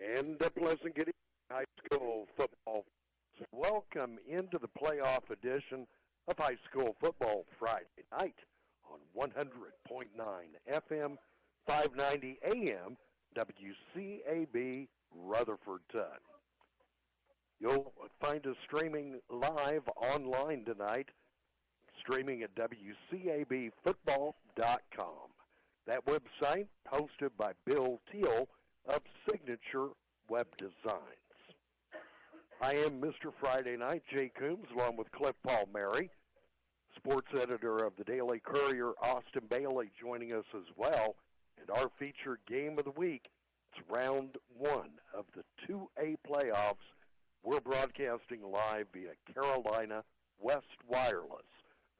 And a pleasant good evening, high school football. Welcome into the playoff edition of High School Football Friday night on 100.9 FM, 590 AM, WCAB Rutherford-Ton. You'll find us streaming live online tonight, streaming at WCABfootball.com. That website hosted by Bill Teal of Signature Web Designs. I am Mr. Friday Night, Jay Coombs, along with Cliff Palmieri, sports editor of the Daily Courier, Austin Bailey, joining us as well. And our featured game of the week, it's round one of the 2A playoffs. We're broadcasting live via Carolina West Wireless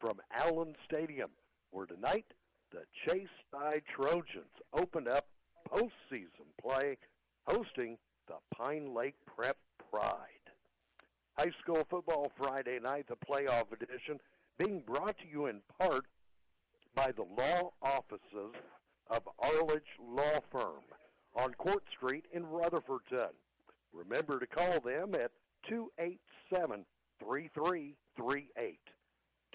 from Allen Stadium, where tonight the Chase Side Trojans opened up postseason play, hosting the Pine Lake Prep Pride. High School Football Friday night, the playoff edition, being brought to you in part by the law offices of Arledge Law Firm on Court Street in Rutherfordton. Remember to call them at 287-3338.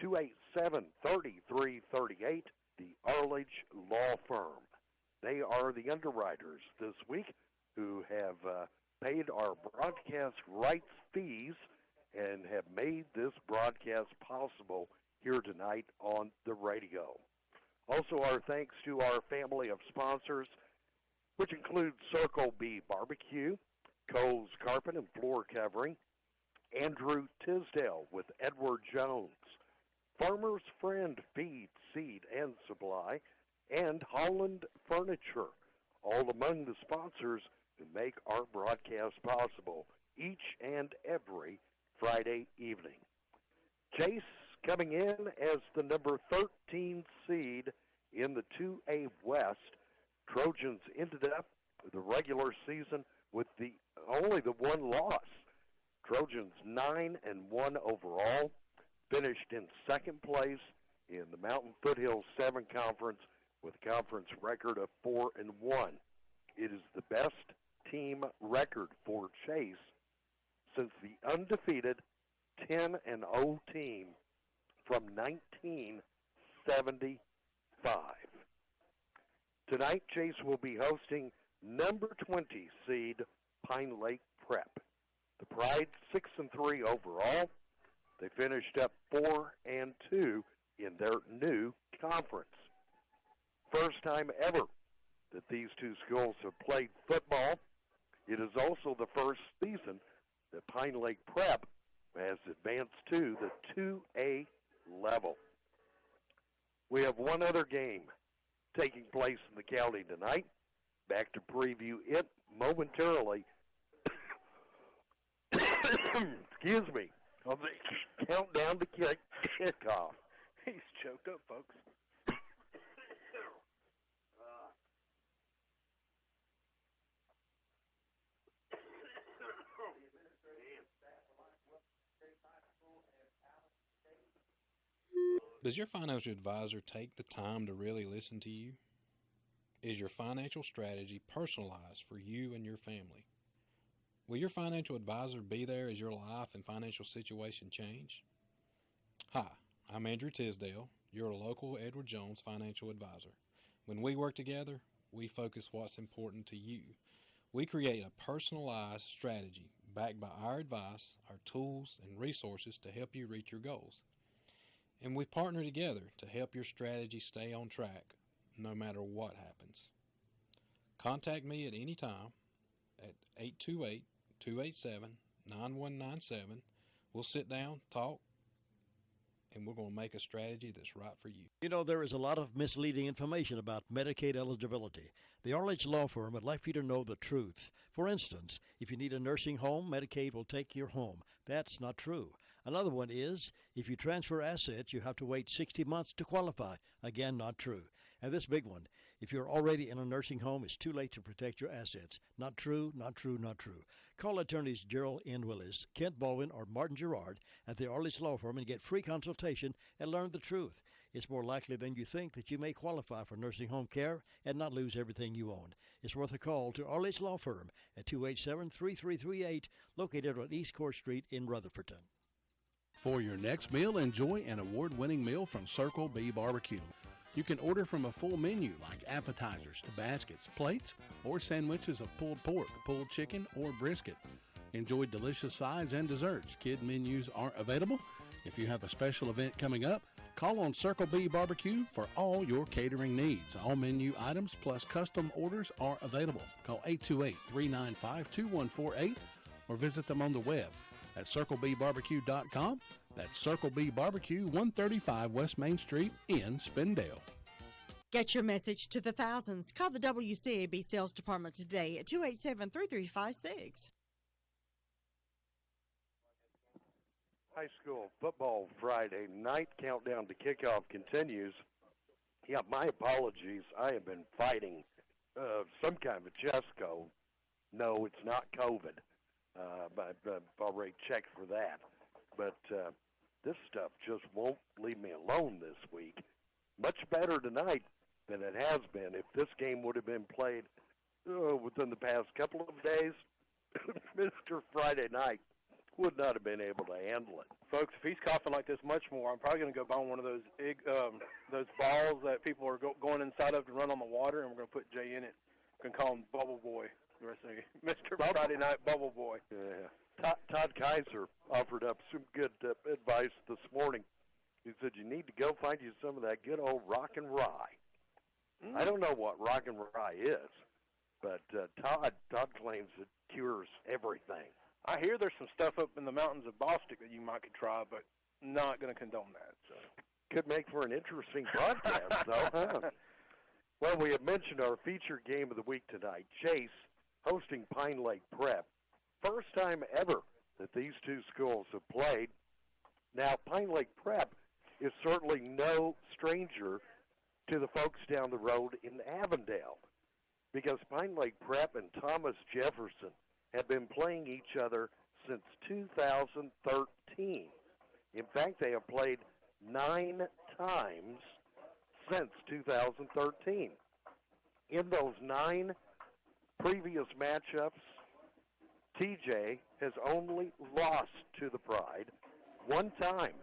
287-3338, the Arledge Law Firm. They are the underwriters this week who have paid our broadcast rights fees and have made this broadcast possible here tonight on the radio. Also, our thanks to our family of sponsors, which include Circle B Barbecue, Cole's Carpet and Floor Covering, Andrew Tisdale with Edward Jones, Farmer's Friend Feed, Seed, and Supply, and Holland Furniture, all among the sponsors who make our broadcast possible each and every Friday evening. Chase coming in as the number 13 seed in the 2A West. Trojans ended up the regular season with only the one loss. Trojans 9-1 overall, finished in second place in the Mountain Foothills 7 Conference with a conference record of 4-1. It is the best team record for Chase since the undefeated 10-0 team from 1975. Tonight, Chase will be hosting number 20 seed Pine Lake Prep. The Pride 6-3 overall. They finished up 4-2 in their new conference. First time ever that these two schools have played football. It is also the first season that Pine Lake Prep has advanced to the 2A level. We have one other game taking place in the county tonight. Back to preview it momentarily. Excuse me. On the countdown to kickoff. He's choked up, folks. Does your financial advisor take the time to really listen to you? Is your financial strategy personalized for you and your family? Will your financial advisor be there as your life and financial situation change? Hi, I'm Andrew Tisdale, your local Edward Jones financial advisor. When we work together, we focus what's important to you. We create a personalized strategy backed by our advice, our tools, and resources to help you reach your goals. And we partner together to help your strategy stay on track no matter what happens. Contact me at any time at 828-287-9197. We'll sit down, talk, and we're going to make a strategy that's right for you. You know, there is a lot of misleading information about Medicaid eligibility. The Arledge Law Firm would like for you to know the truth. For instance, if you need a nursing home, Medicaid will take your home. That's not true. Another one is, if you transfer assets, you have to wait 60 months to qualify. Again, not true. And this big one, if you're already in a nursing home, it's too late to protect your assets. Not true, not true, not true. Call attorneys Gerald N. Willis, Kent Baldwin, or Martin Gerard at the Arledge Law Firm and get free consultation and learn the truth. It's more likely than you think that you may qualify for nursing home care and not lose everything you own. It's worth a call to Arledge Law Firm at 287-3338, located on East Court Street in Rutherfordton. For your next meal, enjoy an award-winning meal from Circle B Barbecue. You can order from a full menu like appetizers to baskets, plates, or sandwiches of pulled pork, pulled chicken, or brisket. Enjoy delicious sides and desserts. Kid menus are available. If you have a special event coming up, call on Circle B Barbecue for all your catering needs. All menu items plus custom orders are available. Call 828-395-2148 or visit them on the web at circlebarbecue.com. That's Circle B Barbecue, 135 West Main Street in Spindale. Get your message to the thousands. Call the WCAB Sales Department today at 287-3356. High school football Friday night countdown to kickoff continues. Yeah, my apologies. I have been fighting some kind of a chest cold. No, it's not COVID. I've already checked for that. But this stuff just won't leave me alone this week. Much better tonight than it has been. If this game would have been played within the past couple of days, Mr. Friday Night would not have been able to handle it. Folks, if he's coughing like this much more, I'm probably going to go buy one of those those balls that people are going inside of to run on the water, and we're going to put Jay in it. We're going to call him Bubble Boy. The rest of you. Mr. Friday Night Bubble Boy. Yeah. Todd Kaiser offered up some good advice this morning. He said, you need to go find you some of that good old rock and rye. I don't know what rock and rye is, but Todd claims it cures everything. I hear there's some stuff up in the mountains of Bostic that you might could try, but not going to condone that. So. Could make for an interesting broadcast, though, huh? Well, we have mentioned our featured game of the week tonight, Chase hosting Pine Lake Prep. First time ever that these two schools have played. Now, Pine Lake Prep is certainly no stranger to the folks down the road in Avondale, because Pine Lake Prep and Thomas Jefferson have been playing each other since 2013. In fact, they have played 9 times since 2013. In those 9 previous matchups, TJ has only lost to the Pride 1 time.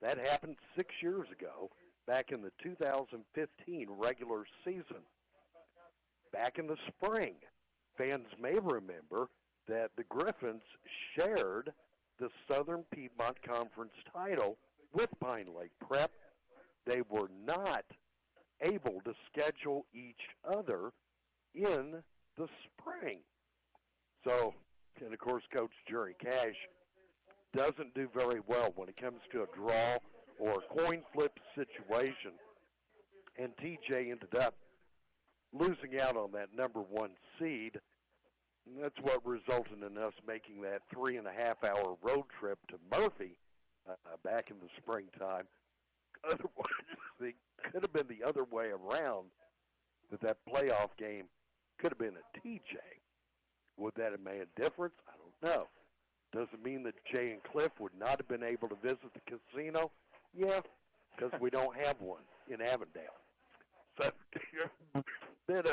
That happened 6 years ago, back in the 2015 regular season. Back in the spring, fans may remember that the Griffins shared the Southern Piedmont Conference title with Pine Lake Prep. They were not able to schedule each other in the spring. So, and of course, Coach Jerry Cash doesn't do very well when it comes to a draw or a coin flip situation. And TJ ended up losing out on that number 1 seed. And that's what resulted in us making that 3.5-hour road trip to Murphy back in the springtime. Otherwise, it could have been the other way around, that playoff game could have been a TJ. Would that have made a difference? I don't know. Doesn't mean that Jay and Cliff would not have been able to visit the casino. Yeah, because we don't have one in Avondale. So, bit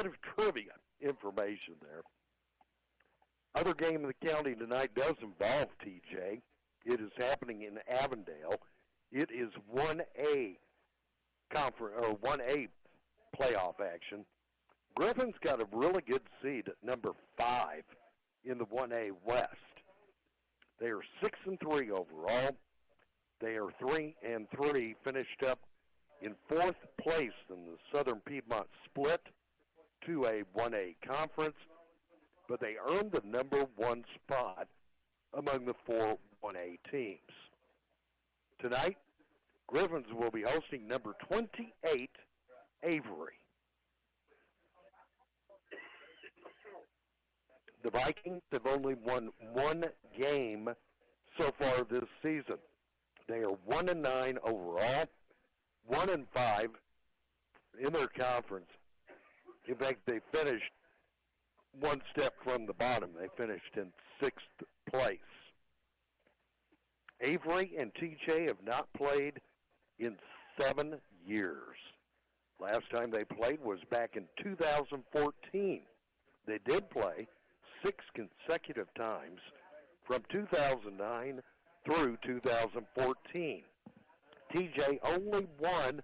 of trivia information there. Other game in the county tonight does involve TJ. It is happening in Avondale. It is 1A conference or 1A playoff action. Griffin's got a really good seed at number 5 in the 1A West. They are 6-3 overall. They are 3-3, finished up in 4th place in the Southern Piedmont split to a 1A conference, but they earned the number 1 spot among the 4 1A teams. Tonight, Griffins will be hosting number 28, Avery. The Vikings have only won 1 game so far this season. They are 1-9 overall, 1-5 in their conference. In fact, they finished one step from the bottom. They finished in 6th place. Avery and TJ have not played in 7 years. Last time they played was back in 2014. They did play 6 consecutive times from 2009 through 2014. TJ only won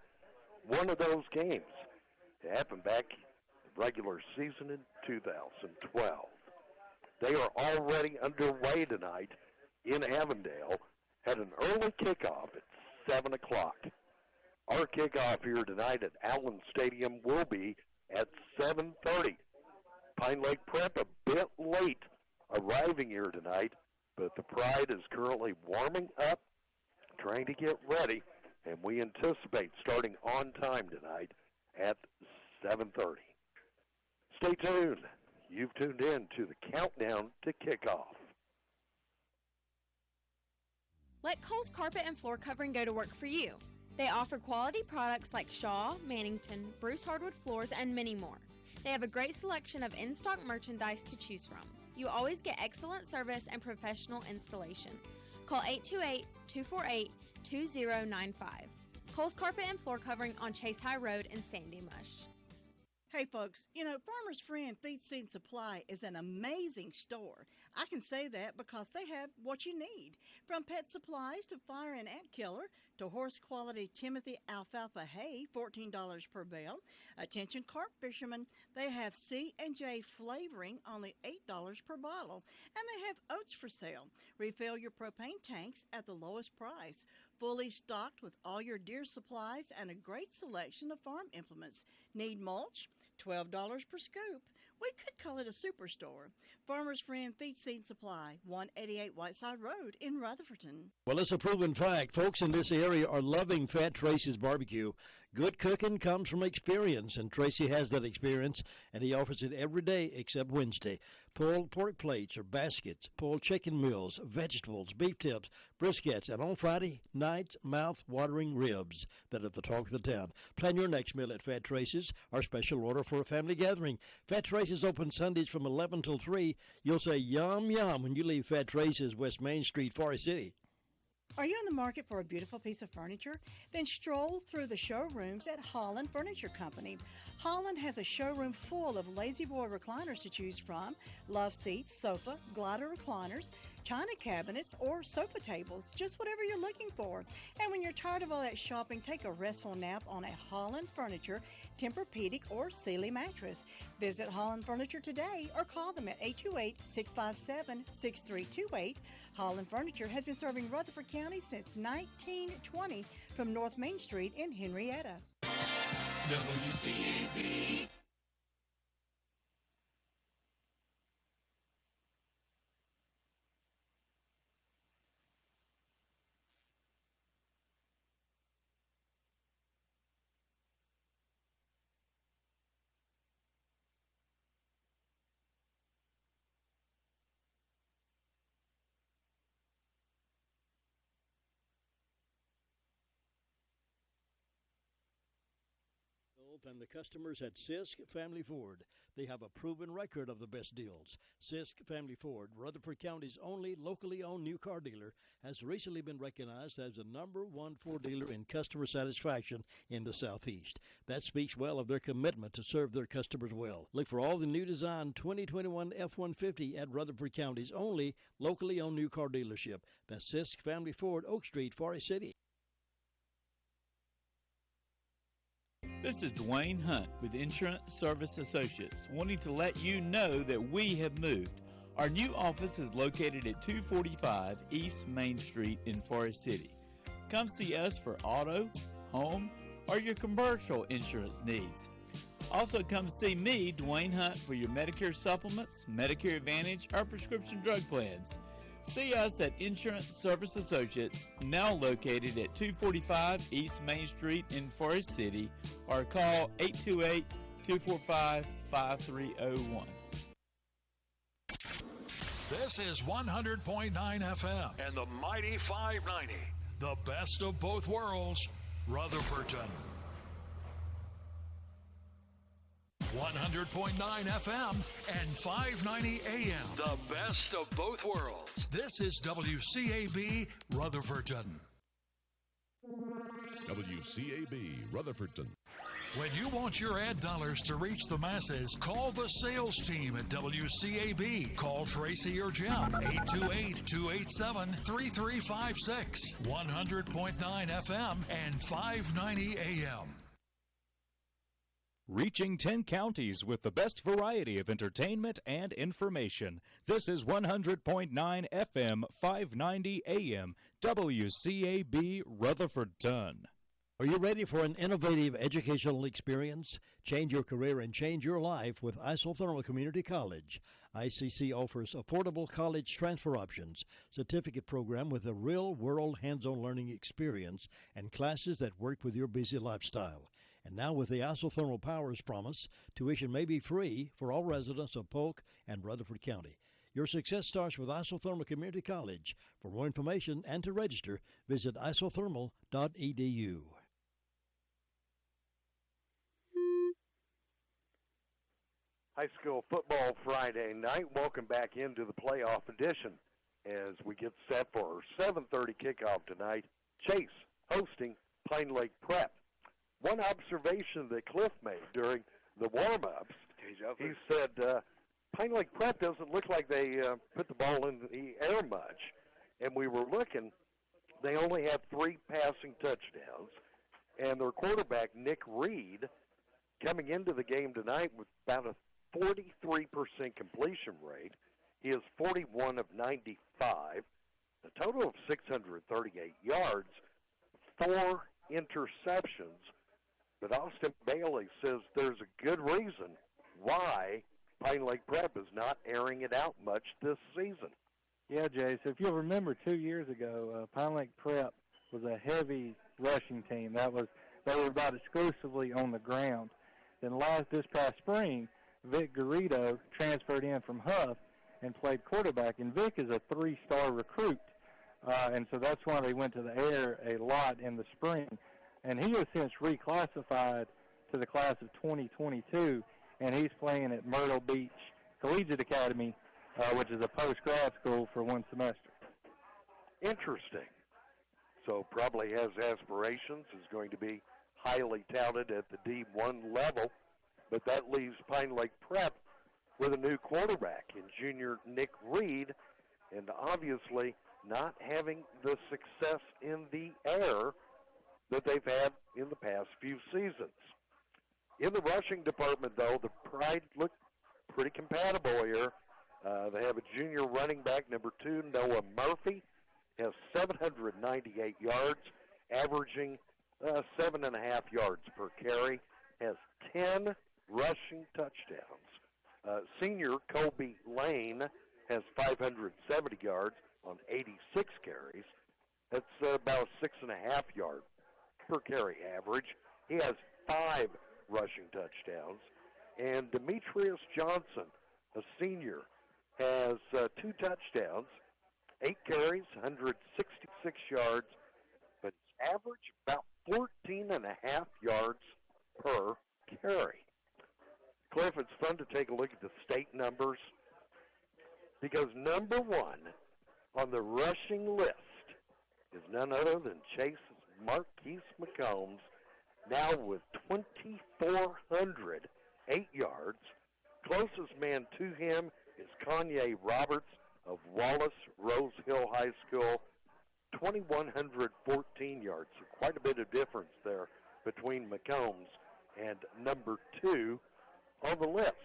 one of those games. It happened back in the regular season in 2012. They are already underway tonight in Avondale at an early kickoff at 7 o'clock. Our kickoff here tonight at Allen Stadium will be at 7:30. Pine Lake Prep a bit late arriving here tonight, but the Pride is currently warming up, trying to get ready, and we anticipate starting on time tonight at 7:30. Stay tuned. You've tuned in to the countdown to kickoff. Let Kohl's Carpet and Floor Covering go to work for you. They offer quality products like Shaw, Mannington, Bruce Hardwood Floors, and many more. They have a great selection of in-stock merchandise to choose from. You always get excellent service and professional installation. Call 828-248-2095. Kohl's Carpet and Floor Covering on Chase High Road in Sandy Mush. Hey folks, Farmer's Friend Feed Seed Supply is an amazing store. I can say that because they have what you need. From pet supplies to fire and ant killer to horse quality Timothy alfalfa hay, $14 per bale. Attention carp fishermen, they have C&J flavoring, only $8 per bottle. And they have oats for sale. Refill your propane tanks at the lowest price. Fully stocked with all your deer supplies and a great selection of farm implements. Need mulch? $12 per scoop. We could call it a superstore. Farmer's Friend Feed Seed Supply, 188 Whiteside Road in Rutherfordton. Well, it's a proven fact. Folks in this area are loving Fat Tracy's barbecue. Good cooking comes from experience, and Tracy has that experience, and he offers it every day except Wednesday. Pulled pork plates or baskets, pulled chicken meals, vegetables, beef tips, briskets, and on Friday nights, mouth-watering ribs that are the talk of the town. Plan your next meal at Fat Tracy's, our special order for a family gathering. Fat Tracy's open Sundays from 11 till 3. You'll say yum, yum when you leave Fat Tracy's, West Main Street, Forest City. Are you in the market for a beautiful piece of furniture? Then stroll through the showrooms at Holland Furniture Company. Holland has a showroom full of lazy boy recliners to choose from, love seats, sofa, glider recliners, china cabinets, or sofa tables, just whatever you're looking for. And when you're tired of all that shopping, take a restful nap on a Holland Furniture Tempur-Pedic or Sealy mattress. Visit Holland Furniture today or call them at 828-657-6328. Holland Furniture has been serving Rutherford County since 1920 from North Main Street in Henrietta. WCAB. And the customers at Sisk Family Ford. They have a proven record of the best deals. Sisk Family Ford, Rutherford County's only locally owned new car dealer, has recently been recognized as the #1 Ford dealer in customer satisfaction in the Southeast. That speaks well of their commitment to serve their customers well. Look for all the new design 2021 F-150 at Rutherford County's only locally owned new car dealership. That's Sisk Family Ford, Oak Street, Forest City. This is Dwayne Hunt with Insurance Service Associates, wanting to let you know that we have moved. Our new office is located at 245 East Main Street in Forest City. Come see us for auto, home, or your commercial insurance needs. Also come see me, Dwayne Hunt, for your Medicare supplements, Medicare Advantage, or prescription drug plans. See us at Insurance Service Associates, now located at 245 East Main Street in Forest City, or call 828-245-5301. This is 100.9 FM and the mighty 590. The best of both worlds, Rutherfordton. 100.9 FM and 590 AM. The best of both worlds. This is WCAB Rutherfordton. WCAB Rutherfordton. When you want your ad dollars to reach the masses, call the sales team at WCAB. Call Tracy or Jim, 828-287-3356, 100.9 FM and 590 AM. Reaching 10 counties with the best variety of entertainment and information. This is 100.9 FM, 590 AM, WCAB Rutherfordton. Are you ready for an innovative educational experience? Change your career and change your life with Isothermal Community College. ICC offers affordable college transfer options, certificate program with a real-world hands-on learning experience, and classes that work with your busy lifestyle. And now with the Isothermal Powers Promise, tuition may be free for all residents of Polk and Rutherford County. Your success starts with Isothermal Community College. For more information and to register, visit isothermal.edu. High school football Friday night. Welcome back into the playoff edition as we get set for our 7:30 kickoff tonight. Chase hosting Pine Lake Prep. One observation that Cliff made during the warm-ups, he said Pine Lake Prep doesn't look like they put the ball in the air much. And we were looking, they only have 3 passing touchdowns. And their quarterback, Nick Reed, coming into the game tonight with about a 43% completion rate. He is 41 of 95, a total of 638 yards, 4 interceptions. But Austin Bailey says there's a good reason why Pine Lake Prep is not airing it out much this season. Yeah, Jay, so if you'll remember 2 years ago, Pine Lake Prep was a heavy rushing team. They were about exclusively on the ground. Then this past spring, Vic Garrido transferred in from Huff and played quarterback. And Vic is a 3-star recruit, and so that's why they went to the air a lot in the spring. And he has since reclassified to the class of 2022, and he's playing at Myrtle Beach Collegiate Academy, which is a post-grad school for 1 semester. Interesting. So probably has aspirations, is going to be highly touted at the D1 level. But that leaves Pine Lake Prep with a new quarterback in junior Nick Reed, and obviously not having the success in the air that they've had in the past few seasons. In the rushing department, though, the Pride look pretty compatible here. They have a junior running back, number 2, Noah Murphy, has 798 yards, averaging 7.5 yards per carry, has 10 rushing touchdowns. Senior Colby Lane has 570 yards on 86 carries. That's about a 6.5 yard per carry average. He has 5 rushing touchdowns. And Demetrius Johnson, a senior, has 2 touchdowns, 8 carries, 166 yards, but average about 14.5 yards per carry. Cliff, it's fun to take a look at the state numbers because number 1 on the rushing list is none other than Chase's Marquise McCombs, now with 2,408 yards. Closest man to him is Kanye Roberts of Wallace Rose Hill High School, 2,114 yards. So quite a bit of difference there between McCombs and number 2 on the list.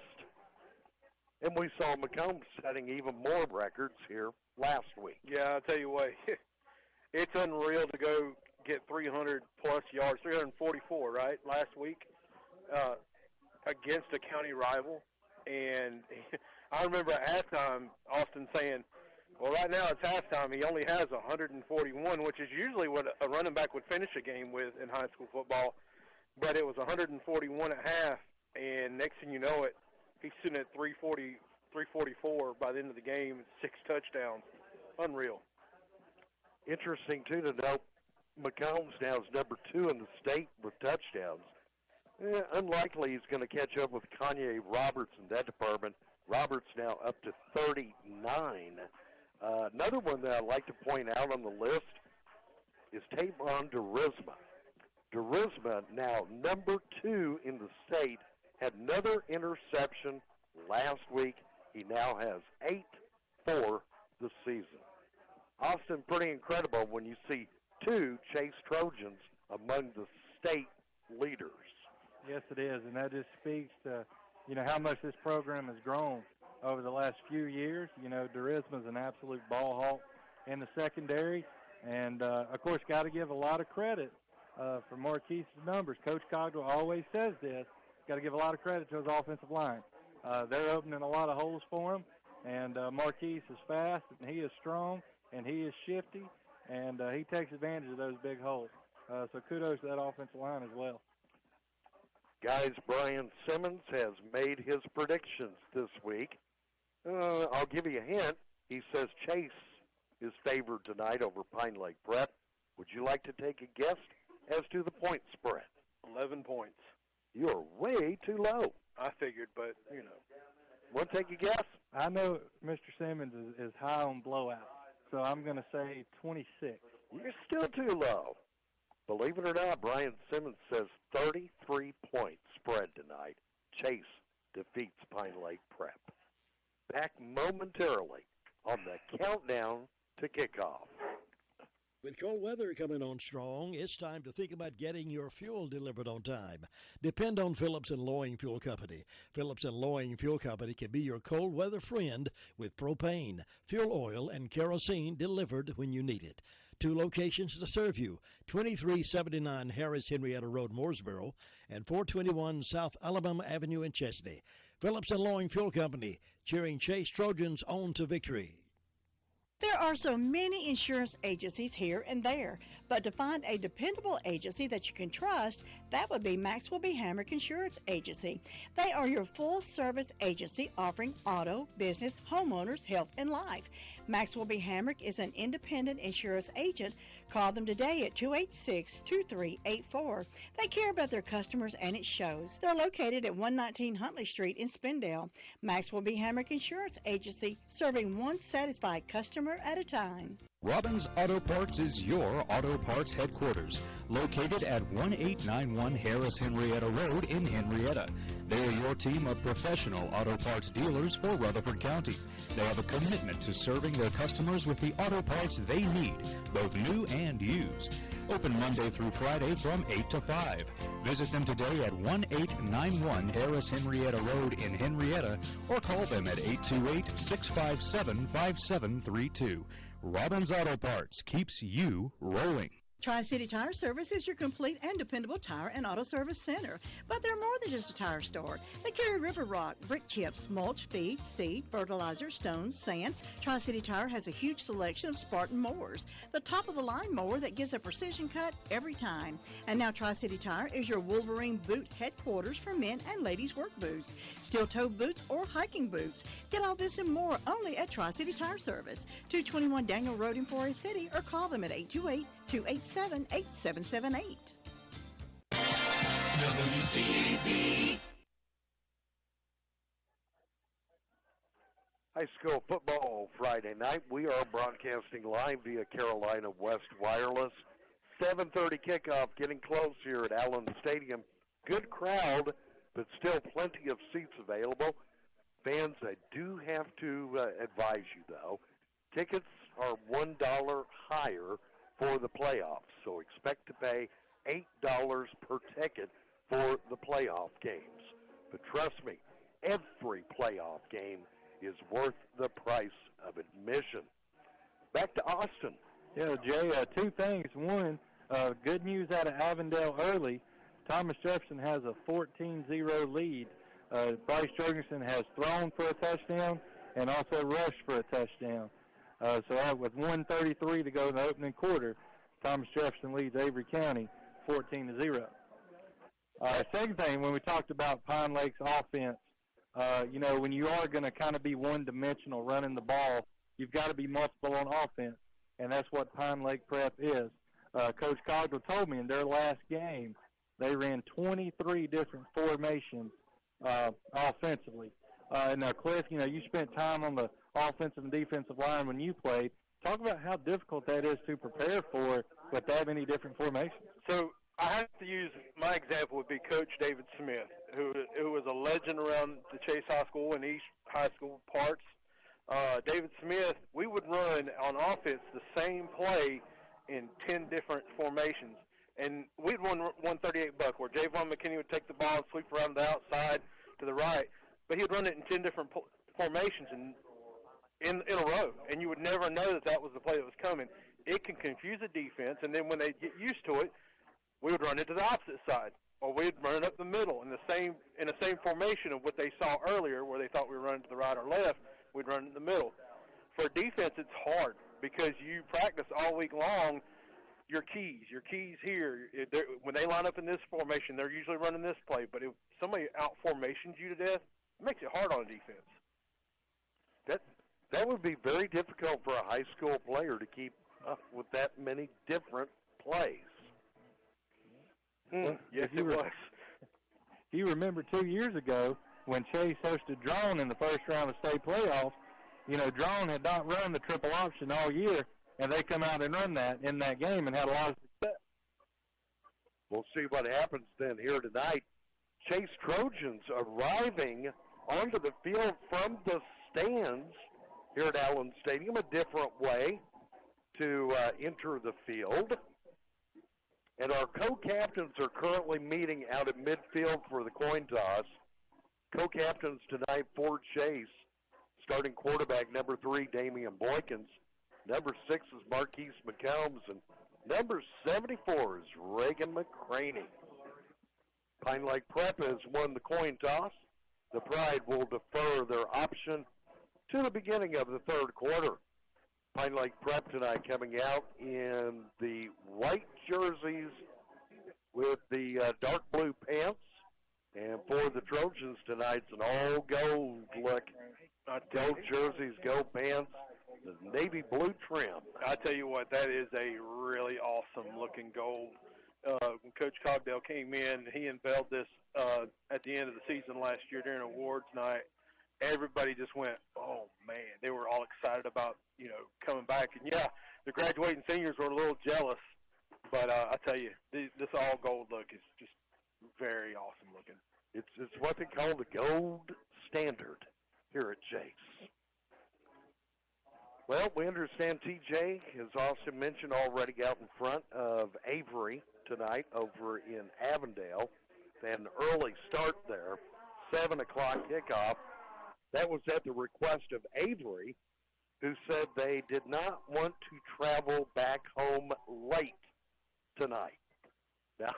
And we saw McCombs setting even more records here last week. Yeah, I'll tell you what, it's unreal to go get 300-plus yards, 344, right, last week against a county rival. And I remember at halftime Austin saying, well, right now it's halftime. He only has 141, which is usually what a running back would finish a game with in high school football. But it was 141 at half, and next thing you know it, he's sitting at 344 by the end of the game, 6 touchdowns. Unreal. Interesting, too, to note McCombs now is number 2 in the state with touchdowns. Unlikely he's going to catch up with Kanye Roberts in that department. Roberts now up to 39. Another one that I'd like to point out on the list is Tavon DeRisma. Durisma, now number 2 in the state, had another interception last week. He now has 8 for the season. Austin, pretty incredible when you see 2 Chase Trojans among the state leaders. Yes, it is, and that just speaks to, how much this program has grown over the last few years. Durisma is an absolute ball hawk in the secondary, and, of course, got to give a lot of credit for Marquise's numbers. Coach Cogdell always says this, got to give a lot of credit to his offensive line. They're opening a lot of holes for him, and Marquise is fast, and he is strong, and he is shifty, and he takes advantage of those big holes. So kudos to that offensive line as well. Guys, Brian Simmons has made his predictions this week. I'll give you a hint. He says Chase is favored tonight over Pine Lake Prep. Would you like to take a guess as to the point spread? 11 points. You're way too low. I figured, but, Want to take a guess? I know Mr. Simmons is high on blowout, so I'm going to say 26. You're still too low. Believe it or not, Brian Simmons says 33 points spread tonight. Chase defeats Pine Lake Prep. Back momentarily on the countdown to kickoff. With cold weather coming on strong, it's time to think about getting your fuel delivered on time. Depend on Phillips & Loing Fuel Company. Phillips & Loing Fuel Company can be your cold weather friend with propane, fuel oil, and kerosene delivered when you need it. 2 locations to serve you, 2379 Harris Henrietta Road, Mooresboro, and 421 South Alabama Avenue in Chesney. Phillips & Loing Fuel Company, cheering Chase Trojans on to victory. There are so many insurance agencies here and there, but to find a dependable agency that you can trust, that would be Maxwell B. Hamrick Insurance Agency. They are your full-service agency offering auto, business, homeowners, health, and life. Maxwell B. Hamrick is an independent insurance agent. Call them today at 286-2384. They care about their customers, and it shows. They're located at 119 Huntley Street in Spindale. Maxwell B. Hamrick Insurance Agency, serving one satisfied customer at a time. Robbins Auto Parts is your auto parts headquarters, located at 1891 Harris Henrietta Road in Henrietta. They are your team of professional auto parts dealers for Rutherford County. They have a commitment to serving their customers with the auto parts they need, both new and used. Open Monday through Friday from 8 to 5. Visit them today at 1891 Harris Henrietta Road in Henrietta, or call them at 828-657-5732. Robbins Auto Parts keeps you rolling. Tri-City Tire Service is your complete and dependable tire and auto service center. But they're more than just a tire store. They carry river rock, brick chips, mulch, feed, seed, fertilizer, stones, sand. Tri-City Tire has a huge selection of Spartan mowers, the top-of-the-line mower that gives a precision cut every time. And now Tri-City Tire is your Wolverine boot headquarters for men and ladies' work boots, steel-toe boots, or hiking boots. Get all this and more only at Tri-City Tire Service, 221 Daniel Road in Forest City, or call them at 828-287-8778. WCAB. High school football Friday night. We are broadcasting live via Carolina West Wireless. 7:30 kickoff, getting close here at Allen Stadium. Good crowd, but still plenty of seats available. Fans, I do have to advise you, though, tickets are $1 higher for the playoffs, so expect to pay $8 per ticket for the playoff games. But trust me, every playoff game is worth the price of admission. Back to Austin. Yeah, Jay, 2 things. One, good news out of Avondale early. Thomas Jefferson has a 14-0 lead. Bryce Jorgensen has thrown for a touchdown and also rushed for a touchdown. So with 1:33 to go in the opening quarter, Thomas Jefferson leads Avery County 14-0. Second thing, when we talked about Pine Lake's offense, when you are going to kind of be one-dimensional running the ball, you've got to be multiple on offense, and that's what Pine Lake Prep is. Coach Cogdell told me in their last game they ran 23 different formations offensively. And now, Cliff, you spent time on the offensive and defensive line when you played. Talk about how difficult that is to prepare for with that many different formations. So I have to use my example would be Coach David Smith, who was a legend around the Chase High School and East High School parts. David Smith, we would run on offense the same play in 10 different formations. And we'd run 138 buck where Javon McKinney would take the ball and sweep around the outside to the right. But he'd run it in 10 different formations in a row. And you would never know that was the play that was coming. It can confuse a defense, and then when they get used to it, we would run it to the opposite side. Or we'd run it up the middle in the same formation of what they saw earlier where they thought we were running to the right or left. We'd run in the middle. For defense, it's hard because you practice all week long your keys here. When they line up in this formation, they're usually running this play. But if somebody out-formations you to death, it makes it hard on defense. That would be very difficult for a high school player to keep up with that many different plays. Yes, it was. You remember 2 years ago when Chase hosted Drone in the first round of state playoffs, Drone had not run the triple option all year, and they come out and run that in that game and had a lot of success. We'll see what happens then here tonight. Chase Trojans arriving onto the field from the stands here at Allen Stadium, a different way to enter the field. And our co-captains are currently meeting out at midfield for the coin toss. Co-captains tonight for Chase, starting quarterback number 3, Damian Boykins. Number 6 is Marquise McCombs, and number 74 is Reagan McCraney. Pine Lake Prep has won the coin toss. The Pride will defer their option to the beginning of the third quarter. Pine Lake Prep tonight coming out in the white jerseys with the dark blue pants. And for the Trojans tonight, it's an all-gold look. Gold jerseys, gold pants, the navy blue trim. I tell you what, that is a really awesome-looking gold. When Coach Cogdell came in, he unveiled this at the end of the season last year during awards night. Everybody just went, oh, man. They were all excited about, coming back. And, yeah, the graduating seniors were a little jealous. But I tell you, this all-gold look is just very awesome looking. It's what they call the gold standard here at Chase. Well, we understand TJ, as Austin mentioned, already out in front of Avery tonight over in Avondale. They had an early start there, 7 o'clock kickoff. That was at the request of Avery, who said they did not want to travel back home late tonight. Now,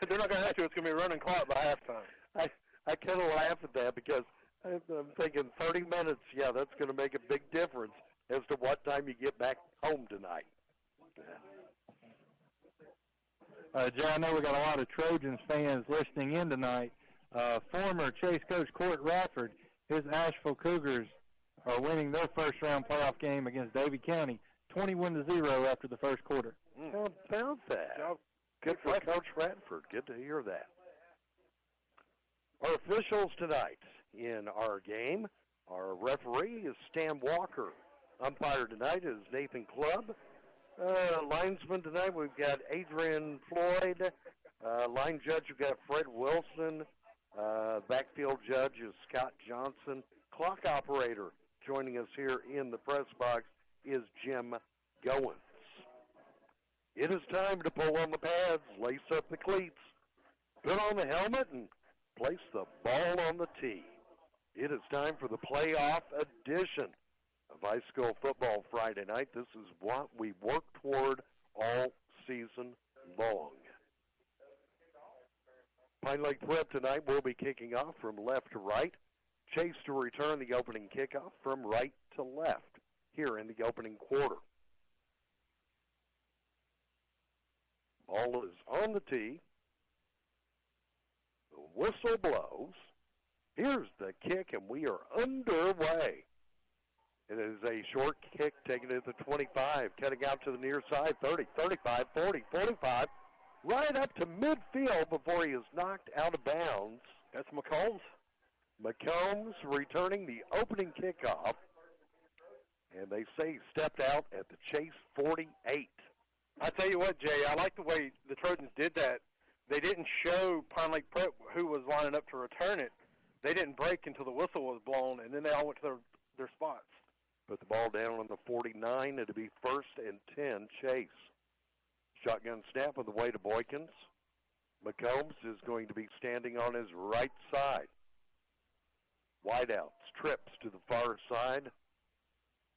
they're not going to have to. It's going to be running clock by halftime. I kind of laugh at that because I'm thinking 30 minutes, yeah, that's going to make a big difference as to what time you get back home tonight. Jay, I know we got a lot of Trojans fans listening in tonight. Former Chase coach Court Radford, his Asheville Cougars are winning their first-round playoff game against Davie County, 21-0 after the first quarter. How about that? Good for Coach Radford. Good to hear that. Our officials tonight in our game, our referee is Stan Walker. Umpire tonight is Nathan Clubb. Linesman tonight, we've got Adrian Floyd. Line judge, we've got Fred Wilson. Backfield judge is Scott Johnson. Clock operator joining us here in the press box is Jim Goins. It is time to pull on the pads, lace up the cleats, put on the helmet, and place the ball on the tee. It is time for the playoff edition of high school football Friday night. This is what we work toward all season long. Pine Lake Prep tonight will be kicking off from left to right. Chase to return the opening kickoff from right to left here in the opening quarter. Ball is on the tee. The whistle blows. Here's the kick, and we are underway. It is a short kick taken at the 25, cutting out to the near side, 30, 35, 40, 45, right up to midfield before he is knocked out of bounds. That's McCombs. McCombs returning the opening kickoff, and they say he stepped out at the Chase 48. I tell you what, Jay, I like the way the Trojans did that. they didn't show Pine Lake Prep who was lining up to return it. They didn't break until the whistle was blown, and then they all went to their spots. Put the ball down on the 49. It'll be 1st and 10, Chase. Shotgun snap on the way to Boykins. McCombs is going to be standing on his right side. Wideouts, trips to the far side.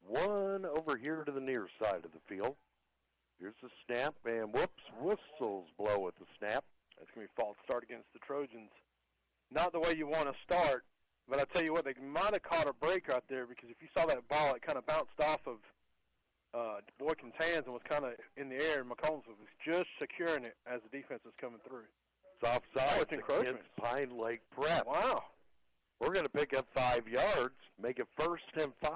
One over here to the near side of the field. Here's the snap, and whoops, whistles blow at the snap. That's going to be a false start against the Trojans. Not the way you want to start, but I tell you what, they might have caught a break right there, because if you saw that ball, it kind of bounced off of Boykin's hands and was kind of in the air, and McCombs was just securing it as the defense was coming through. It's offside against Pine Lake Prep. Wow. We're going to pick up 5 yards, make it 1st and 5.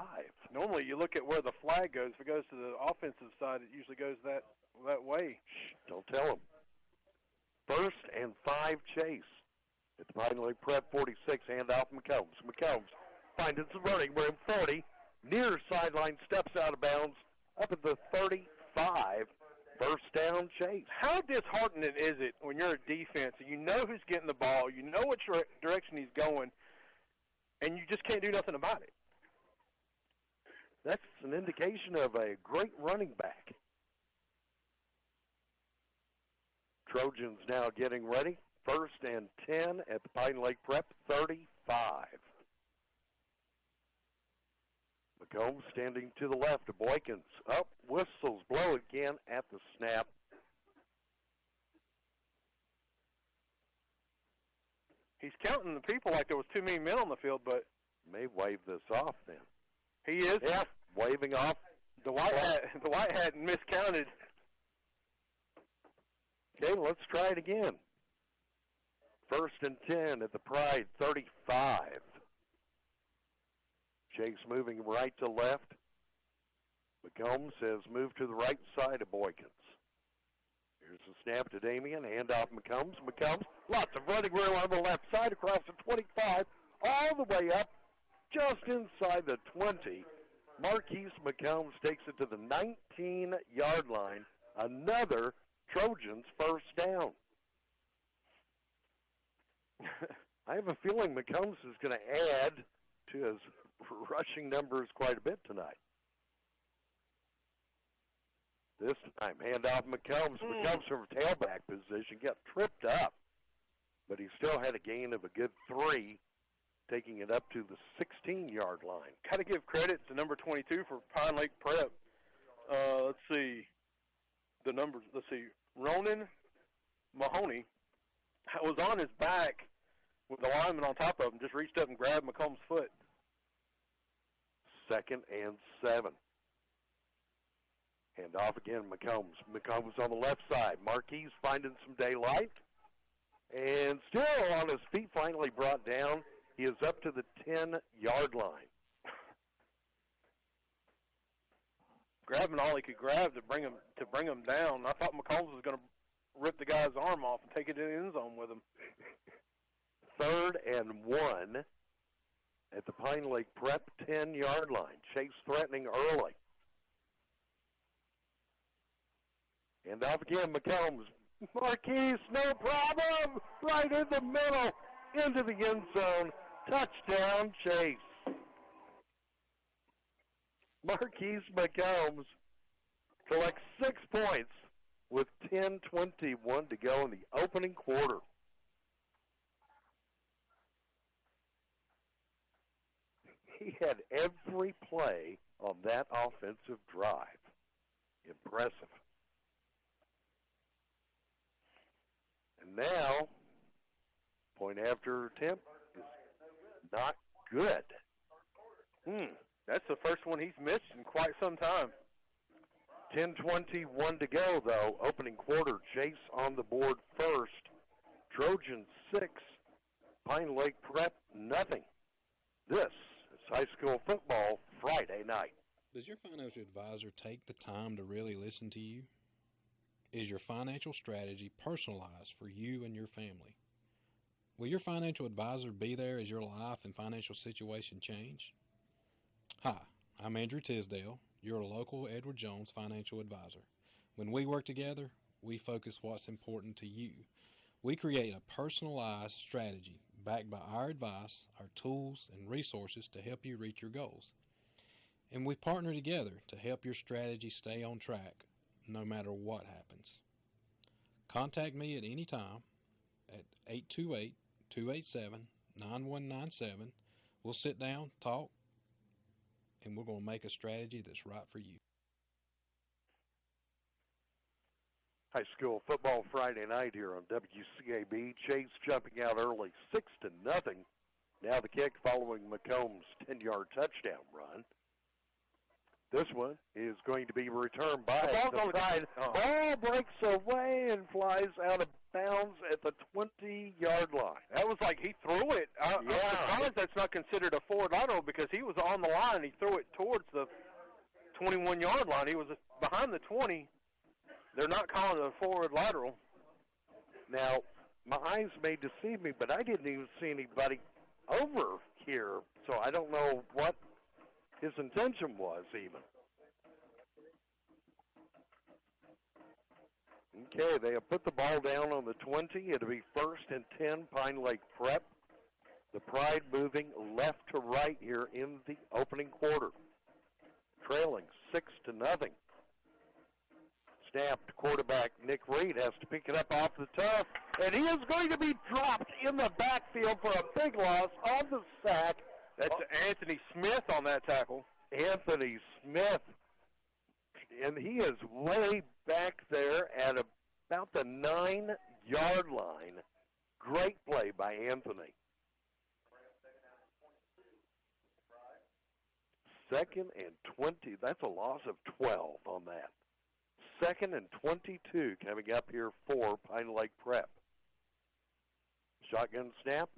Normally you look at where the flag goes. If it goes to the offensive side, it usually goes that way. Shh, don't tell them. 1st and 5, Chase. At the Pine Lake Prep 46, handoff McCombs. McCombs finding some running. We're in 40. Near sideline, steps out of bounds. Up at the 35. 1st down, Chase. How disheartening is it when you're a defense and you know who's getting the ball, you know which direction he's going, and you just can't do nothing about it? That's an indication of a great running back. Trojans now getting ready. 1st and 10 at the Pine Lake Prep 35. McCombs standing to the left of Boykins. Up, whistles blow again at the snap. He's counting the people like there was too many men on the field, but may wave this off then. He is. Yeah, waving off. The white hat miscounted. Okay, let's try it again. 1st and 10 at the Pride 35. Chase moving right to left. McCombs has moved to the right side of Boykins. Here's the snap to Damian. Handoff McCombs. McCombs, lots of running room on the left side across the 25, all the way up just inside the 20. Marquise McCombs takes it to the 19-yard line. Another Trojans 1st down. I have a feeling McCombs is going to add to his rushing numbers quite a bit tonight. This time, handoff McCombs. McCombs from tailback position, got tripped up, but he still had a gain of a good 3, taking it up to the 16-yard line. Got to give credit to number 22 for Pine Lake Prep. Let's see the numbers. Let's see. Ronan Mahoney was on his back with the lineman on top of him, just reached up and grabbed McCombs' foot. 2nd and 7. Hand off again, McCombs. McCombs on the left side. Marquise finding some daylight. And still on his feet, finally brought down. He is up to the 10-yard line. Grabbing all he could grab to bring him down. I thought McCombs was going to rip the guy's arm off and take it in the end zone with him. 3rd and 1 at the Pine Lake Prep 10-yard line. Chase threatening early. And off again, McCombs. Marquise, no problem. Right in the middle, into the end zone. Touchdown, Chase. Marquise McCombs collects 6 points with 10:21 to go in the opening quarter. He had every play on that offensive drive. Impressive. And now, point after attempt is not good. That's the first one he's missed in quite some time. 10:21 to go, though. Opening quarter, Chase on the board first. Trojans 6, Pine Lake Prep nothing. This is high school football Friday night. Does your financial advisor take the time to really listen to you? Is your financial strategy personalized for you and your family? Will your financial advisor be there as your life and financial situation change? Hi, I'm Andrew Tisdale, your local Edward Jones financial advisor. When we work together, we focus what's important to you. We create a personalized strategy backed by our advice, our tools, and resources to help you reach your goals. And we partner together to help your strategy stay on track no matter what happens. Contact me at any time at 828-287-9197. We'll sit down, talk, and we're going to make a strategy that's right for you. High school football Friday night here on WCAB. Chase jumping out early, 6-0. Now the kick following McComb's 10-yard touchdown run. This one is going to be returned by the side. Ball breaks away and flies out of bounds at the 20-yard line. That was like he threw it. I'm surprised that's not considered a forward lateral because he was on the line. He threw it towards the 21-yard line. He was behind the 20. They're not calling it a forward lateral. Now, my eyes may deceive me, but I didn't even see anybody over here, so I don't know what his intention was even. Okay, they have put the ball down on the 20. It'll be 1st and 10, Pine Lake Prep. The Pride moving left to right here in the opening quarter. Trailing 6-0. Snapped quarterback Nick Reed has to pick it up off the turf, and he is going to be dropped in the backfield for a big loss on the sack. That's Anthony Smith on that tackle. Anthony Smith, and he is way back there at about the 9-yard line. Great play by Anthony. 2nd and 20. That's a loss of 12 on that. 2nd and 22 coming up here for Pine Lake Prep. Shotgun snap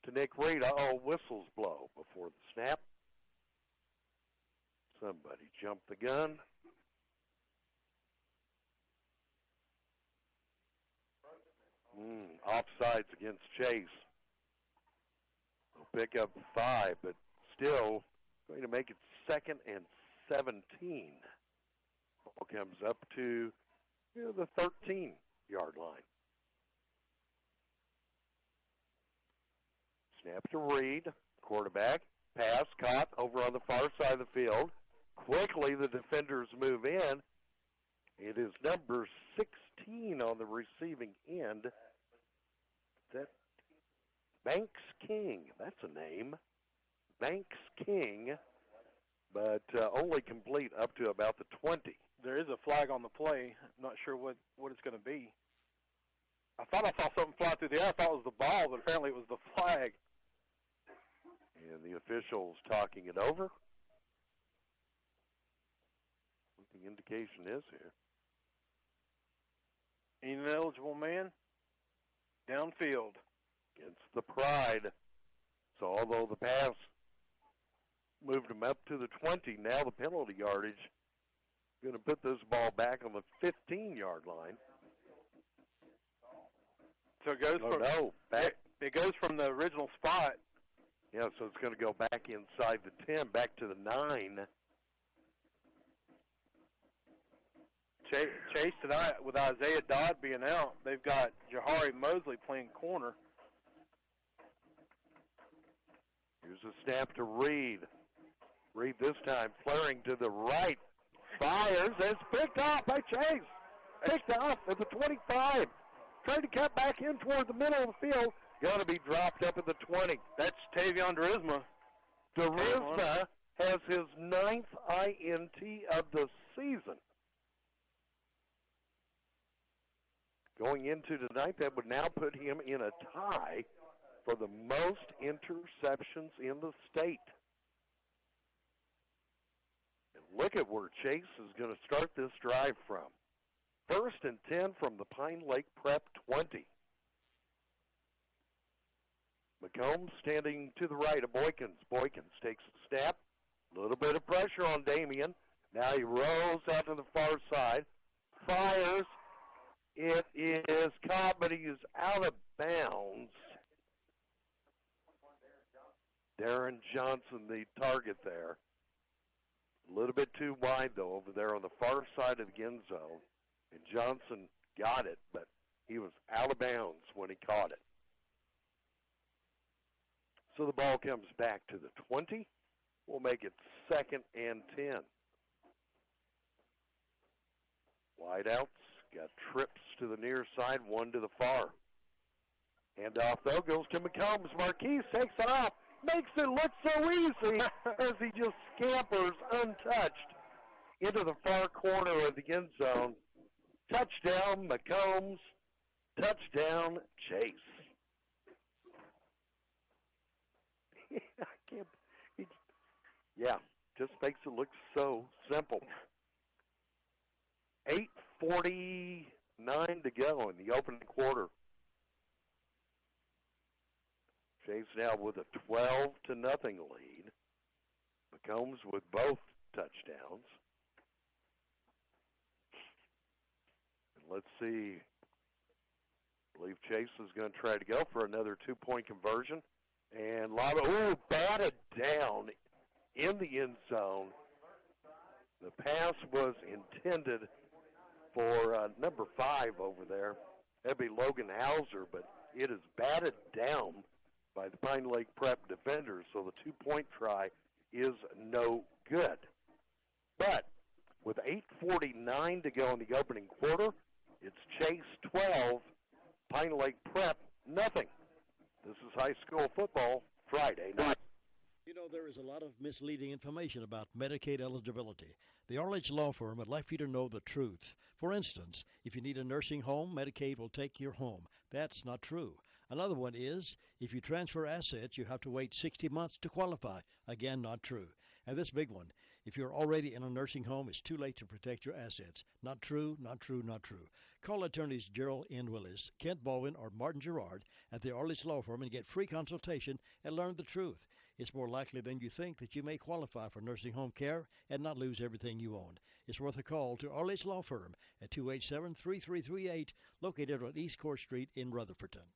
to Nick Reed. Whistles blow before the snap. Somebody jumped the gun. Offsides against Chase. They'll pick up 5, but still going to make it 2nd and 17. Ball comes up to the 13-yard line. Snap to Reed, quarterback. Pass caught over on the far side of the field. Quickly the defenders move in. It is number 16 on the receiving end. That Banks King, that's a name. Banks King, but only complete up to about the 20. There is a flag on the play. I'm not sure what it's going to be. I thought I saw something fly through the air. I thought it was the ball, but apparently it was the flag. And the officials talking it over. What the indication is here. Ineligible man, downfield. Against the Pride. So although the pass moved him up to the 20, now the penalty yardage going to put this ball back on the 15-yard line. So it goes it goes from the original spot. Yeah, so it's going to go back inside the 10, back to the 9. Chase tonight, with Isaiah Dodd being out, they've got Jahari Mosley playing corner. Here's a snap to Reed. Reed this time flaring to the right. Fires. It's picked off by Chase. Picked off at the 25. Trying to cut back in toward the middle of the field. Going to be dropped up at the 20. That's Tavion Derisma. Derisma has his 9th INT of the season. Going into tonight, that would now put him in a tie for the most interceptions in the state. And look at where Chase is going to start this drive from. 1st and 10 from the Pine Lake Prep 20. McCombs standing to the right of Boykins. Boykins takes a snap. A little bit of pressure on Damien. Now he rolls out to the far side. Fires. It is caught, but he is out of bounds. Darren Johnson, the target there. A little bit too wide, though, over there on the far side of the end zone. And Johnson got it, but He was out of bounds when he caught it. So the ball comes back to the 20. We'll make it 2nd and 10. Wideouts got trips to the near side, one to the far. Handoff, though, goes to McCombs. Marquise takes it off, makes it look so easy as he just scampers untouched into the far corner of the end zone. Touchdown, McCombs. Touchdown, Chase. Just makes it look so simple. 8:49 to go in the opening quarter. Chase now with a 12-0 lead. McCombs with both touchdowns. And let's see. I believe Chase is going to try to go for another 2-point conversion. And Lava, batted down in the end zone. The pass was intended for number 5 over there. That'd be Logan Hauser, but it is batted down by the Pine Lake Prep defenders, so the 2-point try is no good. But with 8:49 to go in the opening quarter, it's Chase 12, Pine Lake Prep nothing. This is high school football Friday night. You know, there is a lot of misleading information about Medicaid eligibility. The Arledge Law Firm would like for you to know the truth. For instance, if you need a nursing home, Medicaid will take your home. That's not true. Another one is, if you transfer assets, you have to wait 60 months to qualify. Again, not true. And this big one, if you're already in a nursing home, it's too late to protect your assets. Not true, not true, not true. Call attorneys Gerald N. Willis, Kent Baldwin, or Martin Gerard at the Arledge Law Firm and get free consultation and learn the truth. It's more likely than you think that you may qualify for nursing home care and not lose everything you own. It's worth a call to Arledge Law Firm at 287-3338, located on East Court Street in Rutherfordton.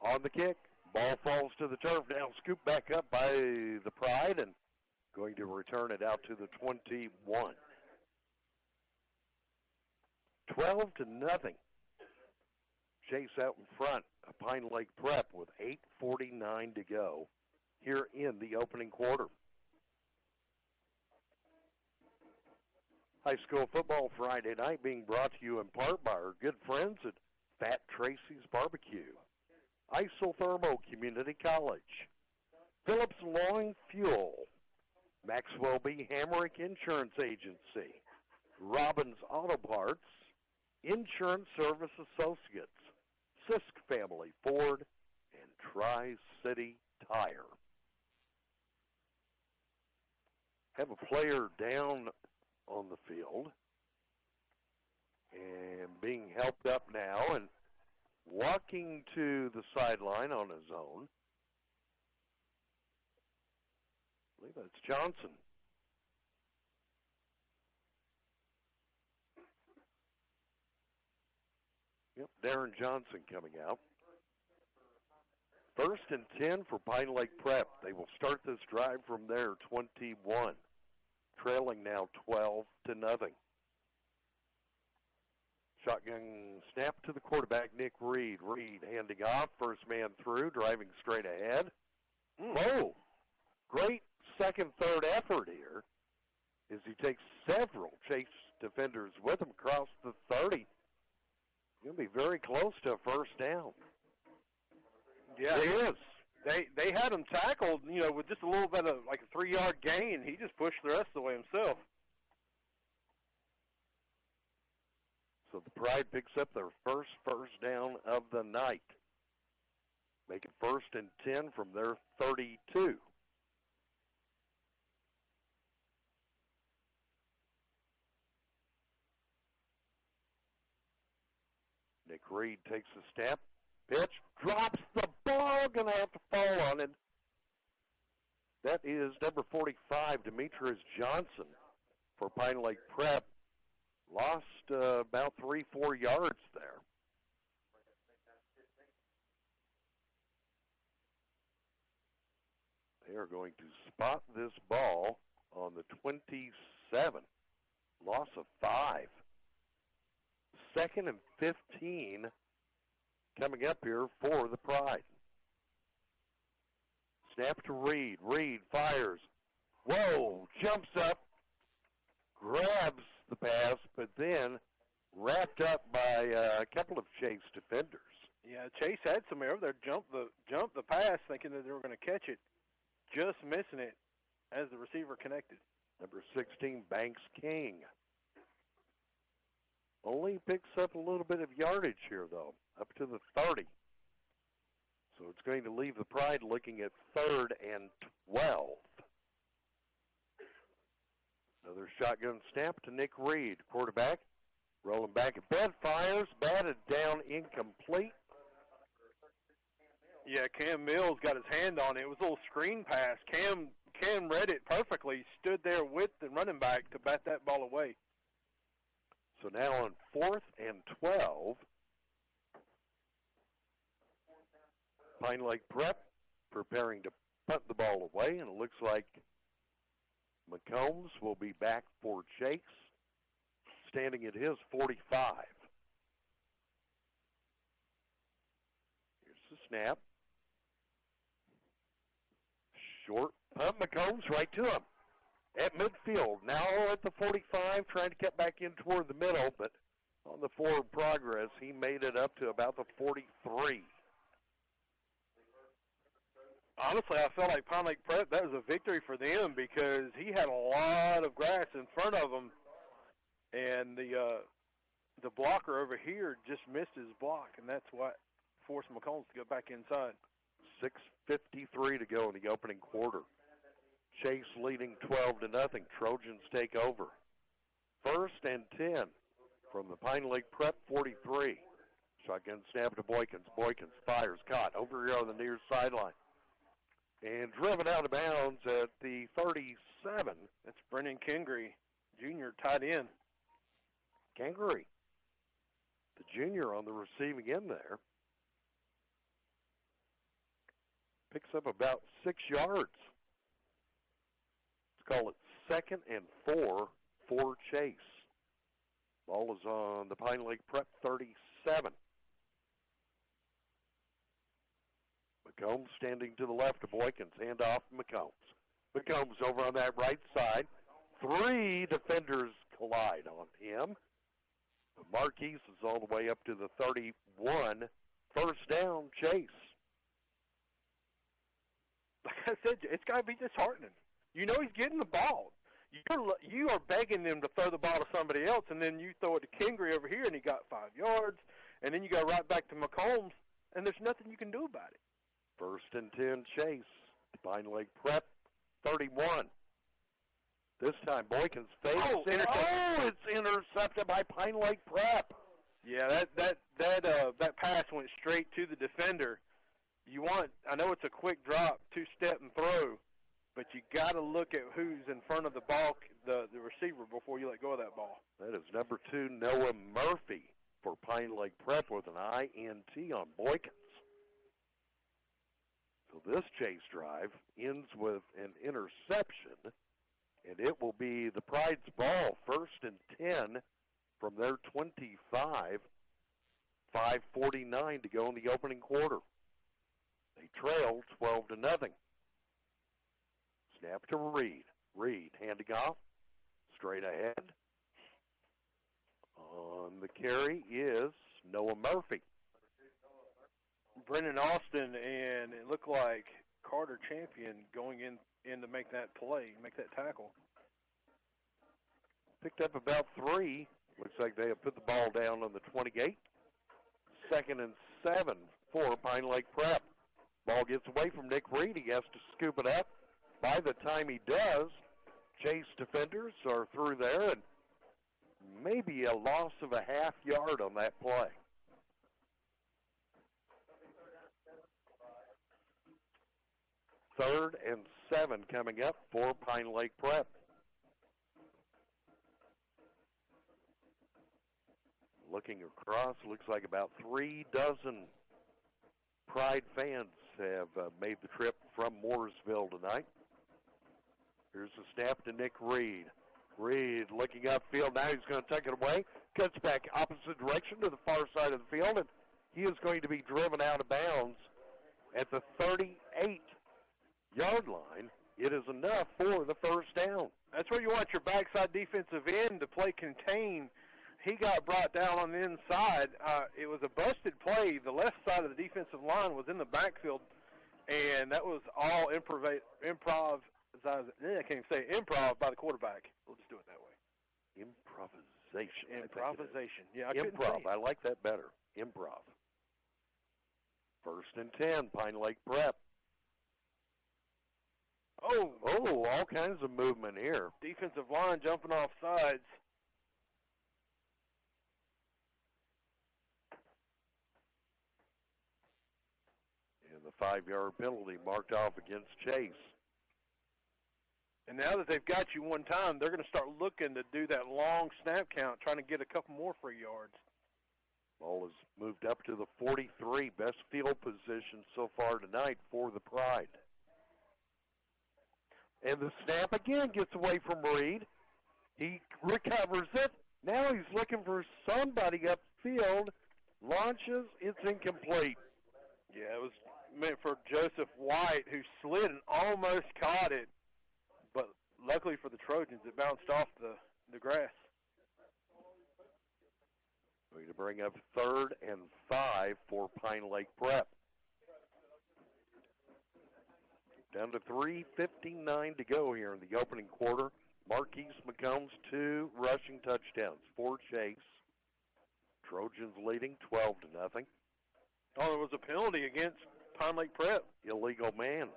On the kick, ball falls to the turf. Now scooped back up by the Pride and going to return it out to the 21. 12-0. Chase out in front of Pine Lake Prep with 8:49 to go here in the opening quarter. High school football Friday night being brought to you in part by our good friends at Fat Tracy's Barbecue, Isothermo Community College, Phillips Lawn Fuel, Maxwell B. Hamrick Insurance Agency, Robbins Auto Parts, Insurance Service Associates, Sisk Family Ford, and Tri-City Tire. Have a player down on the field and being helped up now and walking to the sideline on his own. I believe that's Johnson. Yep, Darren Johnson coming out. 1st and 10 for Pine Lake Prep. They will start this drive from their 21, trailing now 12-0. Shotgun snap to the quarterback, Nick Reed. Reed handing off, first man through, driving straight ahead. Whoa! Great second, third effort here as he takes several Chase defenders with him across the 30. Going to be very close to a first down. Yeah, it is. They had him tackled, with just a little bit of like a 3-yard gain. He just pushed the rest of the way himself. So the Pride picks up their first down of the night. Make it 1st and 10 from their 32. Nick Reed takes a step, pitch, drops the ball, going to have to fall on it. That is number 45, Demetrius Johnson for Pine Lake Prep. Lost about 3-4 yards there. They are going to spot this ball on the 27. Loss of 5. 2nd and 15 coming up here for the Pride. Snap to Reed. Reed fires. Whoa, jumps up, grabs the pass, but then wrapped up by a couple of Chase defenders. Yeah, Chase had some error there. Jumped the pass, thinking that they were going to catch it, just missing it as the receiver connected. Number 16, Banks King. Only picks up a little bit of yardage here, though, up to the 30. So it's going to leave the Pride looking at 3rd and 12. Another shotgun snap to Nick Reed. Quarterback rolling back at bed, fires, batted down, incomplete. Yeah, Cam Mills got his hand on it. It was a little screen pass. Cam read it perfectly, stood there with the running back to bat that ball away. So now on 4th and 12, Pine Lake Prep preparing to punt the ball away, and it looks like McCombs will be back for Chase, standing at his 45. Here's the snap. Short punt, McCombs right to him at midfield. Now at the 45, trying to get back in toward the middle, but on the forward progress, he made it up to about the 43. Honestly, I felt like Pine Lake Prep, that was a victory for them because he had a lot of grass in front of him, and the blocker over here just missed his block, and that's what forced McCombs to go back inside. 6:53 to go in the opening quarter. Chase leading 12-0. Trojans take over. 1st and 10 from the Pine Lake Prep 43. Shotgun snap to Boykins. Boykins fires, caught over here on the near sideline. And driven out of bounds at the 37. That's Brennan Kingery, junior, tight end. Kingery, the junior, on the receiving end there. Picks up about 6 yards. Let's call it 2nd and 4 for Chase. Ball is on the Pine Lake Prep 37. McCombs standing to the left of Boykins. Hand off to McCombs. McCombs over on that right side. 3 defenders collide on him. Marquise is all the way up to the 31. 1st down, Chase. Like I said, it's got to be disheartening. You know he's getting the ball. You are begging them to throw the ball to somebody else, and then you throw it to Kingery over here, and he got 5 yards, and then you go right back to McCombs, and there's nothing you can do about it. 1st and 10, Chase. Pine Lake Prep, 31. This time, Boykins fakes. It's intercepted by Pine Lake Prep. Yeah, that pass went straight to the defender. I know it's a quick drop, 2-step and throw, but you got to look at who's in front of the ball, the receiver, before you let go of that ball. That is number 2, Noah Murphy for Pine Lake Prep with an INT on Boykins. So this chase drive ends with an interception, and it will be the Pride's ball, 1st and 10 from their 25. 5:49 to go in the opening quarter. They trail 12-0. Snap to Reed. Reed handing off. Straight ahead. On the carry is Noah Murphy. Brennan Austin, and it looked like Carter Champion going in to make that play, make that tackle. Picked up about 3. Looks like they have put the ball down on the 28. 2nd and 7 for Pine Lake Prep. Ball gets away from Nick Reed. He has to scoop it up. By the time he does, Chase defenders are through there, and maybe a loss of a half yard on that play. Third and 7 coming up for Pine Lake Prep. Looking across, looks like about 3 dozen Pride fans have made the trip from Mooresville tonight. Here's a snap to Nick Reed. Reed looking upfield. Now he's going to take it away. Cuts back opposite direction to the far side of the field, and he is going to be driven out of bounds at the 38-yard line. It is enough for the first down. That's where you want your backside defensive end to play contain. He got brought down on the inside. It was a busted play. The left side of the defensive line was in the backfield, and that was all improv by the quarterback. We'll just do it that way. Improvisation. Yeah, Improv. I like that better. Improv. 1st and 10, Pine Lake Prep. Oh, all kinds of movement here. Defensive line jumping off sides. And the 5-yard penalty marked off against Chase. And now that they've got you one time, they're going to start looking to do that long snap count, trying to get a couple more free yards. Ball is moved up to the 43, best field position so far tonight for the Pride. And the snap again gets away from Reed. He recovers it. Now he's looking for somebody upfield. Launches. It's incomplete. Yeah, it was meant for Joseph White, who slid and almost caught it. But luckily for the Trojans, it bounced off the grass. Going to bring up 3rd and 5 for Pine Lake Prep. Down to 3:59 to go here in the opening quarter. Marquise McCombs, 2 rushing touchdowns for Chase. Trojans leading 12-0. Oh, there was a penalty against Pine Lake Prep. Illegal man.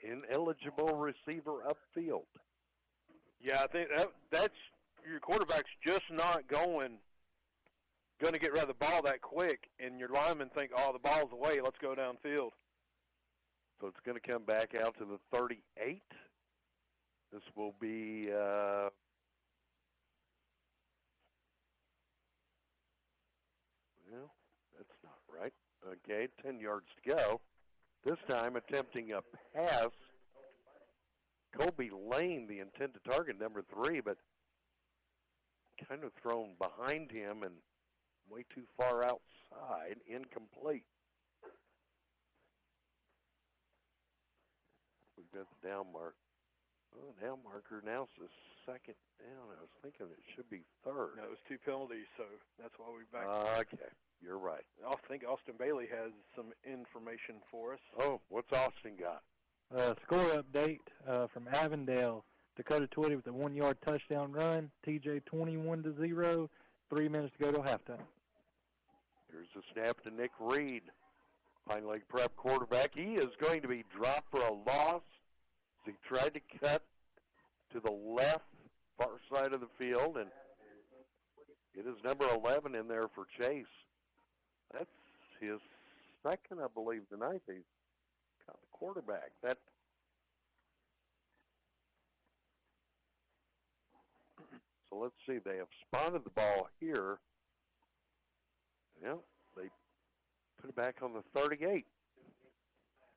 Ineligible receiver upfield. Yeah, I think that's your quarterback's just not going to get rid of the ball that quick, and your linemen think, oh, the ball's away, let's go downfield. So it's going to come back out to the 38. This will be well, that's not right. Okay, 10 yards to go. This time attempting a pass. Colby Lane, the intended target, number 3, but kind of thrown behind him and way too far outside, incomplete. We've got the down mark. Well, the down marker now says 2nd down. I was thinking it should be 3rd. No, it was 2 penalties, so that's why we backed. Okay, you're right. I think Austin Bailey has some information for us. Oh, what's Austin got? Score update from Avondale. Dakota Twitty with a 1-yard touchdown run. TJ 21-0. 3 minutes to go till halftime. Here's a snap to Nick Reed. Pine Lake Prep quarterback. He is going to be dropped for a loss. He tried to cut to the left, far side of the field, and it is number 11 in there for Chase. That's his second, I believe, tonight. He's got the quarterback. So let's see. They have spotted the ball here. Well, they put it back on the 38.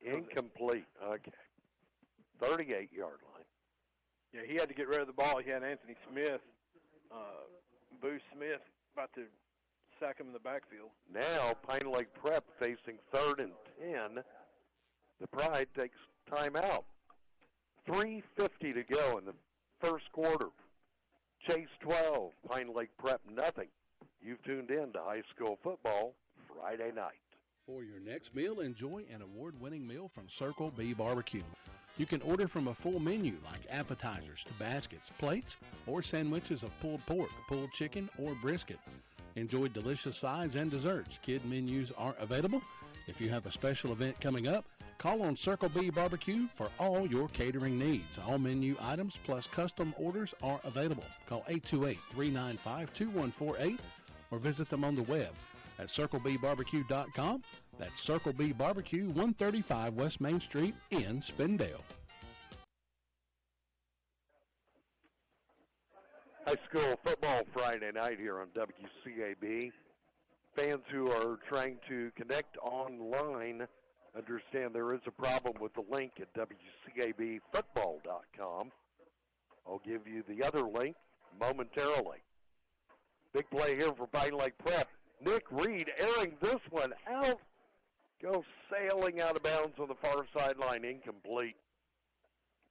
Incomplete. Okay. 38-yard line. Yeah, he had to get rid of the ball. He had Anthony Smith, Boo Smith, about to sack him in the backfield. Now Pine Lake Prep facing 3rd and 10. The Pride takes timeout. 3:50 to go in the first quarter. Chase 12, Pine Lake Prep nothing. You've tuned in to high school football Friday night. For your next meal, enjoy an award-winning meal from Circle B Barbecue. You can order from a full menu like appetizers to baskets, plates, or sandwiches of pulled pork, pulled chicken, or brisket. Enjoy delicious sides and desserts. Kid menus are available. If you have a special event coming up, call on Circle B Barbecue for all your catering needs. All menu items plus custom orders are available. Call 828-395-2148 or visit them on the web at CircleBBarbecue.com. That's Circle B Barbecue, 135 West Main Street in Spindale. High school football Friday night here on WCAB. Fans who are trying to connect online understand there is a problem with the link at WCABfootball.com. I'll give you the other link momentarily. Big play here for Pine Lake Prep. Nick Reed airing this one out. Goes sailing out of bounds on the far sideline, incomplete.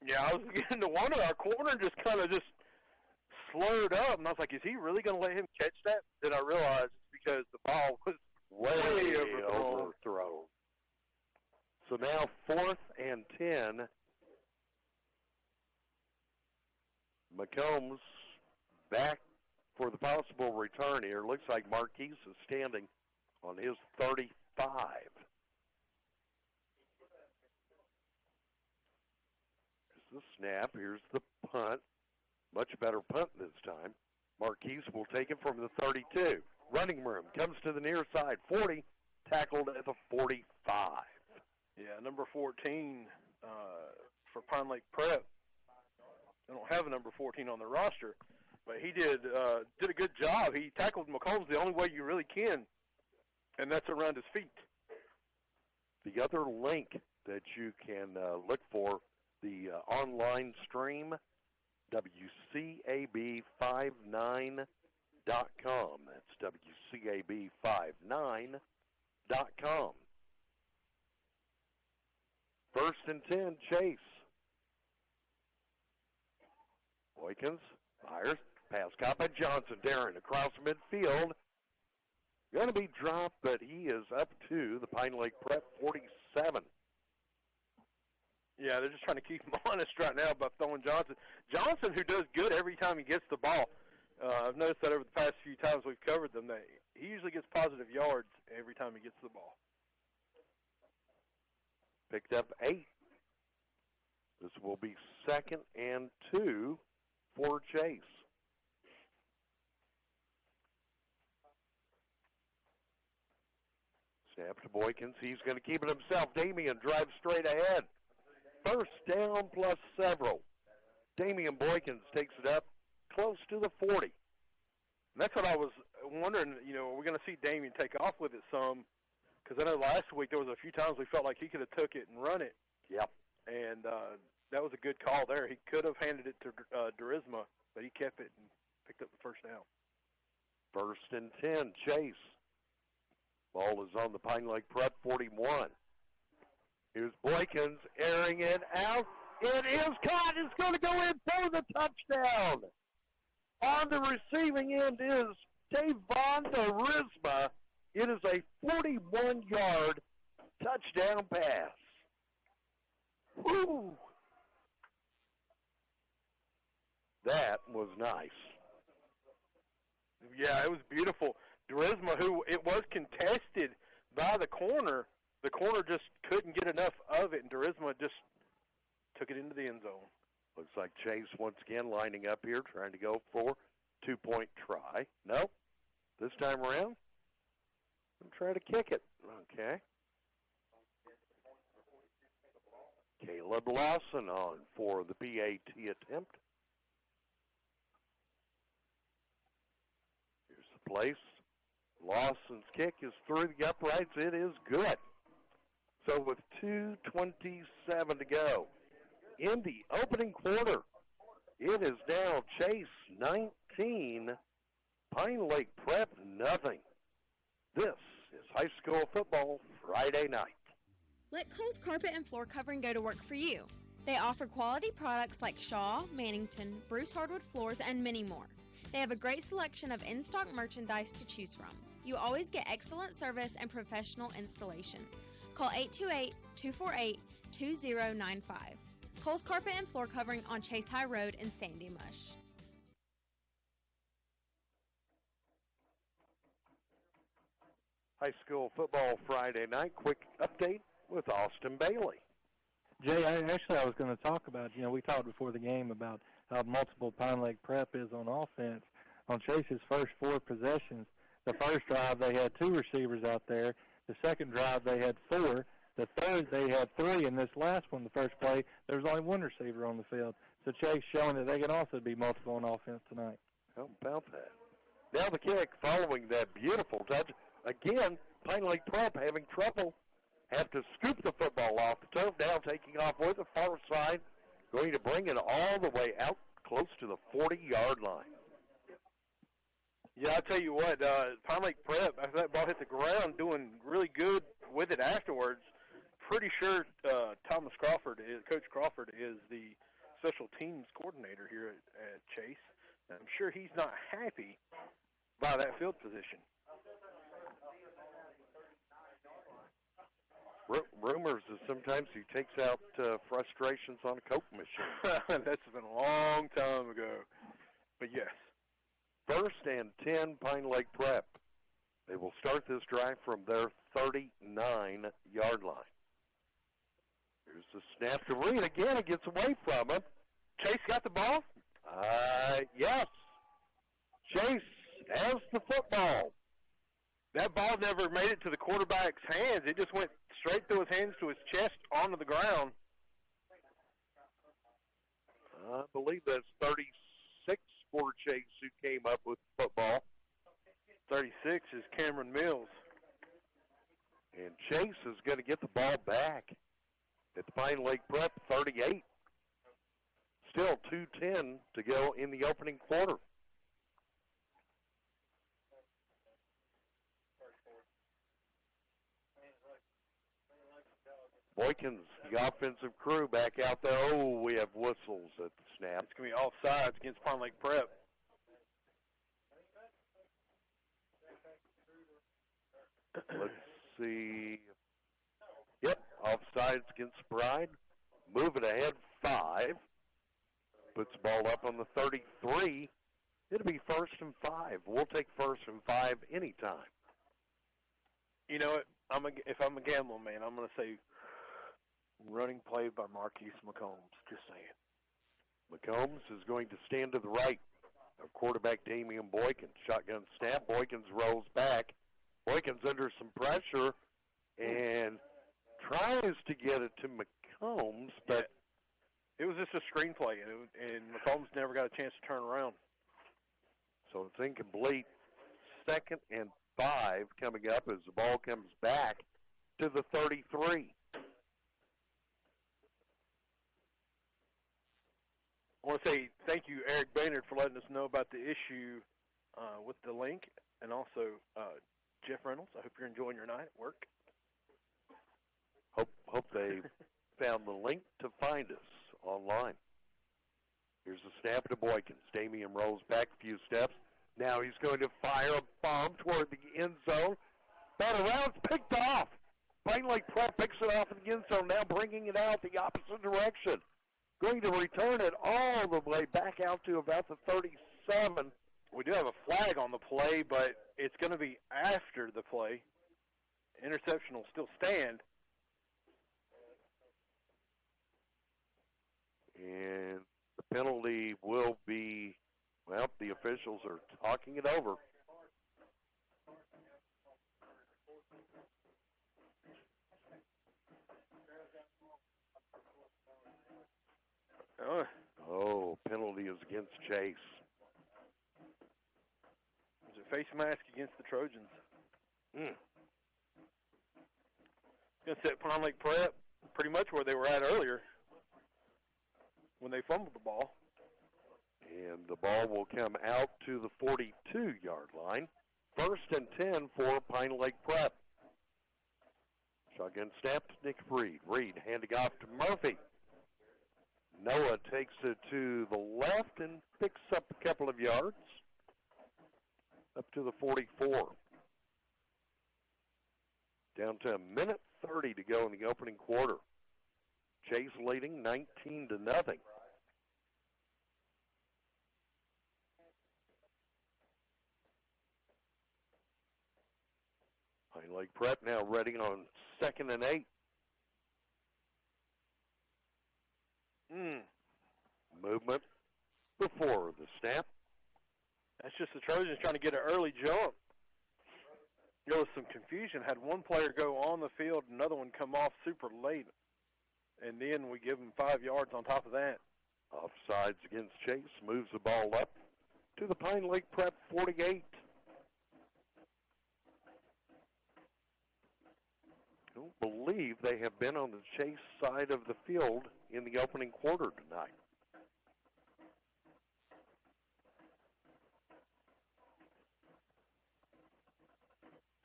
Yeah, I was beginning to wonder. Our corner just kind of slowed up, and I was like, is he really going to let him catch that? Then I realized it's because the ball was way overthrown. So now 4th and 10. McCombs back for the possible return here. Looks like Marquise is standing on his 35. Here's the snap. Here's the punt. Much better punt this time. Marquise will take it from the 32. Running room comes to the near side. 40, tackled at the 45. Yeah, number 14 for Pine Lake Prep. They don't have a number 14 on the roster, but he did a good job. He tackled McCombs the only way you really can, and that's around his feet. The other link that you can look for, the online stream, WCAB59.com. That's WCAB59.com. 1st and 10, Chase. Boykins fires. Pass caught by Johnson. Darren across midfield. Going to be dropped, but he is up to the Pine Lake Prep 47. Yeah, they're just trying to keep him honest right now by throwing Johnson. Johnson, who does good every time he gets the ball. I've noticed that over the past few times we've covered them, that he usually gets positive yards every time he gets the ball. Picked up 8. This will be 2nd and 2 for Chase. Snap to Boykins. He's going to keep it himself. Damian drives straight ahead. 1st down plus several. Damian Boykins takes it up close to the 40. And that's what I was wondering, are we going to see Damian take off with it some? Because I know last week there was a few times we felt like he could have took it and run it. Yep. And that was a good call there. He could have handed it to Durisma, but he kept it and picked up the 1st down. 1st and 10, Chase. Ball is on the Pine Lake Prep 41. Here's Boykins airing it out. It is caught. It's going to go in for the touchdown. On the receiving end is Davon Durisma. It is a 41-yard touchdown pass. Woo! That was nice. Yeah, it was beautiful. Durisma, who it was contested by the corner just couldn't get enough of it, and Durisma just took it into the end zone. Looks like Chase once again lining up here, trying to go for 2-point try. Nope. This time around, I'm trying to kick it. Okay. Caleb Lawson on for the PAT attempt. Here's the place. Lawson's kick is through the uprights. It is good. So with 2:27 to go in the opening quarter, it is now Chase 19, Pine Lake Prep nothing. This is high school football Friday night. Let Cole's Carpet and Floor Covering go to work for you. They offer quality products like Shaw, Mannington, Bruce Hardwood Floors, and many more. They have a great selection of in-stock merchandise to choose from. You always get excellent service and professional installation. Call 828-248-2095. Cole's Carpet and Floor Covering on Chase High Road in Sandy Mush. High school football Friday night. Quick update with Austin Bailey. Jay, I was going to talk about, we talked before the game about how multiple Pine Lake Prep is on offense. On Chase's first 4 possessions, the first drive they had 2 receivers out there. The second drive they had 4. The third they had 3. And this last one, the first play, there was only 1 receiver on the field. So Chase showing that they can also be multiple on offense tonight. How about that? Now the kick following that beautiful touch. Again, Pine Lake Prep having trouble. Have to scoop the football off the turf, now taking off with the far side, going to bring it all the way out close to the 40-yard line. Yeah, I'll tell you what, Pine Lake Prep, after that ball hit the ground, doing really good with it afterwards. Pretty sure Thomas Crawford, Coach Crawford, is the special teams coordinator here at Chase. And I'm sure he's not happy by that field position. Rumors is sometimes he takes out frustrations on a Coke machine. That's been a long time ago. But yes. 1st and 10, Pine Lake Prep. They will start this drive from their 39-yard line. Here's the snap to Reed. Again, it gets away from him. Chase got the ball? Yes. Chase has the football. That ball never made it to the quarterback's hands. It just went straight through his hands to his chest onto the ground. I believe that's 36 for Chase who came up with the football. 36 is Cameron Mills. And Chase is going to get the ball back at the Pine Lake Prep 38. Still 2:10 to go in the opening quarter. Boykins, the offensive crew, back out there. Oh, we have whistles at the snap. It's going to be offsides against Pine Lake Prep. Let's see. Yep, offsides against Bride. Move it ahead 5. Puts the ball up on the 33. It'll be 1st and 5. We'll take 1st and 5 anytime. You know what? If I'm a gambling man, I'm going to say running play by Marquise McCombs. Just saying. McCombs is going to stand to the right of quarterback Damian Boykins. Shotgun snap. Boykins rolls back. Boykins under some pressure and tries to get it to McCombs, but it was just a screenplay, and McCombs never got a chance to turn around. So it's incomplete. 2nd and 5 coming up as the ball comes back to the 33. I want to say thank you, Eric Baynard, for letting us know about the issue with the link, and also Jeff Reynolds. I hope you're enjoying your night at work. Hope they found the link to find us online. Here's a snap to Boykins. Damian rolls back a few steps. Now he's going to fire a bomb toward the end zone. Bat around, picked off. Pine Lake Prep picks it off in the end zone, now bringing it out the opposite direction. Going to return it all the way back out to about the 37. We do have a flag on the play, but it's going to be after the play. Interception will still stand. And the penalty will be, well, the officials are talking it over. Oh, penalty is against Chase. There's a face mask against the Trojans. It's going to set Pine Lake Prep pretty much where they were at earlier when they fumbled the ball. And the ball will come out to the 42-yard line. 1st and 10 for Pine Lake Prep. Shotgun snap to Nick Reed. Reed handing off to Murphy. Noah takes it to the left and picks up a couple of yards. Up to the 44. Down to 1:30 to go in the opening quarter. Chase leading 19-0. Pine Lake Prep now ready on 2nd and 8. Movement before the snap. That's just the Trojans trying to get an early jump. There was some confusion. Had one player go on the field, another one come off super late, and then we give them 5 yards on top of that. Offsides against Chase, moves the ball up to the Pine Lake Prep 48. I don't believe they have been on the Chase side of the field in the opening quarter tonight.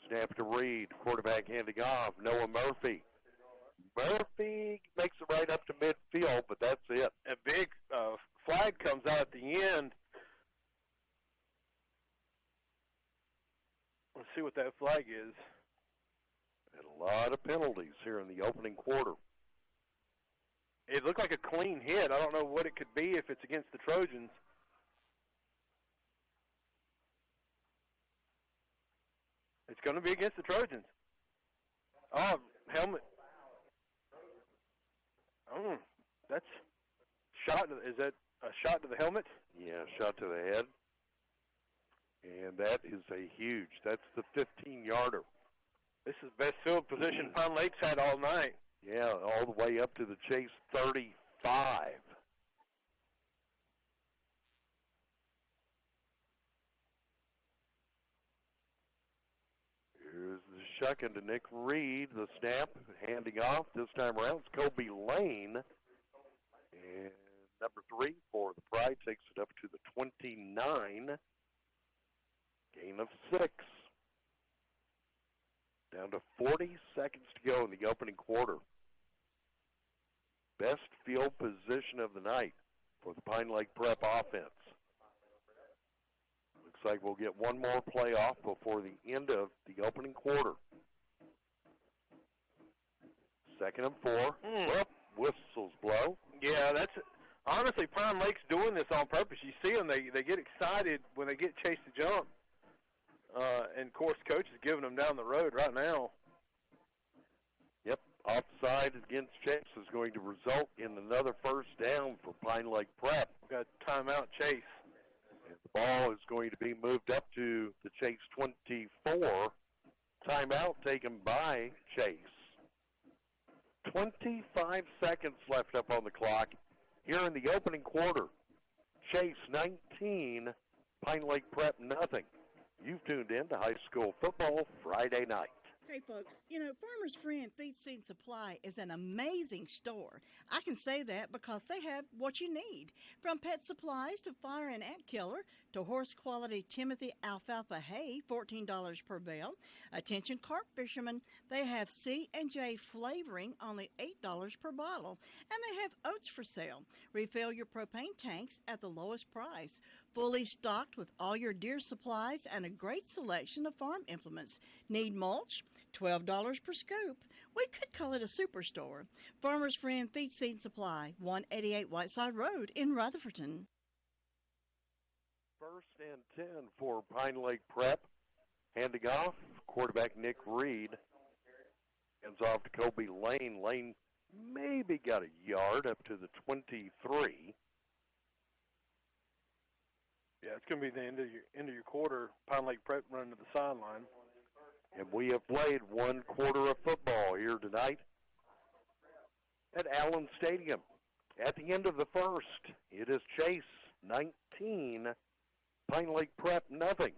Snap to Reed. Quarterback handing off. Noah Murphy. Murphy makes it right up to midfield, but that's it. A big flag comes out at the end. Let's see what that flag is. And a lot of penalties here in the opening quarter. It looked like a clean hit. I don't know what it could be if it's against the Trojans. It's going to be against the Trojans. Oh, helmet. Oh, that's shot. Is that a shot to the helmet? Yeah, shot to the head. And that is that's the 15-yarder. This is best field position Pine Lake's had all night. Yeah, all the way up to the Chase 35. Here's the shucking to Nick Reed. The snap, handing off. This time around, it's Kobe Lane. And number 3 for the Pride takes it up to the 29. Gain of 6. Down to 40 seconds to go in the opening quarter. Best field position of the night for the Pine Lake Prep offense. Looks like we'll get one more playoff before the end of the opening quarter. 2nd and 4. Well, whistles blow. Yeah, that's honestly Pine Lake's doing this on purpose. You see them; they get excited when they get chased to jump. And, of course, coach is giving them down the road right now. Yep, offside against Chase is going to result in another first down for Pine Lake Prep. We've got timeout Chase. And the ball is going to be moved up to the Chase 24. Timeout taken by Chase. 25 seconds left up on the clock here in the opening quarter. Chase 19, Pine Lake Prep nothing. You've tuned in to High School Football Friday night. Hey, folks, Farmer's Friend Feed Seed Supply is an amazing store. I can say that because they have what you need. From pet supplies to fire and ant killer to horse-quality Timothy alfalfa hay, $14 per bale. Attention carp fishermen, they have C and J flavoring, only $8 per bottle. And they have oats for sale. Refill your propane tanks at the lowest price. Fully stocked with all your deer supplies and a great selection of farm implements. Need mulch? $12 per scoop. We could call it a superstore. Farmer's Friend Feed Seed Supply, 188 Whiteside Road in Rutherfordton. 1st and 10 for Pine Lake Prep. Handing off, quarterback Nick Reed. Hands off to Kobe Lane. Lane maybe got a yard up to the 23. Yeah, it's going to be the end of your quarter. Pine Lake Prep running to the sideline. And we have played one quarter of football here tonight at Allen Stadium. At the end of the first, it is Chase 19, Pine Lake Prep nothing.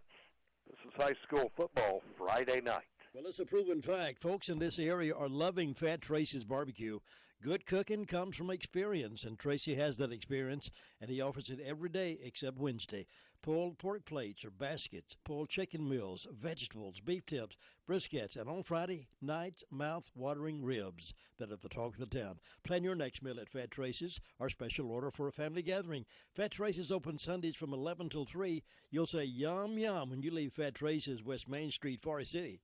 This is high school football Friday night. Well, it's a proven fact. Folks in this area are loving Fat Tracy's barbecue. Good cooking comes from experience, and Tracy has that experience, and he offers it every day except Wednesday. Pulled pork plates or baskets, pulled chicken meals, vegetables, beef tips, briskets, and on Friday nights, mouth-watering ribs that are the talk of the town. Plan your next meal at Fat Tracy's, our special order for a family gathering. Fat Tracy's open Sundays from 11 till 3. You'll say yum, yum when you leave Fat Tracy's, West Main Street, Forest City.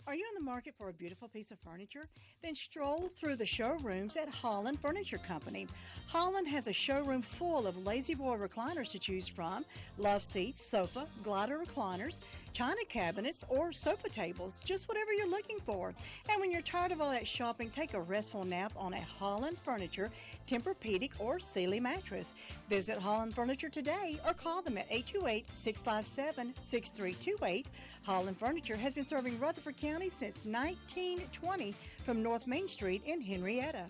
Are you in the market for a beautiful piece of furniture? Then stroll through the showrooms at Holland Furniture Company. Holland has a showroom full of lazy boy recliners to choose from, love seats, sofa, glider recliners, china cabinets, or sofa tables, just whatever you're looking for. And when you're tired of all that shopping, take a restful nap on a Holland Furniture Tempur-Pedic or Sealy mattress. Visit Holland Furniture today or call them at 828-657-6328. Holland Furniture has been serving Rutherford County since 1920 from North Main Street in Henrietta.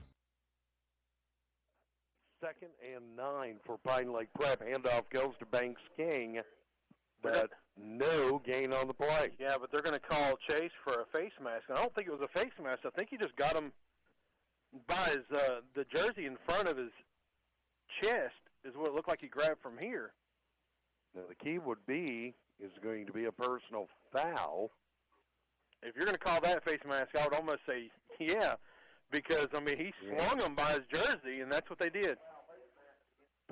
2nd and 9 for Pine Lake Prep. Handoff goes to Banks King, but no gain on the play. Yeah, but they're going to call Chase for a face mask. And I don't think it was a face mask. I think he just got him by his the jersey in front of his chest is what it looked like he grabbed from here. Now the key is going to be a personal foul if you're going to call that face mask, I would almost say, yeah, because, I mean, he swung him by his jersey, and that's what they did.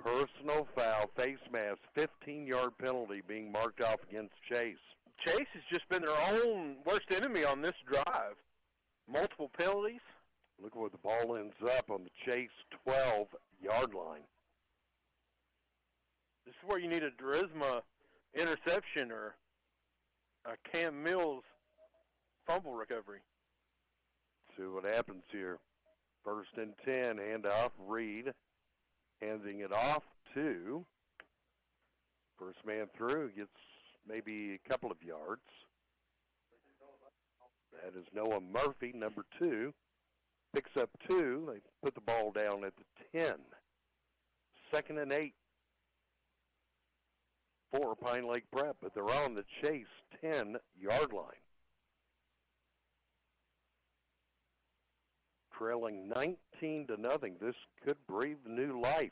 Personal foul, face mask, 15-yard penalty being marked off against Chase. Chase has just been their own worst enemy on this drive. Multiple penalties. Look where the ball ends up on the Chase 12-yard line. This is where you need a Charisma interception or a Cam Mills fumble recovery. See what happens here. 1st and 10, handoff, Reed. Handing it off to first man through, gets maybe a couple of yards. That is Noah Murphy, number 2. Picks up 2. They put the ball down at the 10. 2nd and 8 for Pine Lake Prep, but they're on the Chase 10-yard line. Trailing 19-0. This could breathe new life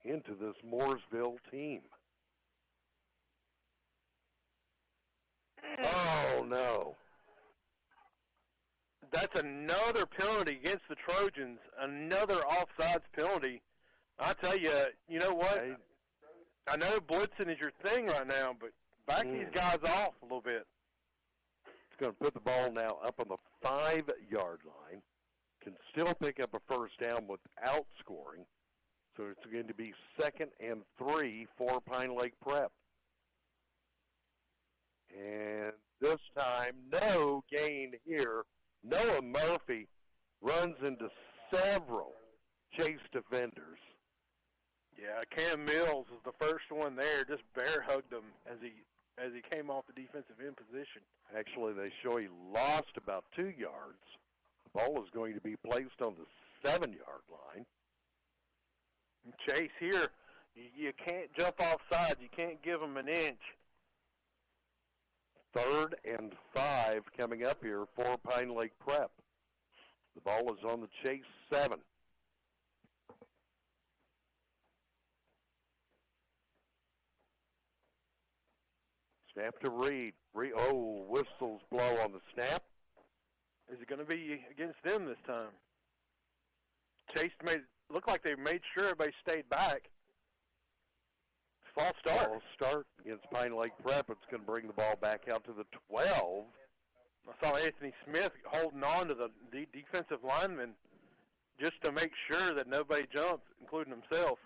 into this Mooresville team. Oh, no. That's another penalty against the Trojans, another offsides penalty. I tell you, you know what? I know blitzing is your thing right now, but back these guys off a little bit. Going to put the ball now up on the 5-yard line. Can still pick up a first down without scoring. So it's going to be 2nd and 3 for Pine Lake Prep. And this time, no gain here. Noah Murphy runs into several Chase defenders. Yeah, Cam Mills was the first one there, just bear hugged him as he came off the defensive end position. Actually, they show he lost about 2 yards. The ball is going to be placed on the 7-yard line. Chase here, you can't jump offside. You can't give him an inch. 3rd and 5 coming up here for Pine Lake Prep. The ball is on the Chase 7. Snap to Reed. Oh, whistles blow on the snap. Is it going to be against them this time? Chase looked like they made sure everybody stayed back. False start. False start against Pine Lake Prep. It's going to bring the ball back out to the 12. I saw Anthony Smith holding on to the defensive lineman just to make sure that nobody jumped, including himself.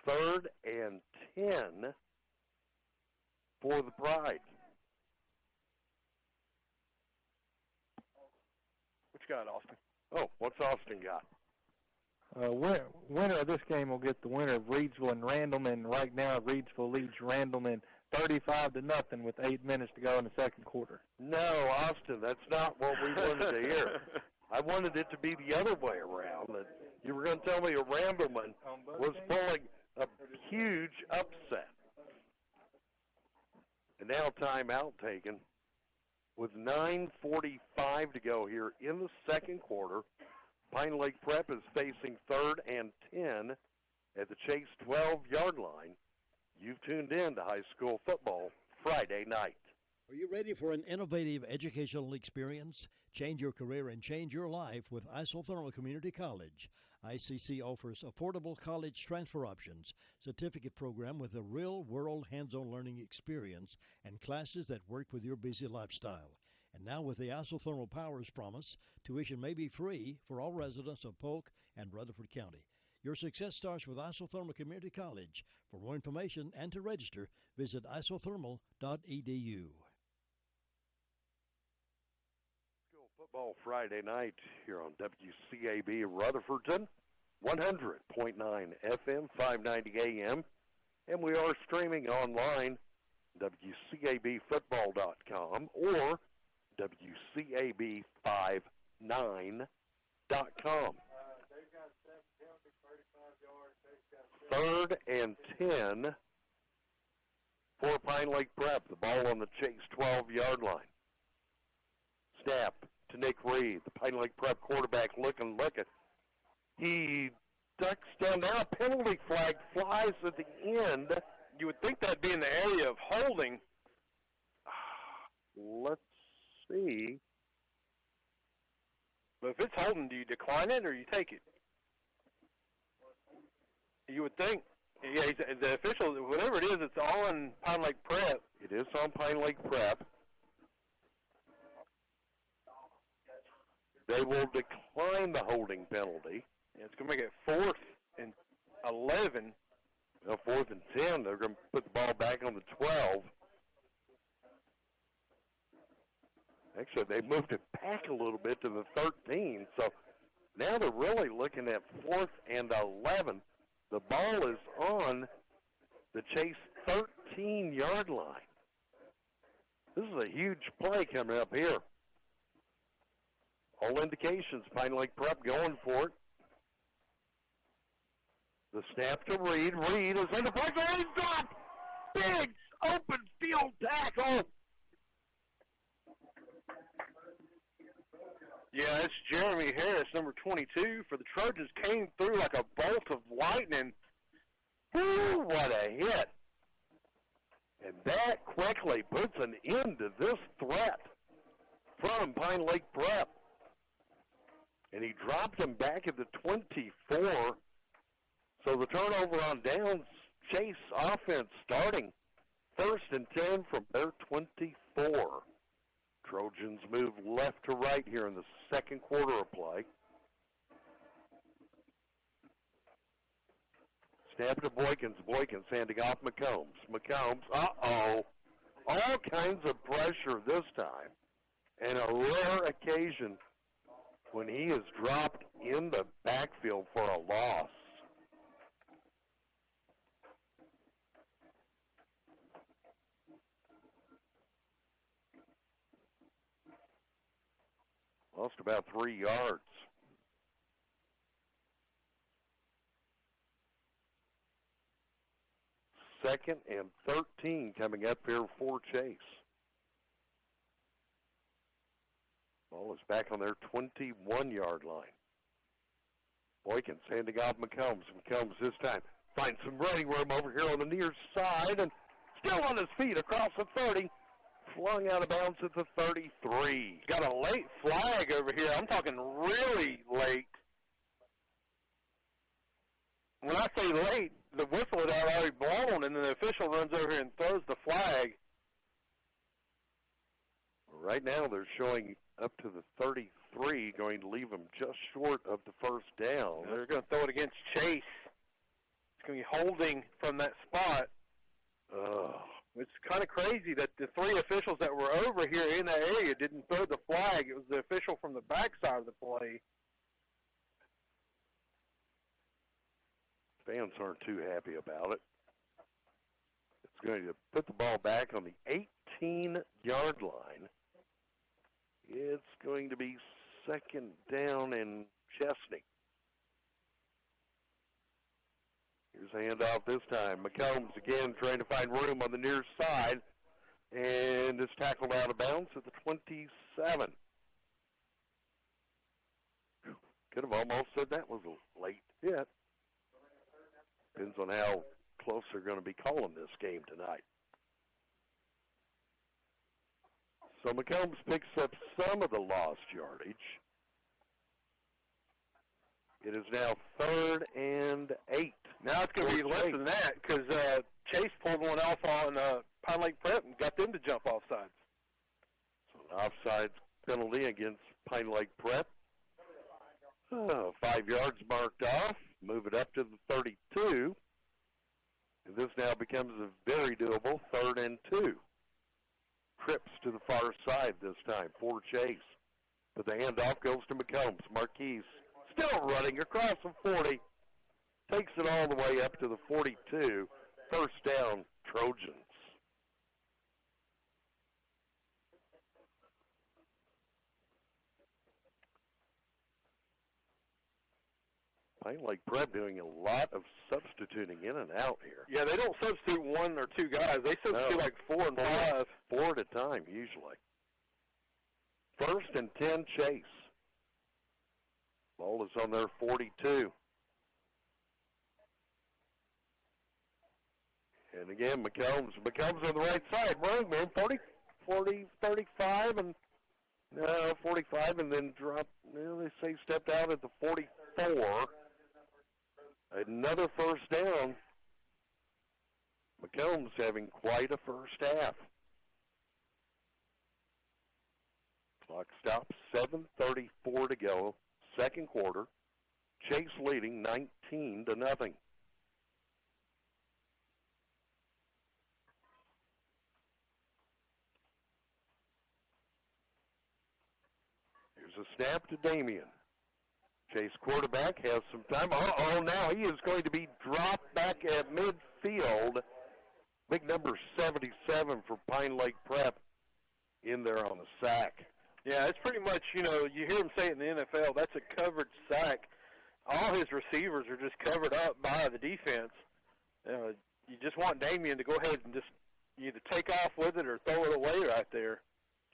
3rd and 10 for the Pride. What you got, Austin? Oh, what's Austin got? Winner of this game will get the winner of Reedsville and Randleman. Right now, Reedsville leads Randleman 35-0 with 8 minutes to go in the second quarter. No, Austin, that's not what we wanted to hear. I wanted it to be the other way around. That you were going to tell me a Randleman was pulling a huge upset. And now timeout taken with 9:45 to go here in the second quarter. Pine Lake Prep is facing 3rd and 10 at the Chase 12-yard line. You've tuned in to high school football Friday night. Are you ready for an innovative educational experience? Change your career and change your life with Isothermal Community College. ICC offers affordable college transfer options, certificate program with a real-world hands-on learning experience, and classes that work with your busy lifestyle. And now with the Isothermal Powers Promise, tuition may be free for all residents of Polk and Rutherford County. Your success starts with Isothermal Community College. For more information and to register, visit isothermal.edu. School football Friday night here on WCAB Rutherfordton, 100.9 FM, 590 AM. And we are streaming online, WCABfootball.com or WCAB59.com. 3rd and 10 for Pine Lake Prep. The ball on the Chase 12-yard line. Snap to Nick Reed, the Pine Lake Prep quarterback looking. He ducks down. Now a penalty flag flies at the end. You would think that'd be in the area of holding. let's see. But if it's holding, do you decline it or you take it? You would think. Yeah, the official, whatever it is, it's on Pine Lake Prep. It is on Pine Lake Prep. They will decline the holding penalty. Yeah, it's going to make it 4th and 11. No, 4th and 10. They're going to put the ball back on the 12. Actually, they moved it back a little bit to the 13. So now they're really looking at 4th and 11. The ball is on the Chase 13-yard line. This is a huge play coming up here. All indications, Pine Lake Prep going for it. The snap to Reed. Reed is in the play. He's dropped. Big open field tackle. Yeah, it's Jeremy Harris, number 22, for the Trojans. Came through like a bolt of lightning. Woo, what a hit. And that quickly puts an end to this threat from Pine Lake Prep. And he dropped him back at the 24. So the turnover on downs, Chase offense starting 1st and 10 from their 24. Trojans move left to right here in the second quarter of play. Snap to Boykins. Boykins handing off McCombs. McCombs, all kinds of pressure this time. And a rare occasion when he is dropped in the backfield for a loss. Lost about 3 yards. Second and 13 coming up here for Chase. Ball is back on their 21-yard line. Boykins handing off McCombs. McCombs this time finds some running room over here on the near side and still on his feet across the 30. Flung out of bounds at the 33. Got a late flag over here. I'm talking really late. When I say late, the whistle had already blown, and then the official runs over here and throws the flag. Right now they're showing up to the 33, going to leave them just short of the first down. They're going to throw it against Chase. It's going to be holding from that spot. It's kind of crazy that the 3 officials that were over here in that area didn't throw the flag. It was the official from the backside of the play. Fans aren't too happy about it. It's going to put the ball back on the 18-yard line. It's going to be second down in Chesney. Here's a handoff this time. McCombs again trying to find room on the near side. And is tackled out of bounds at the 27. Could have almost said that was a late hit. Depends on how close they're going to be calling this game tonight. So McCombs picks up some of the lost yardage. It is now 3rd and 8. Now it's going to be less than that because Chase pulled one off on Pine Lake Prep and got them to jump offsides. So an offsides penalty against Pine Lake Prep. 5 yards marked off. Move it up to the 32. And this now becomes a very doable 3rd and 2. Trips to the far side this time for Chase. But the handoff goes to McCombs. Marquise still running across the 40. Takes it all the way up to the 42. First down, Trojans. Pine Lake Prep doing a lot of substituting in and out here. Yeah, they don't substitute 1 or 2 guys. They substitute like 4 and 5. 4 at a time, usually. 1st and 10, Chase. Ball is on their 42. And again, McCombs on the right side. Running man, 40. 35, and 45, and then dropped. They say stepped out at the 44. Another first down. McCombs having quite a first half. Clock stops, 7:34 to go, second quarter. Chase leading 19-0. Here's a snap to Damien. Chase quarterback has some time. Now he is going to be dropped back at midfield. Big number 77 for Pine Lake Prep in there on the sack. Yeah, it's pretty much, you hear him say it in the NFL, that's a covered sack. All his receivers are just covered up by the defense. You just want Damien to go ahead and just either take off with it or throw it away right there.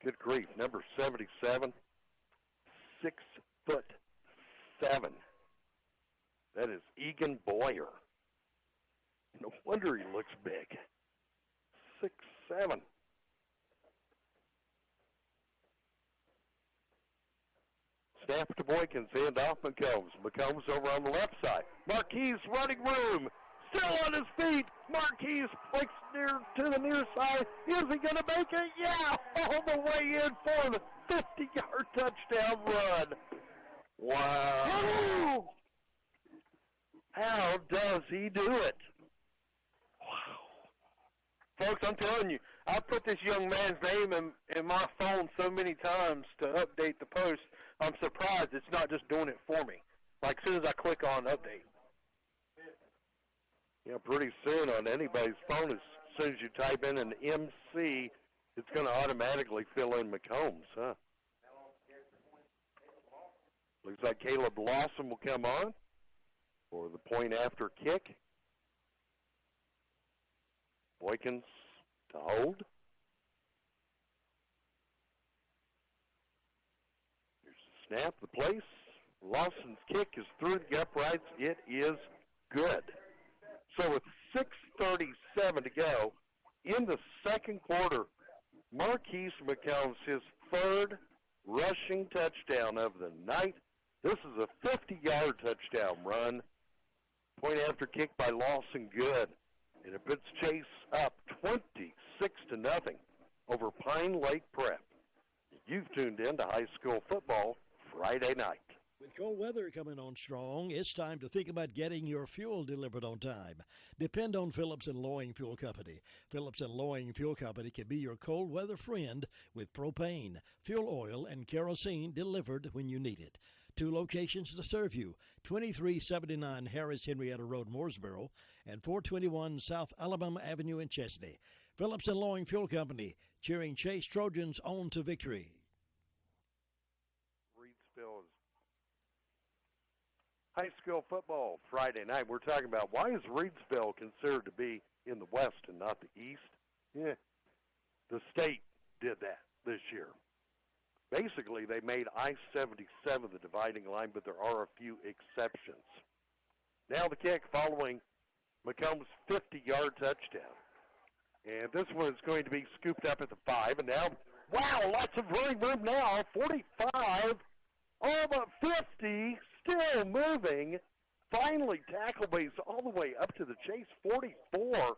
Good grief, number 77, 6'7". That is Egan Boyer. No wonder he looks big. 6'7". Snap to Boykins, hand off McCombs. McCombs over on the left side. Marquise running room. Still on his feet. Marquise flicks near to the near side. Is he going to make it? Yeah, all the way in for the 50-yard touchdown run. Wow. How does he do it? Folks, I'm telling you, I put this young man's name in my phone so many times to update the post. I'm surprised it's not just doing it for me. Like, as soon as I click on update. Yeah, pretty soon on anybody's phone, as soon as you type in an MC, it's going to automatically fill in McCombs, huh? Looks like Caleb Lawson will come on for the point after kick. Boykins to hold. Snap the place. Lawson's kick is through the uprights. It is good. So with 6:37 to go in the second quarter, Marquise McCombs, his third rushing touchdown of the night. This is a 50-yard touchdown run. Point after kick by Lawson, good. And it puts Chase up 26-0 over Pine Lake Prep. You've tuned in to high school football Friday night. With cold weather coming on strong, it's time to think about getting your fuel delivered on time. Depend on Phillips & Loing Fuel Company. Phillips & Loing Fuel Company can be your cold weather friend with propane, fuel oil, and kerosene delivered when you need it. 2 locations to serve you, 2379 Harris Henrietta Road, Mooresboro, and 421 South Alabama Avenue in Chesney. Phillips & Loing Fuel Company, cheering Chase Trojans on to victory. Reidsville is high school football Friday night. We're talking about why is Reidsville considered to be in the west and not the east? Yeah, the state did that this year. Basically, they made I-77 the dividing line, but there are a few exceptions. Now the kick following McCombs' 50-yard touchdown. And this one is going to be scooped up at the 5. And now, wow, lots of running room now. 45, all but 50, still moving. Finally tackled, but he's all the way up to the Chase 44.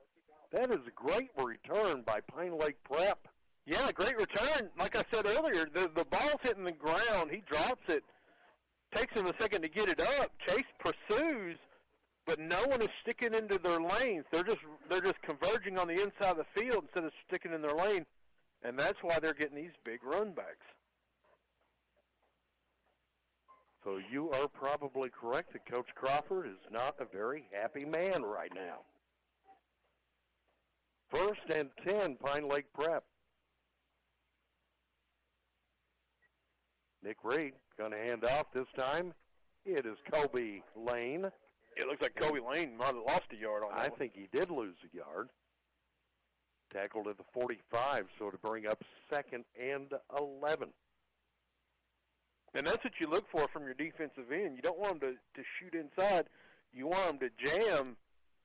That is a great return by Pine Lake Prep. Yeah, great return. Like I said earlier, the ball's hitting the ground. He drops it. Takes him a second to get it up. Chase pursues, but no one is sticking into their lanes. They're just converging on the inside of the field instead of sticking in their lane, and that's why they're getting these big run backs. So you are probably correct that Coach Crawford is not a very happy man right now. 1st and 10, Pine Lake Prep. Nick Reed going to hand off this time. It is Kobe Lane. It looks like Kobe Lane might have lost a yard on that. I think he did lose a yard. Tackled at the 45, so to bring up 2nd and 11. And that's what you look for from your defensive end. You don't want them to shoot inside. You want them to jam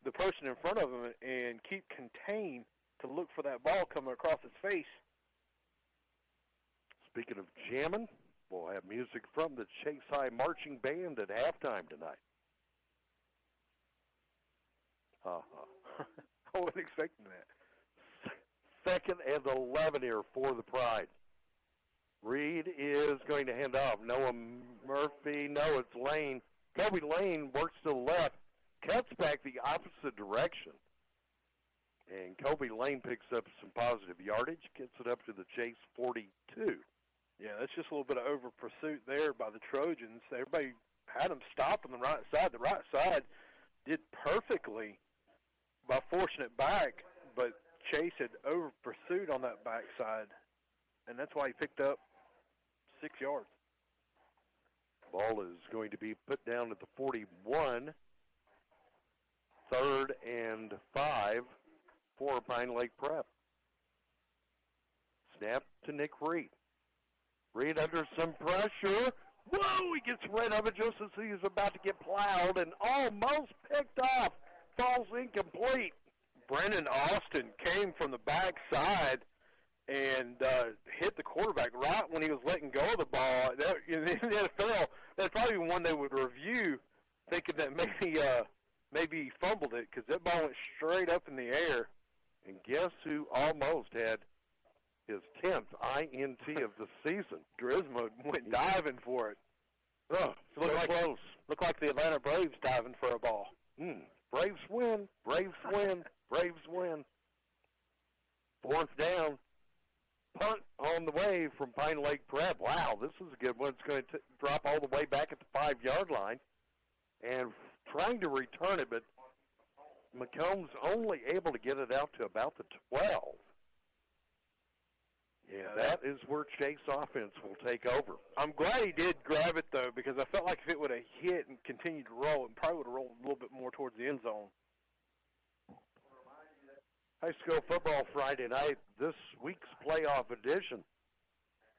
the person in front of them and keep contained to look for that ball coming across his face Speaking of jamming, we'll have music from the Chase High Marching Band at halftime tonight. I wasn't expecting that. Second and 11 here for the Pride. Reed is going to hand off. Noah Murphy, no, it's Lane. Kobe Lane works to the left, cuts back the opposite direction. And Kobe Lane picks up some positive yardage, gets it up to the Chase 42. Yeah, that's just a little bit of over pursuit there by the Trojans. Everybody had them stopped on the right side. The right side did perfectly by forcing it back, but Chase had over pursued on that backside, and that's why he picked up 6 yards. Ball is going to be put down at the 41. 3rd and 5 for Pine Lake Prep. Snap to Nick Reed. Reed under some pressure. Whoa, he gets rid of it just as he's about to get plowed and almost picked off. Falls incomplete. Brennan Austin came from the backside and hit the quarterback right when he was letting go of the ball. In the NFL, that's probably one they would review, thinking that maybe he fumbled it because that ball went straight up in the air. And guess who almost had his 10th INT of the season? Griswold went diving for it. Oh, so close. Looked like the Atlanta Braves diving for a ball. Braves win. Braves win. Braves win. 4th down. Punt on the way from Pine Lake Prep. Wow, this is a good one. It's going to drop all the way back at the 5-yard line. And trying to return it, but McCombs only able to get it out to about the 12. Yeah, that is where Chase offense will take over. I'm glad he did grab it, though, because I felt like if it would have hit and continued to roll, it probably would have rolled a little bit more towards the end zone. High school football Friday night, this week's playoff edition,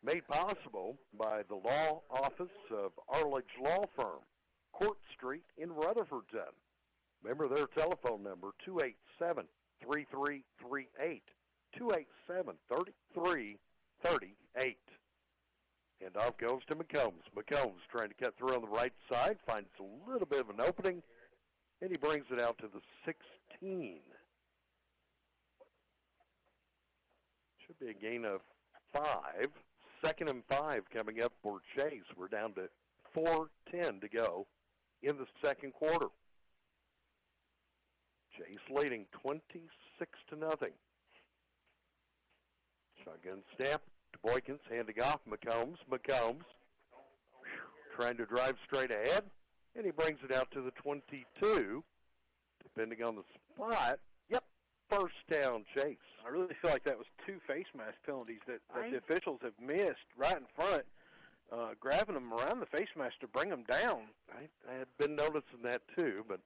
made possible by the law office of Arledge Law Firm, Court Street in Rutherfordton. Remember their telephone number, 287-3338, 287-3338. And off goes to McCombs. McCombs trying to cut through on the right side, finds a little bit of an opening, and he brings it out to the 16. Should be a gain of 5. 2nd and 5 coming up for Chase. We're down to 4:10 to go in the second quarter. Chase leading 26-0. Shotgun snap to Boykins, handing off McCombs. McCombs trying to drive straight ahead, and he brings it out to the 22. Depending on the spot, first down, Chase. I really feel like that was 2 face mask penalties that the officials have missed right in front, grabbing them around the face mask to bring them down. I had been noticing that too, but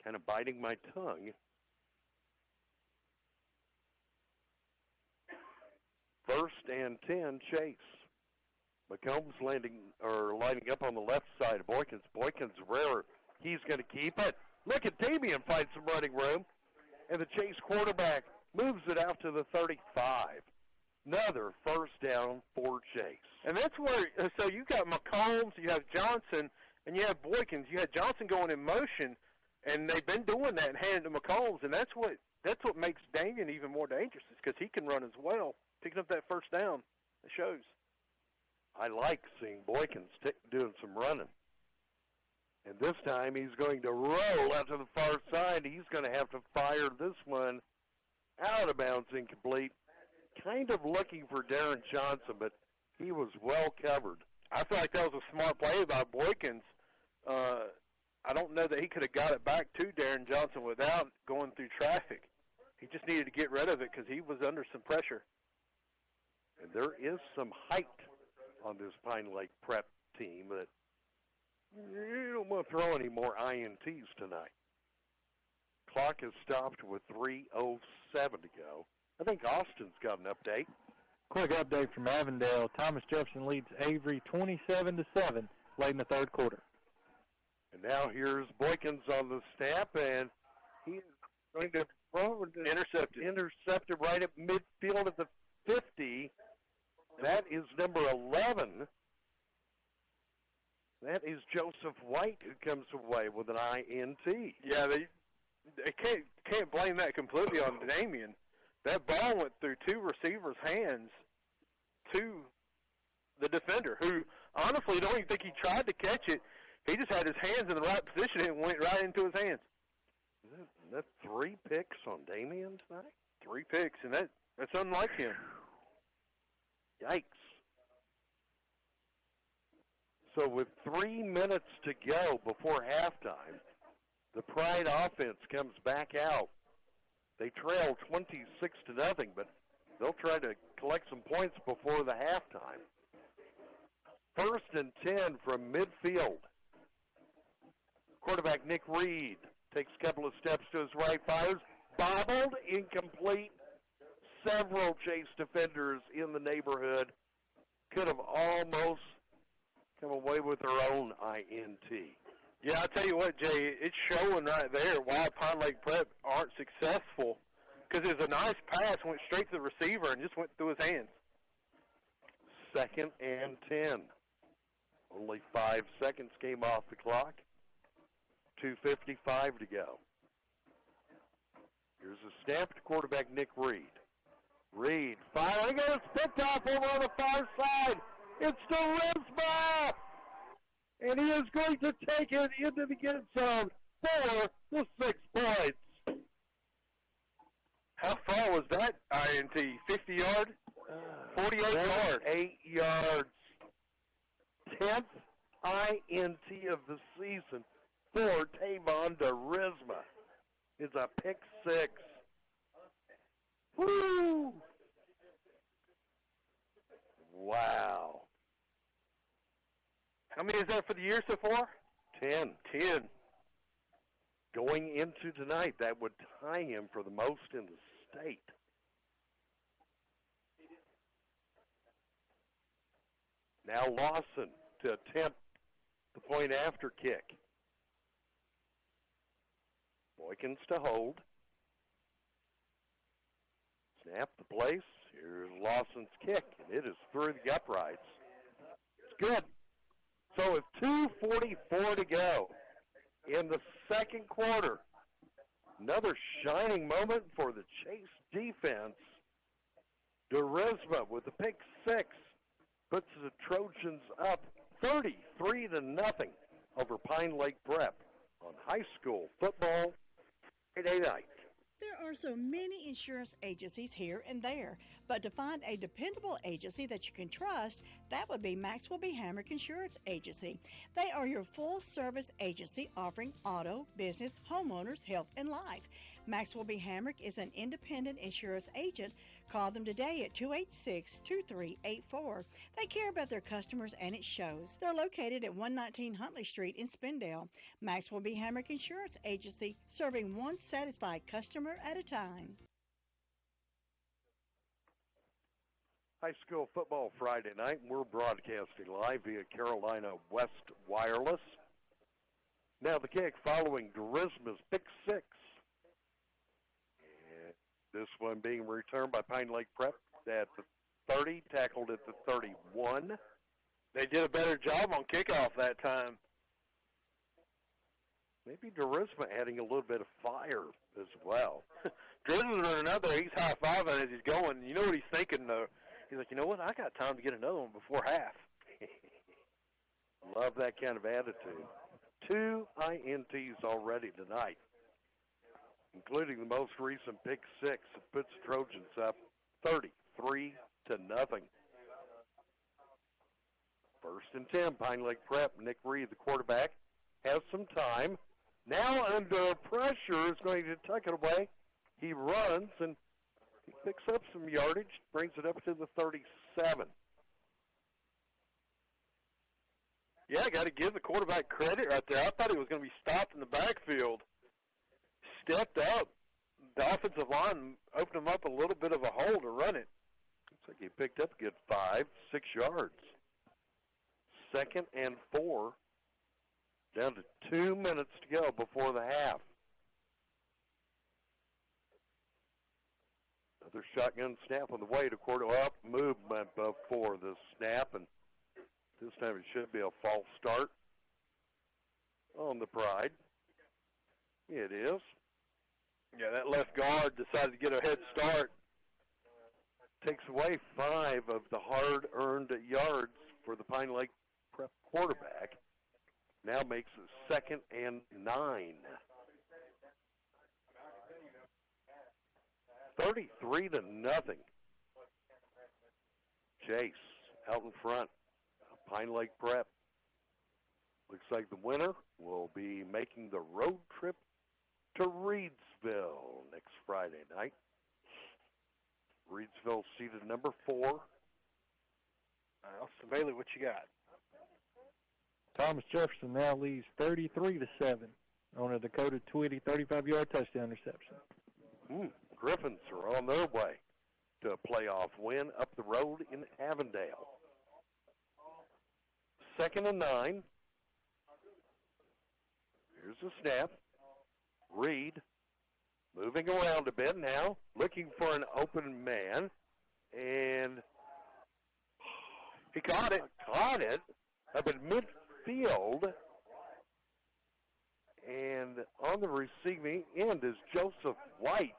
kind of biting my tongue. 1st and 10, Chase. McCombs lining up on the left side of Boykins. Boykins rare. He's going to keep it. Look at Damian find some running room. And the Chase quarterback moves it out to the 35. Another first down for Chase. And that's where, so you got McCombs, you have Johnson, and you have Boykins. You had Johnson going in motion, and they've been doing that and handing to McCombs, and that's what makes Damian even more dangerous, is because he can run as well. Picking up that first down, it shows. I like seeing Boykins doing some running. And this time he's going to roll out to the far side. He's going to have to fire this one out of bounds, incomplete. Kind of looking for Darren Johnson, but he was well covered. I feel like that was a smart play by Boykins. I don't know that he could have got it back to Darren Johnson without going through traffic. He just needed to get rid of it because he was under some pressure. And there is some height on this Pine Lake Prep team that you don't want to throw any more INTs tonight. Clock is stopped with 3:07 to go. I think Austin's got an update. Quick update from Avondale. Thomas Jefferson leads Avery 27-7 late in the third quarter. And now here's Boykins on the snap, and he is going to throw it. Intercepted right at midfield at the 50. That is number 11. That is Joseph White, who comes away with an INT. Yeah, they can't blame that completely on Damien. That ball went through two receivers' hands to the defender, who honestly don't even think he tried to catch it. He just had his hands in the right position and it went right into his hands. Is that 3 picks on Damien tonight? 3 picks, and that's unlike him. Yikes. So with 3 minutes to go before halftime, the Pride offense comes back out. They trail 26-0, but they'll try to collect some points before the halftime. 1st and 10 from midfield. Quarterback Nick Reed takes a couple of steps to his right, fires, bobbled, incomplete. Several Chase defenders in the neighborhood could have almost come away with their own INT. Yeah, I'll tell you what, Jay, it's showing right there why Pine Lake Prep aren't successful, because it was a nice pass, went straight to the receiver and just went through his hands. 2nd and 10. Only 5 seconds came off the clock. 2:55 to go. Here's a snap to quarterback Nick Reed. Reed firing, and it's picked off over on the far side. It's Charisma! And he is going to take it into the end zone for the 6 points. How far was that INT? 50 yard? 48 yards. 8 yards. 10th INT of the season for Tavon Charisma. It's a pick 6. Woo! Wow. How many is that for the year so far? 10. 10. Going into tonight, that would tie him for the most in the state. Now Lawson to attempt the point after kick. Boykins to hold. Snap the place. Here's Lawson's kick, and it is through the uprights. It's good. So with 2:44 to go in the second quarter, another shining moment for the Chase defense. Charisma with the pick 6 puts the Trojans up 33-0 over Pine Lake Prep on high school football Friday night. There are so many insurance agencies here and there, but to find a dependable agency that you can trust, that would be Maxwell B. Hamrick Insurance Agency. They are your full-service agency offering auto, business, homeowners, health, and life. Maxwell B. Hamrick is an independent insurance agent. Call them today at 286-2384. They care about their customers, and it shows. They're located at 119 Huntley Street in Spindale. Maxwell B. Hamrick Insurance Agency, serving one satisfied customer at a time. High school football Friday night. We're broadcasting live via Carolina West Wireless. Now the kick following Charisma's pick 6. This one being returned by Pine Lake Prep at the 30, tackled at the 31. They did a better job on kickoff that time. Maybe Charisma adding a little bit of fire as well. Charisma's running out there. He's high-fiving as he's going. You know what he's thinking, though? He's like, you know what? I got time to get another one before half. Love that kind of attitude. 2 INTs already tonight, including the most recent pick 6 that puts the Trojans up 33-0. 1st and 10, Pine Lake Prep. Nick Reed, the quarterback, has some time. Now under pressure is going to tuck it away. He runs and he picks up some yardage, brings it up to the 37. Yeah, I got to give the quarterback credit right there. I thought he was going to be stopped in the backfield. Stepped up. The offensive line opened him up a little bit of a hole to run it. Looks like he picked up a good 5-6 yards. 2nd and 4. Down to 2 minutes to go before the half. Another shotgun snap on the way to quarter up. Movement before the snap, and this time it should be a false start on the Pride. It is. Yeah, that left guard decided to get a head start. Takes away 5 of the hard-earned yards for the Pine Lake Prep quarterback. Now makes it 2nd and 9. 33-0. Chase out in front. Pine Lake Prep. Looks like the winner will be making the road trip to Reedsville next Friday night. Reedsville seated number 4. Austin Bailey, what you got? Thomas Jefferson now leads 33-7 on a Dakota Twitty 35-yard touchdown reception. Griffins are on their way to a playoff win up the road in Avondale. 2nd and 9. Here's the snap. Reed moving around a bit now, looking for an open man, and he caught it. Up in midfield, and on the receiving end is Joseph White.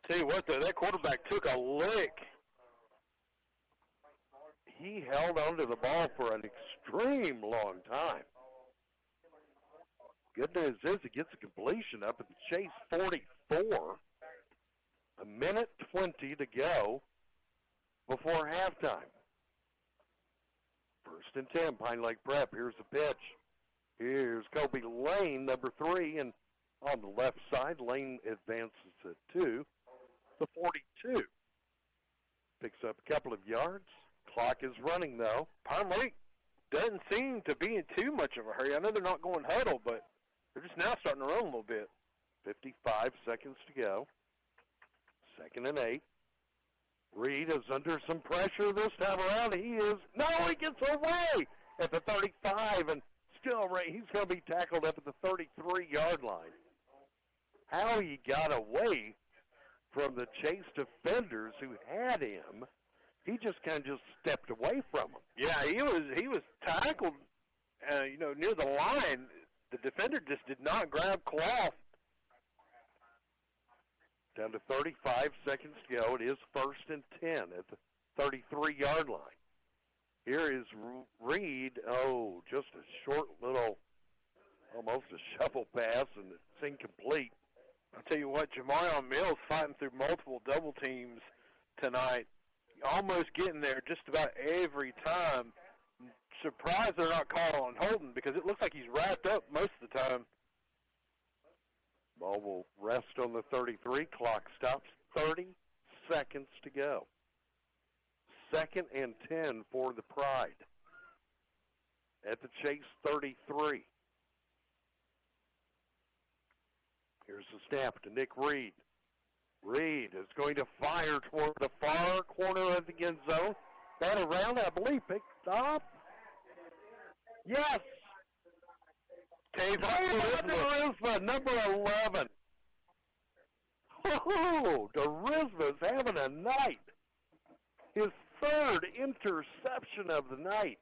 Tell you what, though, that quarterback took a lick. He held onto the ball for an extreme long time. Good news is he gets a completion up at the Chase 44. 1:20 to go before halftime. 1st and 10, Pine Lake Prep. Here's the pitch. Here's Kobe Lane, number 3, and on the left side, Lane advances it to the 42. Picks up a couple of yards. Clock is running, though. Pine Lake doesn't seem to be in too much of a hurry. I know they're not going huddle, but they're just now starting to run a little bit. 55 seconds to go. 2nd and 8. Reed is under some pressure this time around. He gets away at the 35, and still he's going to be tackled up at the 33-yard line. How he got away from the Chase defenders who had him, he just kind of stepped away from him. Yeah, he was tackled, near the line. The defender just did not grab cloth. Down to 35 seconds to go. It is 1st and 10 at the 33-yard line. Here is Reed. Just a short little, almost a shuffle pass, and it's incomplete. I'll tell you what, Jamarion Mills fighting through multiple double teams tonight. Almost getting there just about every time. Surprised they're not calling on Holden because it looks like he's wrapped up most of the time. Ball will rest on the 33. Clock stops. 30 seconds to go. 2nd and 10 for the Pride at the Chase 33. Here's the snap to Nick Reed. Reed is going to fire toward the far corner of the end zone. That around, I believe, picked up. Yes. DeRisma, number 11. DeRisma's having a night. His 3rd interception of the night.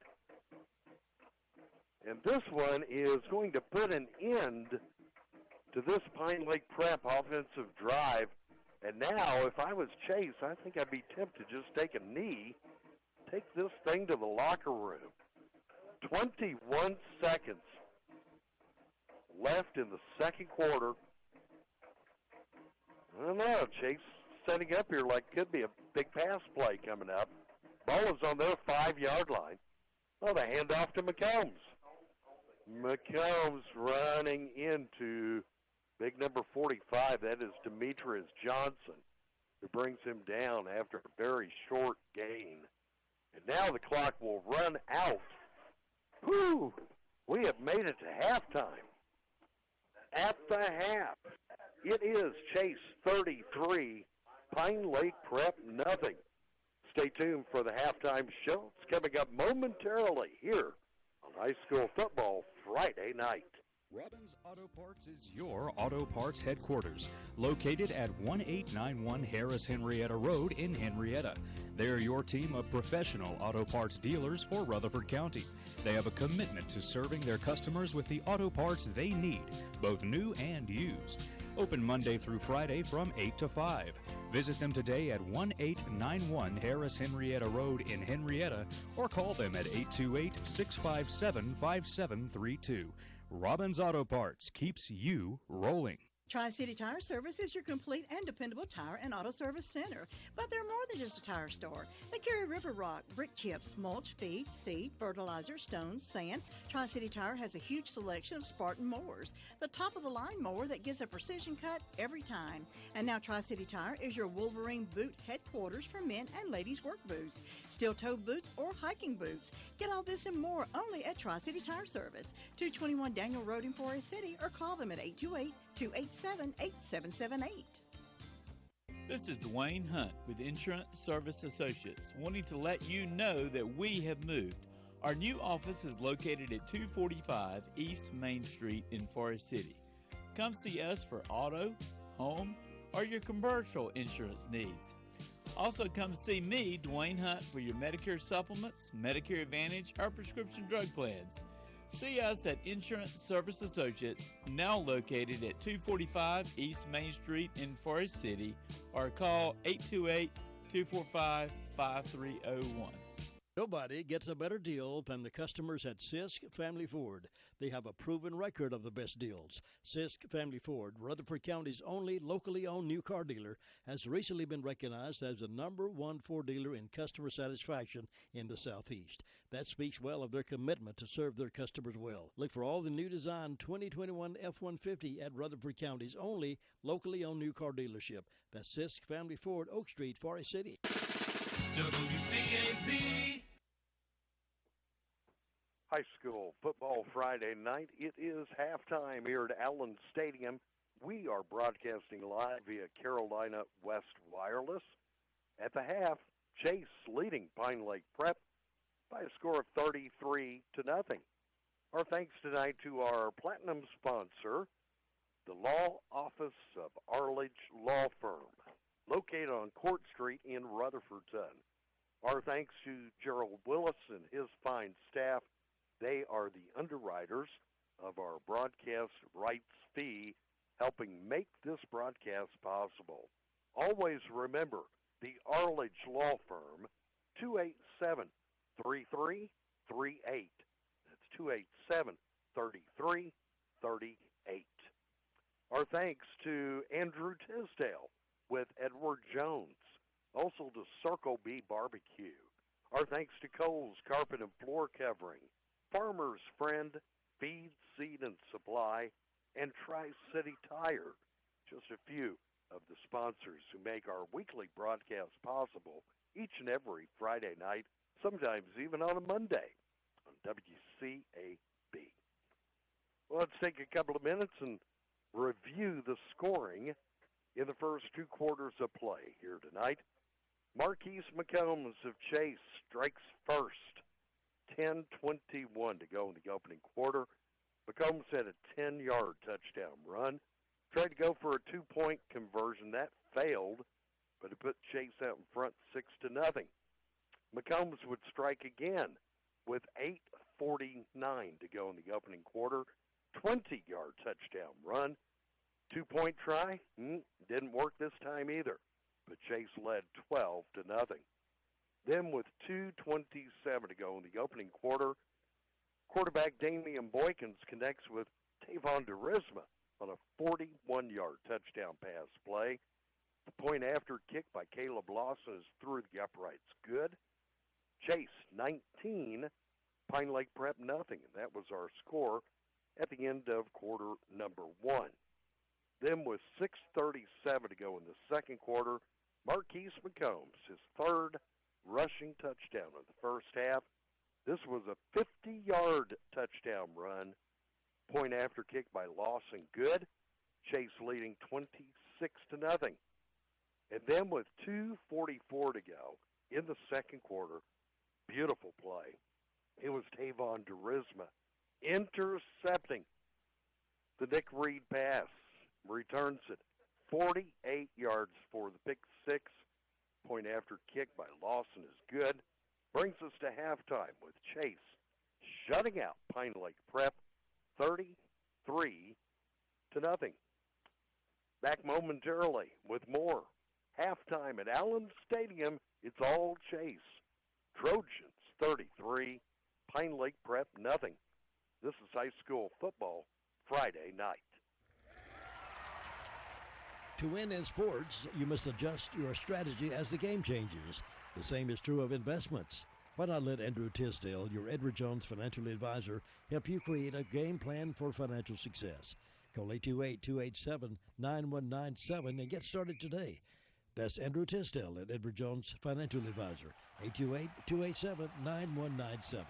And this one is going to put an end to this Pine Lake Prep offensive drive. And now, if I was Chase, I think I'd be tempted to just take a knee, take this thing to the locker room. 21 seconds left in the 2nd quarter. I don't know, Chase setting up here like could be a big pass play coming up. Ball is on their 5-yard line. Oh, the handoff to McCombs. McCombs running into big number 45. That is Demetrius Johnson, who brings him down after a very short gain. And now the clock will run out. Whew! We have made it to halftime. At the half, it is Chase 33, Pine Lake Prep nothing. Stay tuned for the halftime show. It's coming up momentarily here on High School Football Friday night. Robbins Auto Parts is your auto parts headquarters, located at 1891 Harris Henrietta Road in Henrietta. They're your team of professional auto parts dealers for Rutherford County. They have a commitment to serving their customers with the auto parts they need, both new and used. Open Monday through Friday from 8 to 5. Visit them today at 1891 Harris Henrietta Road in Henrietta or call them at 828-657-5732. Robbins Auto Parts keeps you rolling. Tri-City Tire Service is your complete and dependable tire and auto service center. But they're more than just a tire store. They carry river rock, brick chips, mulch, feed, seed, fertilizer, stones, sand. Tri-City Tire has a huge selection of Spartan mowers, the top-of-the-line mower that gives a precision cut every time. And now Tri-City Tire is your Wolverine boot headquarters for men and ladies' work boots, steel-toe boots, or hiking boots. Get all this and more only at Tri-City Tire Service, 221 Daniel Road in Forest City, or call them at 828-287-8778. This is Dwayne Hunt with Insurance Service Associates, wanting to let you know that we have moved. Our new office is located at 245 East Main Street in Forest City. Come see us for auto, home, or your commercial insurance needs. Also come see me, Dwayne Hunt, for your Medicare supplements, Medicare Advantage, or prescription drug plans. See us at Insurance Service Associates, now located at 245 East Main Street in Forest City, or call 828-245-5301. Nobody gets a better deal than the customers at Sisk Family Ford. They have a proven record of the best deals. Sisk Family Ford, Rutherford County's only locally owned new car dealer, has recently been recognized as the #1 Ford dealer in customer satisfaction in the Southeast. That speaks well of their commitment to serve their customers well. Look for all the new design 2021 F-150 at Rutherford County's only locally owned new car dealership. That's Sisk Family Ford, Oak Street, Forest City. WCAB. High school football Friday night. It is halftime here at Allen Stadium. We are broadcasting live via Carolina West Wireless. At the half, Chase leading Pine Lake Prep by a score of 33-0. Our thanks tonight to our platinum sponsor, the Law Office of Arledge Law Firm, located on Court Street in Rutherfordton. Our thanks to Gerald Willis and his fine staff. They are the underwriters of our broadcast rights fee, helping make this broadcast possible. Always remember the Arledge Law Firm, 287-3338. That's 287-3338. Our thanks to Andrew Tisdale with Edward Jones, also to Circle B Barbecue. Our thanks to Cole's Carpet and Floor Covering, Farmer's Friend, Feed, Seed, and Supply, and Tri-City Tire. Just a few of the sponsors who make our weekly broadcast possible each and every Friday night, sometimes even on a Monday on WCAB. Well, let's take a couple of minutes and review the scoring in the first two quarters of play here tonight. Marquise McCombs of Chase strikes first. 10:21 to go in the opening quarter. McCombs had a 10-yard touchdown run. Tried to go for a two-point conversion. That failed, but it put Chase out in front 6-0. McCombs would strike again with 8:49 to go in the opening quarter. 20-yard touchdown run. Two-point try? Didn't work this time either, but Chase led 12-0. Then with 2:27 to go in the opening quarter, quarterback Damian Boykins connects with Tavon DeRisma on a 41-yard touchdown pass play. The point after kick by Caleb Lawson is through the uprights. Good. Chase 19, Pine Lake Prep nothing, and that was our score at the end of quarter number one. Then with 6:37 to go in the second quarter, Marquise McCombs, his third rushing touchdown of the first half. This was a 50-yard touchdown run. Point after kick by Lawson, good. Chase leading 26-0. And then with 2:44 to go in the second quarter, beautiful play. It was Tavon DeRisma intercepting The Nick Reed pass returns it 48 yards for the pick six. Point after kick by Lawson is good. Brings us to halftime with Chase shutting out Pine Lake Prep 33-0. Back momentarily with more. Halftime at Allen Stadium, it's all Chase. Trojans 33, Pine Lake Prep nothing. This is high school football Friday night. To win in sports, you must adjust your strategy as the game changes. The same is true of investments. Why not let Andrew Tisdale, your Edward Jones financial advisor, help you create a game plan for financial success? Call 828-287-9197 and get started today. That's Andrew Tisdale at Edward Jones Financial Advisor, 828-287-9197.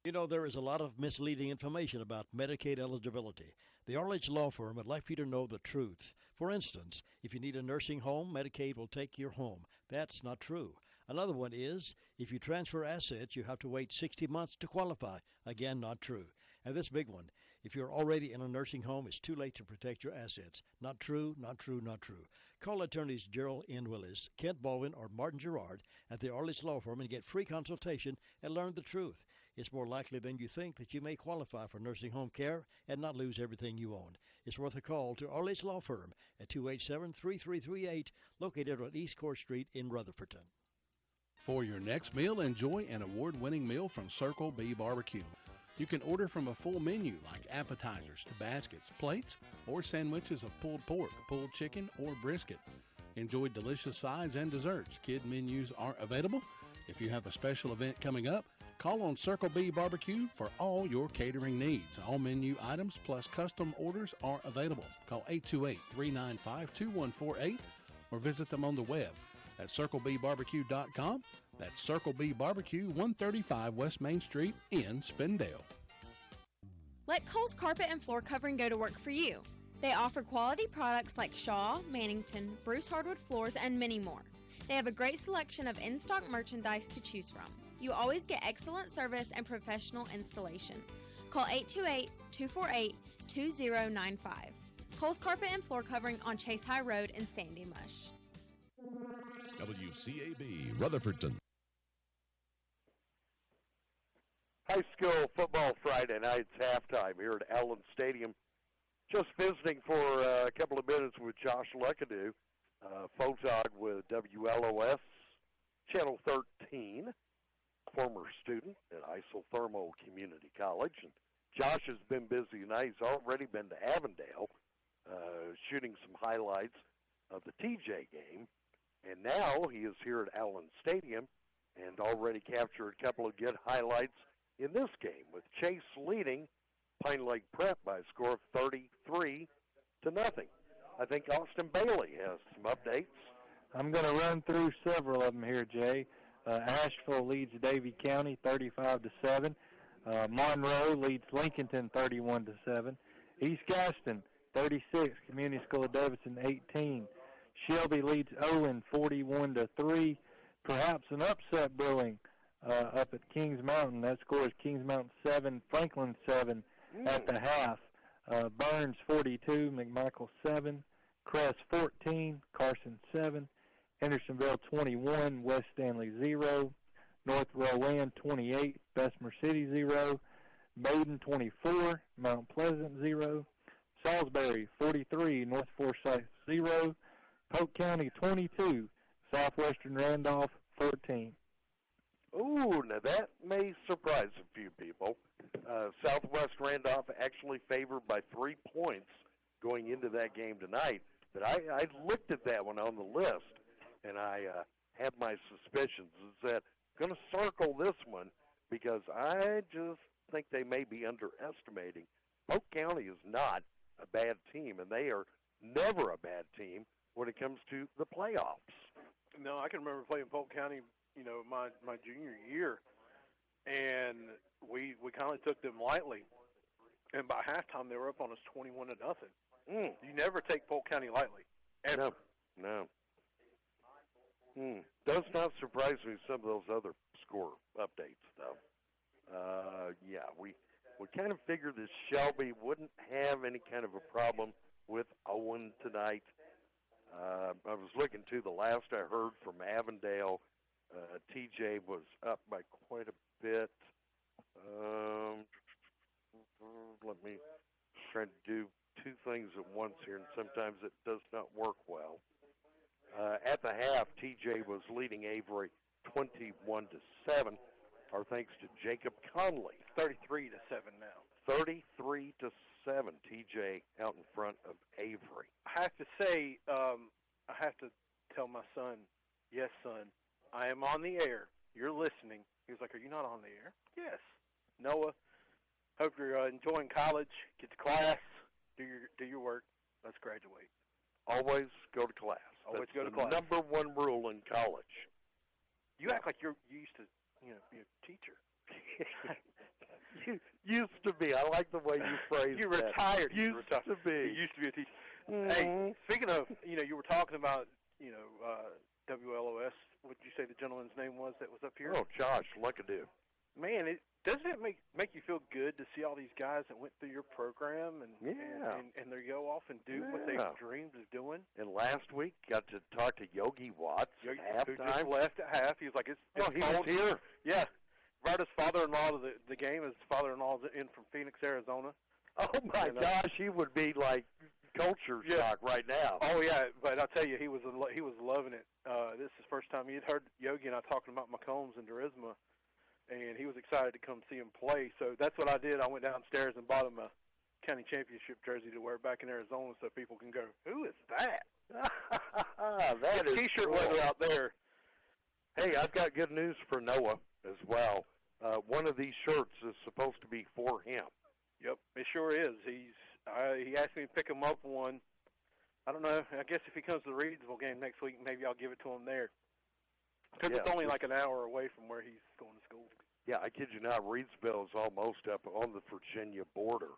You know, there is a lot of misleading information about Medicaid eligibility. The Arledge Law Firm would like for you to know the truth. For instance, if you need a nursing home, Medicaid will take your home. That's not true. Another one is, if you transfer assets, you have to wait 60 months to qualify. Again, not true. And this big one, if you're already in a nursing home, it's too late to protect your assets. Not true, not true, not true. Call attorneys Gerald N. Willis, Kent Baldwin, or Martin Gerard at the Arledge Law Firm and get free consultation and learn the truth. It's more likely than you think that you may qualify for nursing home care and not lose everything you own. It's worth a call to Arledge Law Firm at 287-3338, located on East Court Street in Rutherfordton. For your next meal, enjoy an award-winning meal from Circle B Barbecue. You can order from a full menu like appetizers to baskets, plates, or sandwiches of pulled pork, pulled chicken, or brisket. Enjoy delicious sides and desserts. Kid menus are available. If you have a special event coming up, call on Circle B Barbecue for all your catering needs. All menu items plus custom orders are available. Call 828-395-2148 or visit them on the web at circlebarbecue.com. That's Circle B Barbecue, 135 West Main Street in Spindale. Let Kohl's Carpet and Floor Covering go to work for you. They offer quality products like Shaw, Mannington, Bruce Hardwood Floors, and many more. They have a great selection of in-stock merchandise to choose from. You always get excellent service and professional installation. Call 828-248-2095. Kohl's Carpet and Floor Covering on Chase High Road in Sandy Mush. WCAB Rutherfordton. High school football Friday night's halftime here at Allen Stadium. Just visiting for a couple of minutes with Josh Luckadoo, photog with WLOS, Channel 13, former student at Isothermal Community College. And Josh has been busy tonight. He's already been to Avondale, shooting some highlights of the TJ game. And now he is here at Allen Stadium and already captured a couple of good highlights in this game, with Chase leading Pine Lake Prep by a score of 33-0. I think Austin Bailey has some updates. I'm going to run through several of them here, Jay. Asheville leads Davie County 35-7. Monroe leads Lincolnton 31-7. East Gaston 36, Community School of Davidson 18. Shelby leads Olin 41-3. Perhaps an upset brewing up at Kings Mountain. That score is Kings Mountain 7, Franklin 7 at the half. Burns 42, McMichael 7, Crest 14, Carson 7, Hendersonville 21, West Stanley 0, North Rowan 28, Bessemer City 0, Maiden 24, Mount Pleasant 0, Salisbury 43, North Forsyth 0, Polk County 22, Southwestern Randolph 14. Ooh, now that may surprise a few people. Southwest Randolph actually favored by 3 points going into that game tonight. But I looked at that one on the list, and I had my suspicions. And said, going to circle this one because I just think they may be underestimating. Polk County is not a bad team, and they are never a bad team when it comes to the playoffs. No, I can remember playing Polk County, my junior year, and we kind of took them lightly. And by halftime, they were up on us 21-0. You never take Polk County lightly, ever. No. Does not surprise me some of those other score updates, though. kind of figured that Shelby wouldn't have any kind of a problem with Owen tonight. I was looking to the last I heard from Avondale. TJ was up by quite a bit. Let me try to do two things at once here, and sometimes it does not work well. At the half, TJ was leading Avery 21-7. Our thanks to Jacob Conley. 33-7 now. 33-7. TJ out in front of Avery. I have to say, I have to tell my son, yes, son, I am on the air. You're listening. He was like, are you not on the air? Yes. Noah, hope you're enjoying college. Get to class. Do your work. Let's graduate. Always go to class. Always That's go to class. Number one rule in college. You act like you used to, be a teacher. You used to be. I like the way you phrased You that. retired. Used to be. You used to be a teacher. Mm-hmm. Hey, speaking of, you were talking about, WLOS. What did you say the gentleman's name was that was up here? Oh, Josh Luckadoo. Man, doesn't it make you feel good to see all these guys that went through your program and they go off and do what they dreamed of doing? And last week got to talk to Yogi Watts at Who halftime. just left at half. He was like, he was here. Yeah. Brought his father-in-law to the game. His father-in-law's in from Phoenix, Arizona. Oh, my gosh. He would be like culture shock right now. Oh, yeah. But I'll tell you, he was loving it. This is the first time he had heard Yogi and I talking about McCombs and Durisma. And he was excited to come see him play. So that's what I did. I went downstairs and bought him a county championship jersey to wear back in Arizona so people can go, who is that? That is T-shirt cool. weather out there. Hey, I've got good news for Noah as well. One of these shirts is supposed to be for him. Yep, it sure is. He asked me to pick him up one. I don't know. I guess if he comes to the Reedsville game next week, maybe I'll give it to him there. Because it's only like an hour away from where he's going to school. Yeah, I kid you not, Reedsville is almost up on the Virginia border.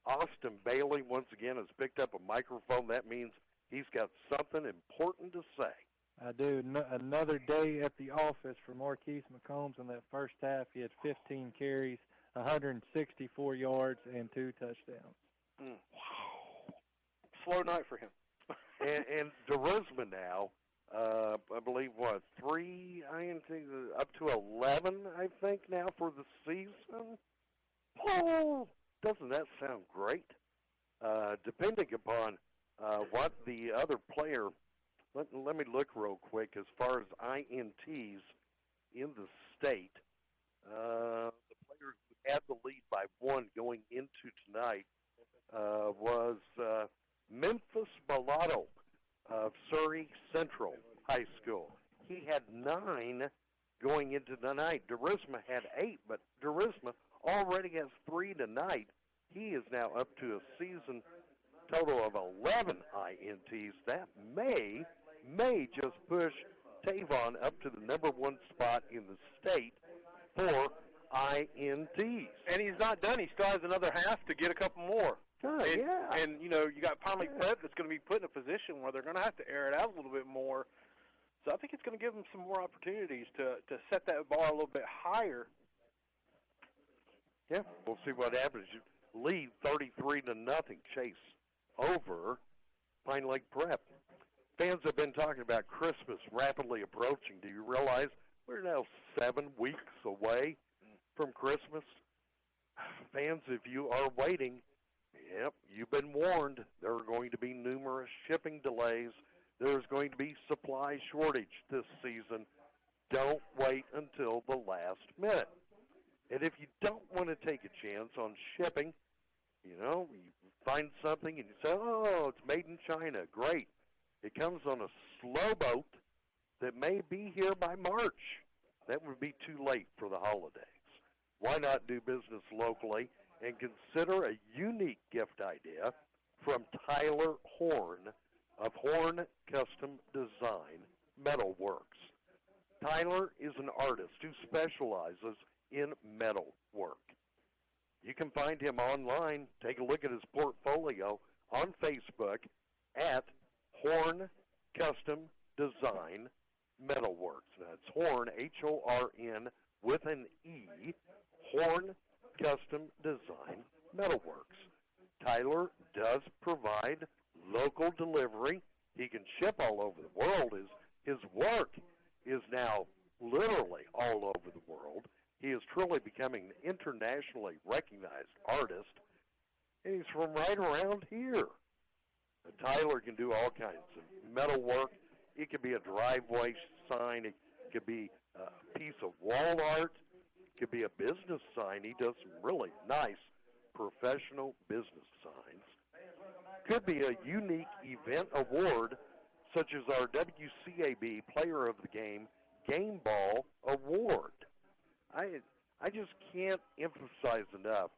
Austin Bailey, once again, has picked up a microphone. That means he's got something important to say. I do. Another day at the office for Marquise McCombs in that first half. He had 15 carries, 164 yards, and 2 touchdowns. Wow. Slow night for him. and Durisma now, I believe, 3 INTs, up to 11, I think, now for the season? Oh, doesn't that sound great? Depending upon what the other player, let me look real quick as far as INTs in the state. The player who had the lead by 1 going into tonight was Memphis Mulatto of Surrey Central High School. He had 9 going into tonight. Durisma had 8, but Durisma already has 3 tonight. He is now up to a season total of 11 INTs. That may just push Tavon up to the number 1 spot in the state for INTs. And he's not done. He still has another half to get a couple more. And you got Palm Lake Prep that's going to be put in a position where they're going to have to air it out a little bit more. So I think it's going to give them some more opportunities to set that bar a little bit higher. Yeah, we'll see what happens. You lead 33-0, Chase over Pine Lake Prep. Fans have been talking about Christmas rapidly approaching. Do you realize we're now 7 weeks away from Christmas? Fans, if you are waiting, yep, you've been warned. There are going to be numerous shipping delays. There's going to be supply shortage this season. Don't wait until the last minute. And if you don't want to take a chance on shipping, you find something and you say, oh, it's made in China. Great. It comes on a slow boat that may be here by March. That would be too late for the holidays. Why not do business locally and consider a unique gift idea from Tyler Horn of Horn Custom Design Metalworks. Tyler is an artist who specializes in metal work. You can find him online. Take a look at his portfolio on Facebook at Horn Custom Design Metalworks. That's Horn, Horn, with an E, Horn Custom Design Metalworks. Tyler does provide local delivery. He can ship all over the world. His work is now literally all over the world. He is truly becoming an internationally recognized artist, and he's from right around here. Tyler can do all kinds of metal work. It could be a driveway sign. It could be a piece of wall art. It could be a business sign. He does some really nice professional business signs. Could be a unique event award, such as our WCAB Player of the Game Game Ball Award. I just can't emphasize enough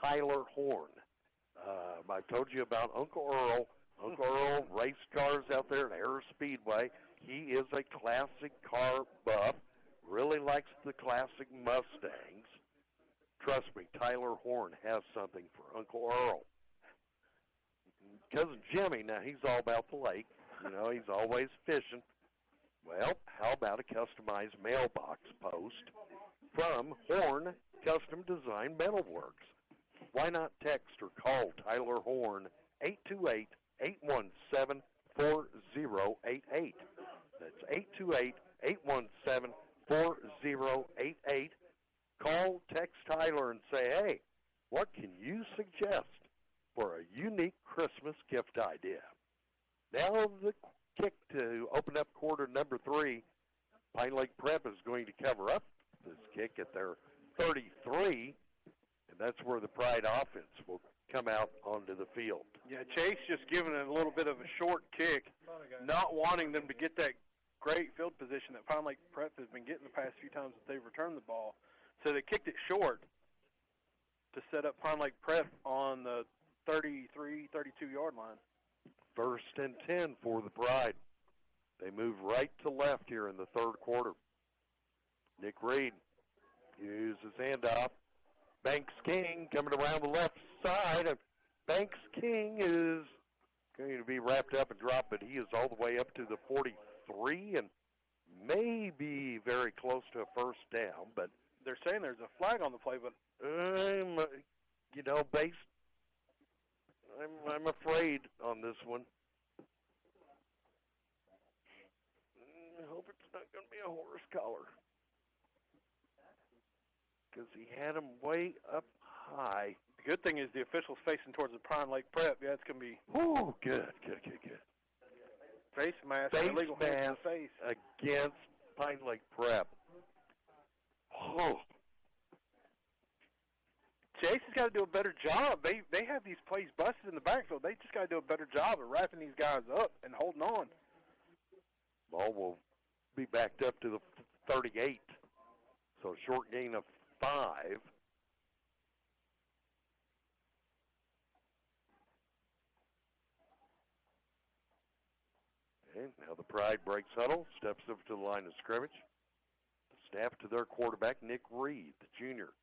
Tyler Horn. I've told you about Uncle Earl. Uncle Earl raced cars out there at Harris Speedway. He is a classic car buff, really likes the classic Mustangs. Trust me, Tyler Horn has something for Uncle Earl. Cousin Jimmy, now he's all about the lake. You know, he's always fishing. Well, how about a customized mailbox post from Horn Custom Design Metalworks? Why not text or call Tyler Horn 828-817-4088. That's 828-817-4088. Call, text Tyler and say, hey, what can you suggest for a unique Christmas gift idea? Now the kick to open up quarter number 3. Pine Lake Prep is going to cover up this kick at their 33, and that's where the Pride offense will come out onto the field. Yeah, Chase just giving it a little bit of a short kick, not wanting them to get that great field position that Pine Lake Prep has been getting the past few times that they've returned the ball. So they kicked it short to set up Pine Lake Prep on the 33, 32-yard line. First and 10 for the Pride. They move right to left here in the third quarter. Nick Reed uses handoff. Banks King coming around the left side. And Banks King is going to be wrapped up and dropped, but he is all the way up to the 43 and maybe very close to a first down. But they're saying there's a flag on the play, but I'm afraid on this one. I hope it's not going to be a horse collar, because he had him way up high. The good thing is the official's facing towards the Pine Lake Prep. Yeah, it's going to be... Ooh, good. Face mask. Face mask against Pine Lake Prep. Oh. Chase has got to do a better job. They have these plays busted in the backfield. They just got to do a better job of wrapping these guys up and holding on. Ball will be backed up to the 38. So a short gain of 5. And now the Pride breaks huddle, steps up to the line of scrimmage. Snap to their quarterback, Nick Reed, the junior.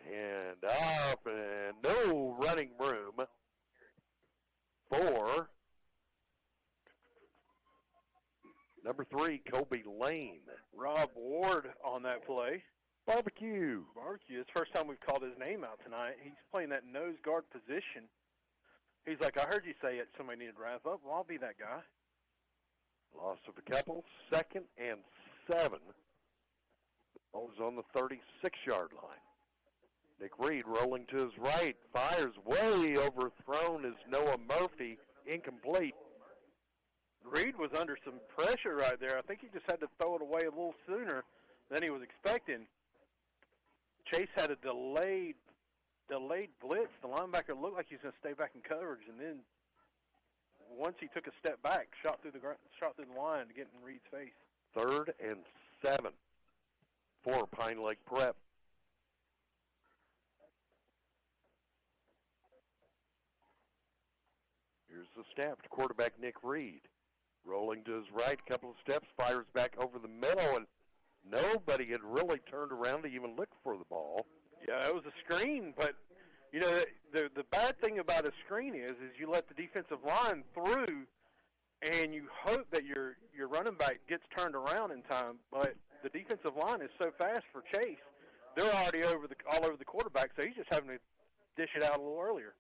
Hand up, and no running room for number 3, Kobe Lane. Rob Ward on that play. Barbecue. It's the first time we've called his name out tonight. He's playing that nose guard position. He's like, I heard you say it. Somebody needed to wrap up. Well, I'll be that guy. Loss of a couple. 2nd and 7. Ball's on the 36-yard line. Nick Reed rolling to his right. Fires way overthrown as Noah Murphy. Incomplete. Reed was under some pressure right there. I think he just had to throw it away a little sooner than he was expecting. Chase had a delayed blitz. The linebacker looked like he was going to stay back in coverage, and then once he took a step back, shot through the line to get in Reed's face. 3rd and 7 for Pine Lake Prep. Here's the snap to quarterback Nick Reed. Rolling to his right, a couple of steps, fires back over the middle, and nobody had really turned around to even look for the ball. Yeah, it was a screen, but you know the bad thing about a screen is you let the defensive line through, and you hope that your running back gets turned around in time. But the defensive line is so fast for Chase they're already all over the quarterback, so he's just having to dish it out a little earlier.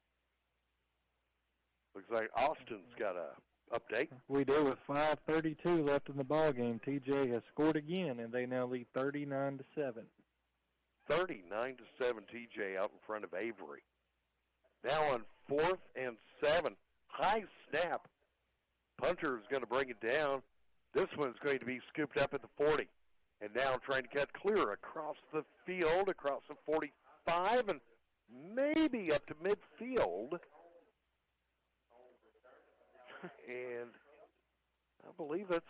Looks like Austin's got a update. We do with 5:32 left in the ball game. TJ has scored again, and they now lead 39-7. 39-7, TJ out in front of Avery. Now on 4th and 7, high snap. Punter is going to bring it down. This one's going to be scooped up at the 40. And now trying to cut clear across the field, across the 45, and maybe up to midfield. And I believe it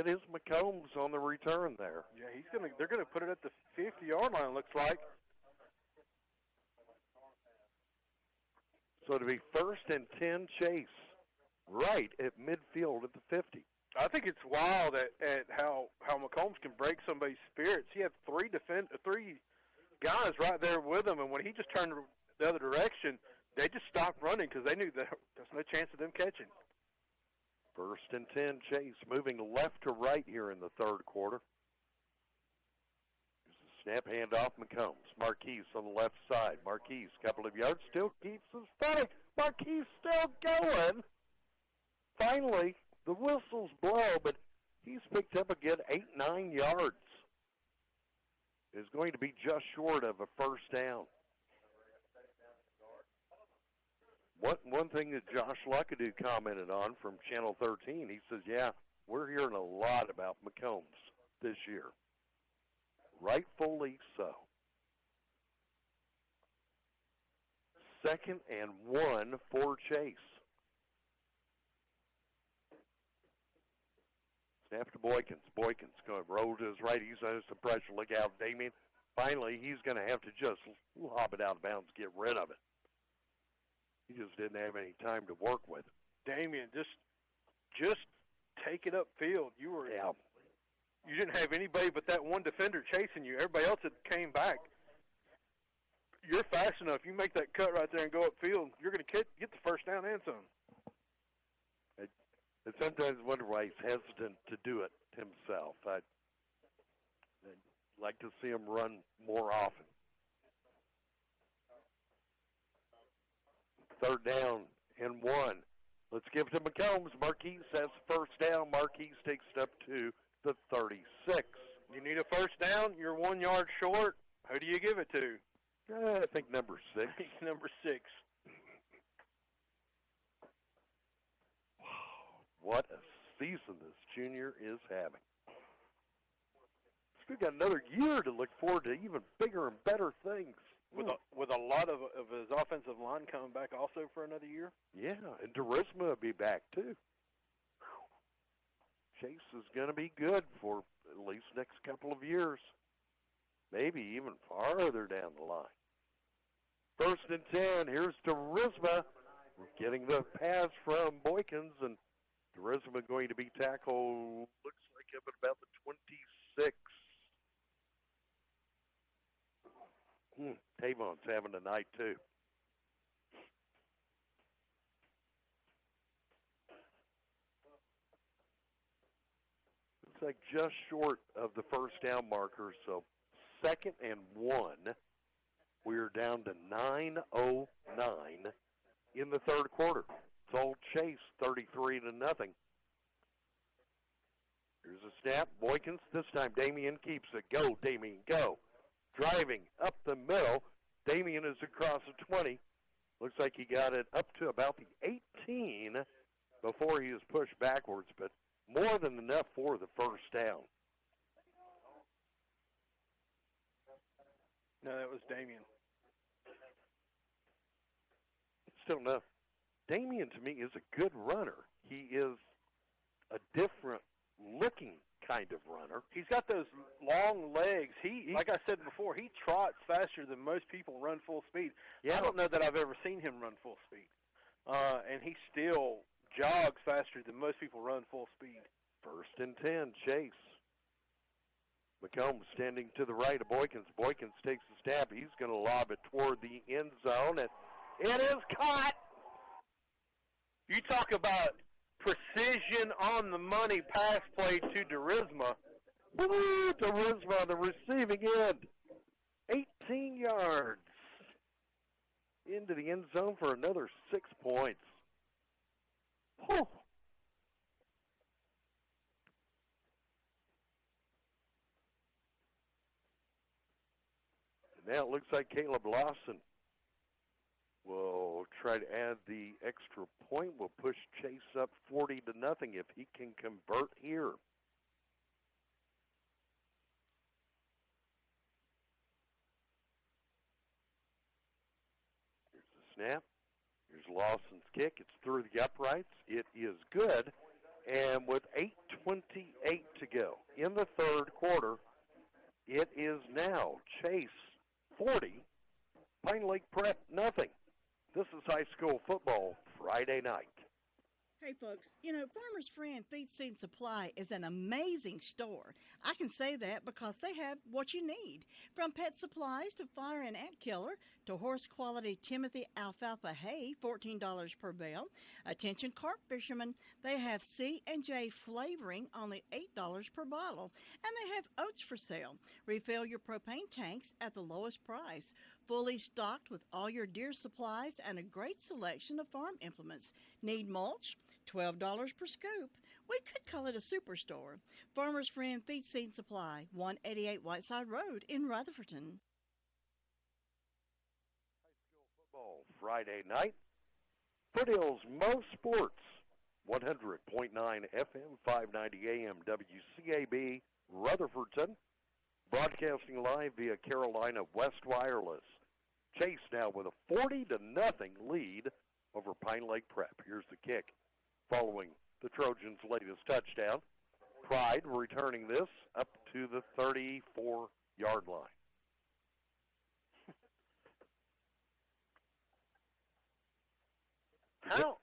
is McCombs on the return there. Yeah, they're gonna put it at the 50-yard line, looks like. So to be 1st and 10 Chase, right at midfield at the 50. I think it's wild at how McCombs can break somebody's spirits. He had three guys right there with him, and when he just turned the other direction, they just stopped running because they knew that there's no chance of them catching. 1st and 10 Chase, moving left to right here in the third quarter. Here's the snap handoff, McCombs. Marquise on the left side. Marquise, couple of yards, still keeps his footing. Marquise still going. Finally, the whistles blow, but he's picked up a good 8-9 yards. Is going to be just short of a first down. One thing that Josh Luckadoo commented on from Channel 13, he says, yeah, we're hearing a lot about McCombs this year. Rightfully so. 2nd and 1 for Chase. Snap to Boykins. Boykins going to roll to his right. He's under some pressure. Look out, Damien. Finally, he's going to have to just lob it out of bounds, get rid of it. He just didn't have any time to work with it. Damien, just take it upfield. You didn't have anybody but that one defender chasing you. Everybody else had came back. You're fast enough. You make that cut right there and go upfield, you're going to get the first down and some. I sometimes wonder why he's hesitant to do it himself. I'd like to see him run more often. 3rd down and 1. Let's give it to McCombs. Marquise has first down. Marquise takes it up to the 36. You need a first down. You're 1 yard short. Who do you give it to? I think number 6. Number 6. What a season this junior is having. Still got another year to look forward to even bigger and better things. With a lot of his offensive line coming back also for another year? Yeah, and Durisma will be back too. Chase is going to be good for at least next couple of years. Maybe even farther down the line. 1st and 10, here's Durisma. We're getting the pass from Boykins, and Durisma going to be tackled, looks like up at about the 26. Tavon's having a night, too. Looks like just short of the first down marker, so 2nd and 1. We're down to 9:09 in the third quarter. It's all Chase, 33-0. Here's a snap. Boykins, this time Damien keeps it. Go, Damien, go. Driving up the middle. Damien is across the 20. Looks like he got it up to about the 18 before he was pushed backwards, but more than enough for the first down. No, that was Damien. Still enough. Damien, to me, is a good runner. He is a different-looking kind of runner. He's got those long legs. He like I said before, he trots faster than most people run full speed. Yeah. I don't know that I've ever seen him run full speed. And he still jogs faster than most people run full speed. 1st and 10, Chase. McCombs standing to the right of Boykins. Boykins takes the snap. He's going to lob it toward the end zone, and it is caught. You talk about precision on the money pass play to Durisma. Durisma on the receiving end. yards into the end zone for another 6 points. Whew. Now it looks like Caleb Lawson will try to add the extra point. Will push Chase up 40-0 if he can convert here. Here's the snap. Here's Lawson's kick. It's through the uprights. It is good. And with 8:28 to go in the third quarter, it is now Chase 40, Pine Lake Prep nothing. This is high school football Friday night. Hey, folks, Farmer's Friend Feed Seed Supply is an amazing store. I can say that because they have what you need. From pet supplies to fire and ant killer to horse-quality Timothy alfalfa hay, $14 per bale. Attention carp fishermen, they have C&J flavoring, only $8 per bottle. And they have oats for sale. Refill your propane tanks at the lowest price. Fully stocked with all your deer supplies and a great selection of farm implements. Need mulch? $12 per scoop. We could call it a superstore. Farmer's Friend Feed Seed Supply, 188 Whiteside Road in Rutherfordton. High school football Friday night. Foothills Mo Sports, 100.9 FM, 590 AM, WCAB, Rutherfordton. Broadcasting live via Carolina West Wireless. Chase now with a 40-0 lead over Pine Lake Prep. Here's the kick. Following the Trojans' latest touchdown, Pride returning this up to the 34-yard line. How?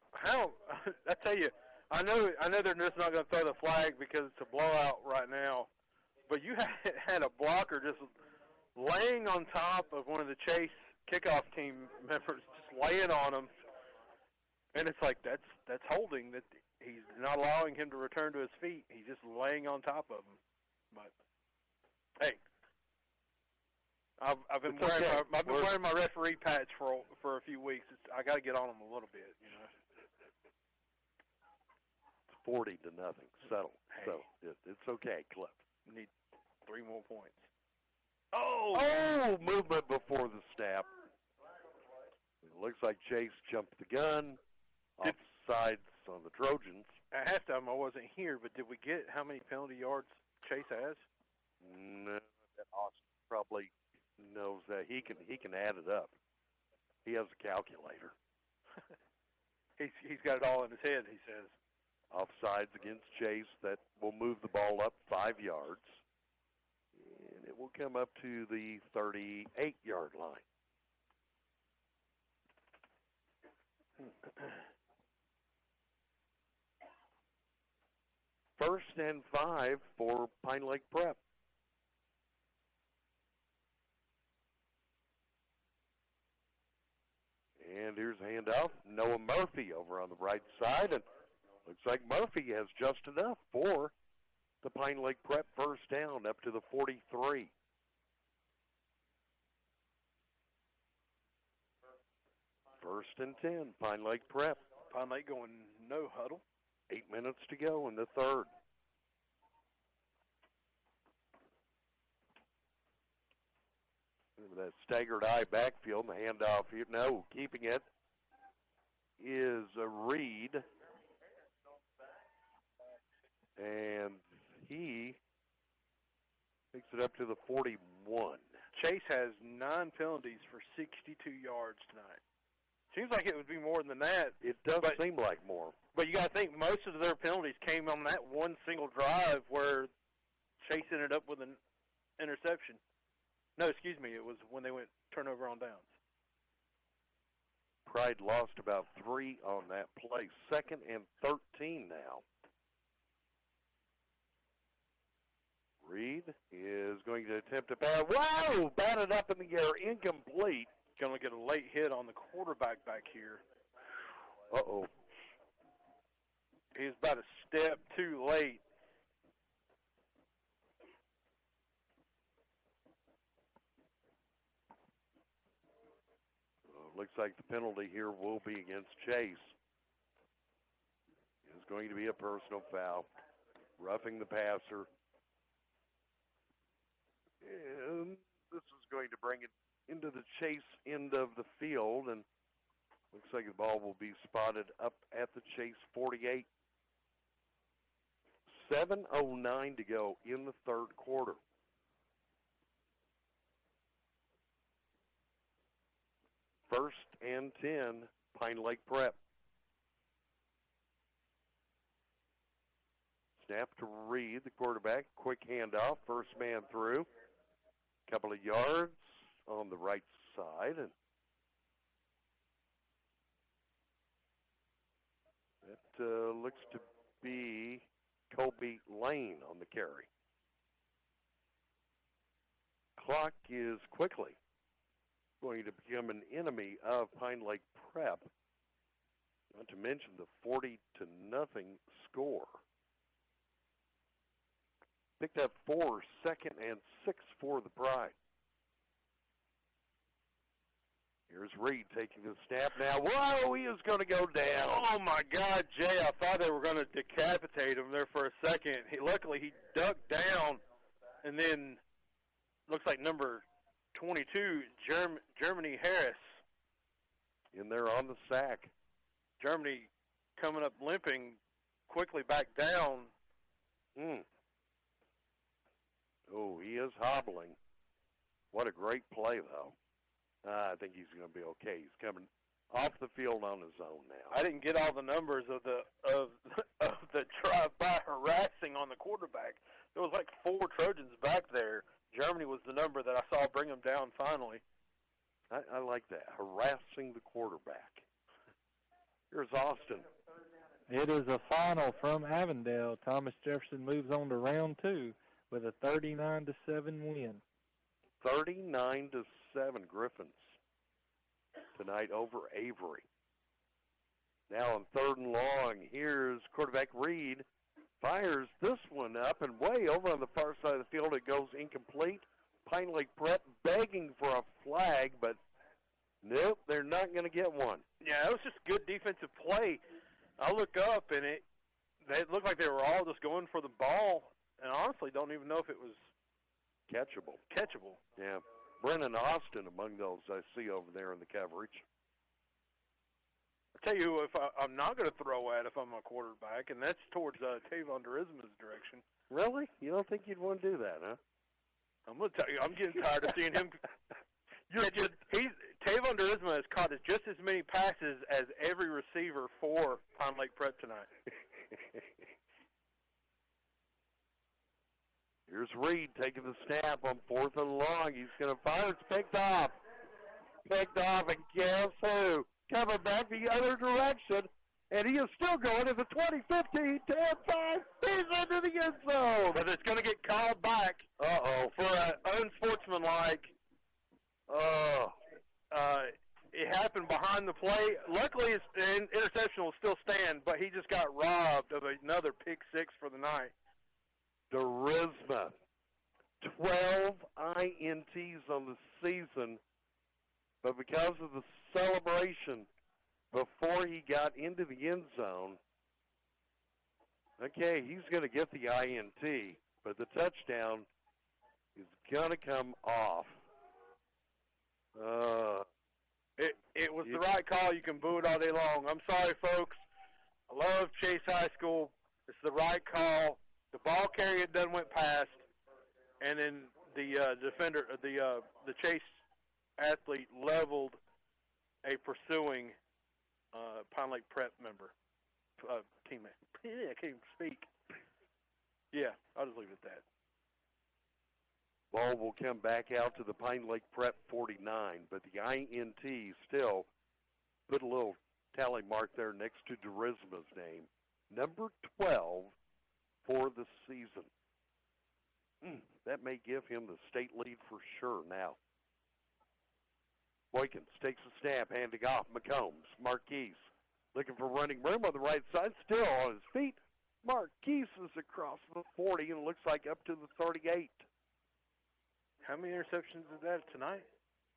I tell you, I know they're just not going to throw the flag because it's a blowout right now. But you had a blocker just laying on top of one of the Chase kickoff team members, just laying on him. And it's like that's holding, that he's not allowing him to return to his feet. He's just laying on top of him. But hey, I've been wearing my referee patch for a few weeks. I got to get on him a little bit, It's 40-0, settle. Hey. So it's okay, Cliff. Need 3 more points. Oh, movement before the snap. It looks like Chase jumped the gun. Offsides on the Trojans. At halftime, I wasn't here, but did we get how many penalty yards Chase has? No, that Austin probably knows that. He can add it up. He has a calculator. He's got it all in his head, he says. Offsides against Chase, that will move the ball up 5 yards. And it will come up to the 38-yard line. First and 5 for Pine Lake Prep. And here's a handoff. Noah Murphy over on the right side. And looks like Murphy has just enough for the Pine Lake Prep first down up to the 43. First and 10, Pine Lake Prep. Pine Lake going no huddle. 8 minutes to go in the third. That staggered eye backfield, and the handoff here. No, keeping it is a Reed. And he takes it up to the 41. Chase has 9 penalties for 62 yards tonight. Seems like it would be more than that. It does seem like more. But you got to think most of their penalties came on that one single drive where Chase ended up with an interception. No, excuse me, it was when they went turnover on downs. Pride lost about 3 on that play. 2nd and 13 now. Reed is going to attempt to bat. Wow! Batted up in the air, incomplete. Going to get a late hit on the quarterback back here. Uh-oh. He's about a step too late. Looks like the penalty here will be against Chase. It's going to be a personal foul. Roughing the passer. And this is going to bring it into the Chase end of the field, and looks like the ball will be spotted up at the Chase 48. 7:09 to go in the third quarter. First and 10, Pine Lake Prep. Snap to Reed, the quarterback. Quick handoff, first man through. Couple of yards on the right side, and that looks to be Colby Lane on the carry. Clock is quickly going to become an enemy of Pine Lake Prep, not to mention the 40-0 score. Picked up 4, second and 6 for the Pride. Here's Reed taking the snap now. Whoa, he is going to go down. Oh, my God, Jay, I thought they were going to decapitate him there for a second. Luckily, he ducked down, and then looks like number 22, Germany Harris. In there on the sack. Germany coming up limping, quickly back down. Oh, he is hobbling. What a great play, though. I think he's going to be okay. He's coming off the field on his own now. I didn't get all the numbers of the drive-by harassing on the quarterback. There was like 4 Trojans back there. Germany was the number that I saw bring him down finally. I like that, harassing the quarterback. Here's Austin. It is a final from Avondale. Thomas Jefferson moves on to round 2 with a 39-7 win. 39-7 Griffins tonight over Avery. Now on 3rd and long, here's quarterback Reed. Fires this one up and way over on the far side of the field. It goes incomplete. Pine Lake Prep begging for a flag, but nope, they're not going to get one. Yeah, it was just good defensive play. I look up, and it looked like they were all just going for the ball, and honestly don't even know if it was catchable. Yeah. Brennan Austin among those I see over there in the coverage. I'll tell you who I'm not going to throw at if I'm a quarterback, and that's towards Tavon Durisma's direction. Really? You don't think you'd want to do that, huh? I'm going to tell you, I'm getting tired of seeing him. Tavon Durisma has caught just as many passes as every receiver for Pine Lake Prep tonight. Here's Reed taking the snap on 4th and long. He's going to fire. It's picked off. And guess who? Coming back the other direction. And he is still going to the 20, 15, 10, 5. He's into the end zone. But it's going to get called back. For an unsportsmanlike. It happened behind the play. Luckily, his interception will still stand, but he just got robbed of another pick 6 for the night. Durisma, 12 INTs on the season, but because of the celebration before he got into the end zone, okay, he's going to get the INT, but the touchdown is going to come off. It was the right call. You can boo it all day long. I'm sorry, folks. I love Chase High School. It's the right call. The ball carrier done went past, and then the defender, the Chase athlete leveled a pursuing Pine Lake Prep member, teammate. Yeah, I can't even speak. Yeah, I'll just leave it at that. Ball will come back out to the Pine Lake Prep 49, but the INT still put a little tally mark there next to Durisma's name. Number 12 for the season. That may give him the state lead for sure now. Boykins takes a snap, handing off. McCombs, Marquise, looking for running room on the right side, still on his feet. Marquise is across the 40 and looks like up to the 38. How many interceptions is that tonight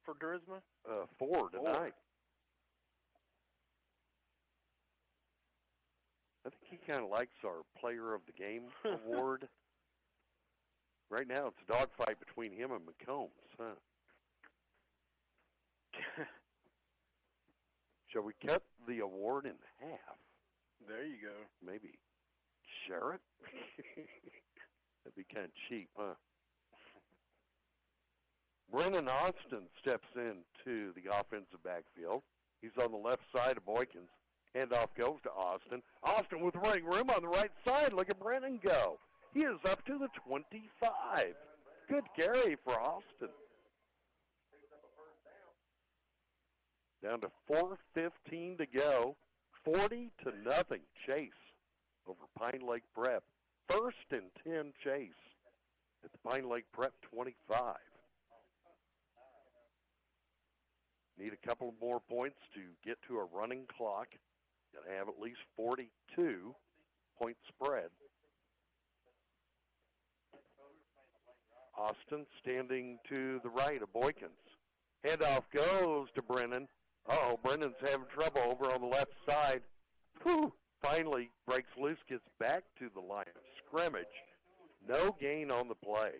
for Durisma? 4 tonight. he kind of likes our Player of the Game award. Right now, it's a dogfight between him and McCombs, huh? Shall we cut the award in half? There you go. Maybe share it? That'd be kind of cheap, huh? Brennan Austin steps into the offensive backfield. He's on the left side of Boykins. Handoff goes to Austin. Austin with running room on the right side. Look at Brennan go. He is up to the 25. Good carry for Austin. Down to 4:15 to go. 40-0 Chase over Pine Lake Prep. 1st and 10 Chase at the Pine Lake Prep 25. Need a couple more points to get to a running clock. Got to have at least 42-point spread. Austin standing to the right of Boykins. Handoff goes to Brennan. Brennan's having trouble over on the left side. Whew. Finally breaks loose, gets back to the line of scrimmage. No gain on the play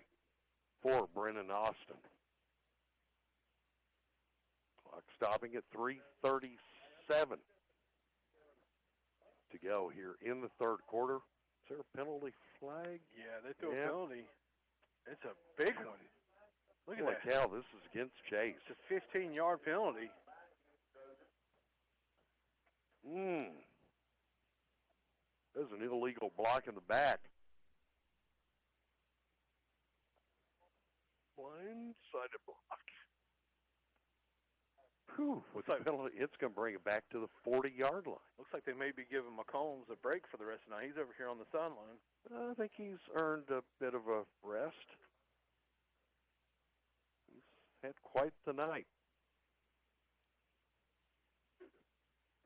for Brennan Austin. Clock stopping at 3:37 to go here in the third quarter. Is there a penalty flag? Yeah, they threw a penalty. It's a big one. Look at Holy that. cow, this is against Chase. It's a 15-yard penalty. There's an illegal block in the back. Blindside block. Whew, with the penalty, it's going to bring it back to the 40-yard line. Looks like they may be giving McCombs a break for the rest of the night. He's over here on the sideline. I think he's earned a bit of a rest. He's had quite the night.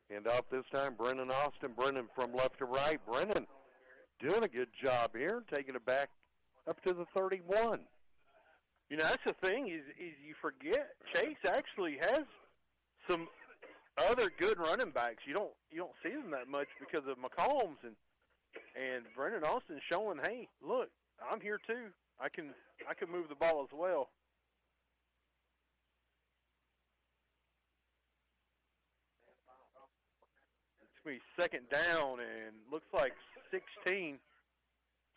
Hand off this time, Brennan Austin. Brennan from left to right. Brennan doing a good job here, taking it back up to the 31. You know, that's the thing is you forget Chase actually has some other good running backs. You don't see them that much because of McCombs and Brennan Austin showing, hey, look, I'm here too. I can move the ball as well. It's going to be second down and looks like 16.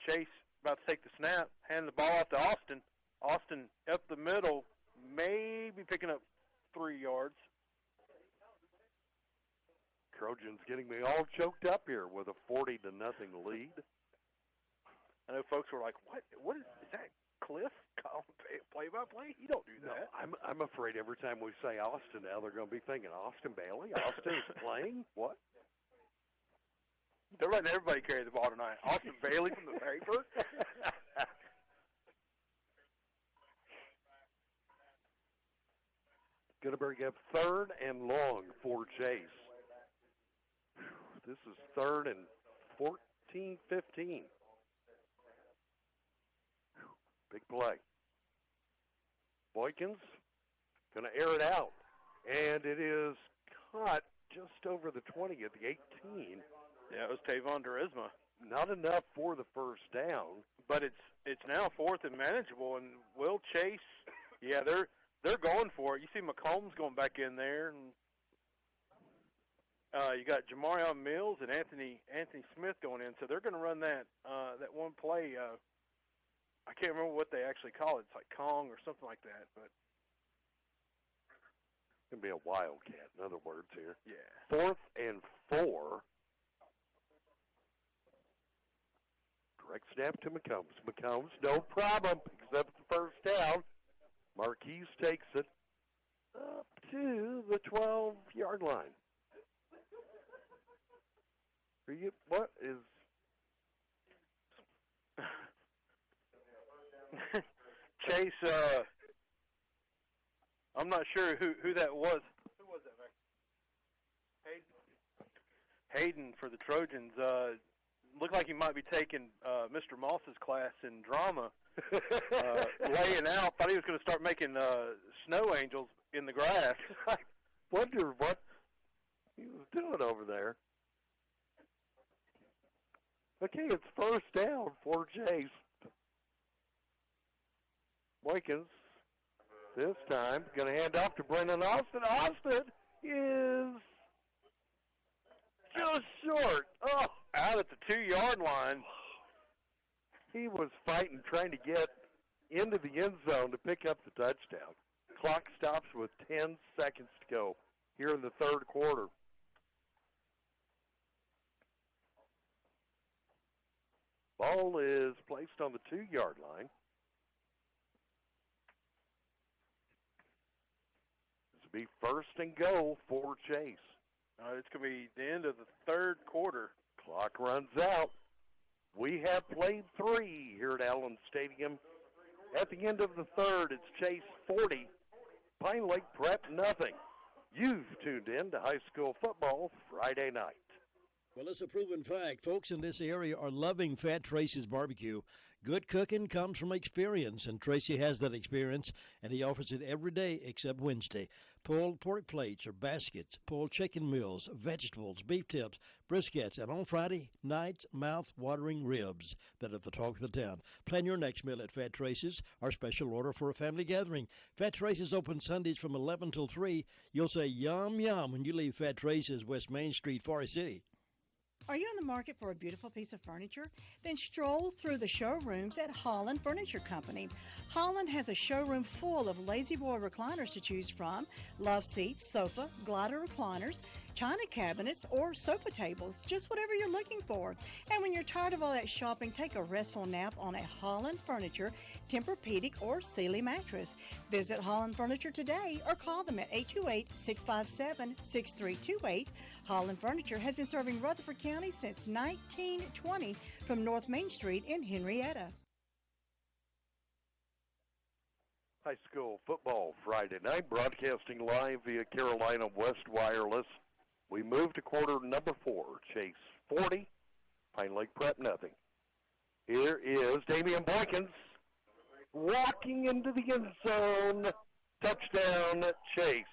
Chase about to take the snap, hand the ball off to Austin. Austin up the middle, maybe picking up 3 yards. Trojans getting me all choked up here with a 40-0 lead. I know folks were like, what is that Cliff calling play-by-play? You don't do that. No, I'm afraid every time we say Austin now, they're going to be thinking, Austin Bailey? Austin is playing? What? They're letting everybody carry the ball tonight. Austin Bailey from the paper? Going to bring up 3rd and long for Chase. This is 3rd and 14, 15. Big play. Boykins going to air it out. And it is caught just over the 20 at the 18. Yeah, it was Tavon Derisma. Not enough for the first down. But it's now 4th and manageable. And Will Chase, yeah, they're going for it. You see McCombs going back in there. And you got Jamarion Mills and Anthony Smith going in. So they're going to run that one play. I can't remember what they actually call it. It's like Kong or something like that. But it's going to be a wildcat, in other words, here. Yeah. 4th and 4. Direct snap to McCombs. McCombs, no problem, picks up the first down. Marquise takes it up to the 12-yard line. What is... Chase, I'm not sure who that was. Who was that, Mac? Hayden for the Trojans. Looked like he might be taking Mr. Moss's class in drama. Laying out. Thought he was going to start making snow angels in the grass. I wonder what he was doing over there. Okay, it's first down for Chase. Boykins this time going to hand off to Brendan Austin. Austin is just short. Oh, Out at the 2-yard line. he was fighting, trying to get into the end zone to pick up the touchdown. Clock stops with 10 seconds to go here in the third quarter. Ball is placed on the 2-yard line. This will be first and goal for Chase. It's going to be the end of the third quarter. Clock runs out. We have played 3 here at Allen Stadium. At the end of the third, it's Chase 40, Pine Lake Prep nothing. You've tuned in to high school football Friday night. Well, it's a proven fact. Folks in this area are loving Fat Tracy's barbecue. Good cooking comes from experience, and Tracy has that experience, and he offers it every day except Wednesday. Pulled pork plates or baskets, pulled chicken meals, vegetables, beef tips, briskets, and on Friday nights, mouth-watering ribs that are the talk of the town. Plan your next meal at Fat Tracy's, our special order for a family gathering. Fat Tracy's open Sundays from 11 till 3. You'll say yum, yum when you leave Fat Tracy's, West Main Street, Forest City. Are you in the market for a beautiful piece of furniture? Then stroll through the showrooms at Holland Furniture Company. Holland has a showroom full of lazy boy recliners to choose from, love seats, sofa, glider recliners, china cabinets, or sofa tables, just whatever you're looking for. And when you're tired of all that shopping, take a restful nap on a Holland Furniture Tempur-Pedic or Sealy mattress. Visit Holland Furniture today or call them at 828-657-6328. Holland Furniture has been serving Rutherford County since 1920 from North Main Street in Henrietta. High school football Friday night, broadcasting live via Carolina West Wireless. We move to quarter number 4. Chase 40, Pine Lake Prep nothing. Here is Damian Boykins walking into the end zone. Touchdown, Chase.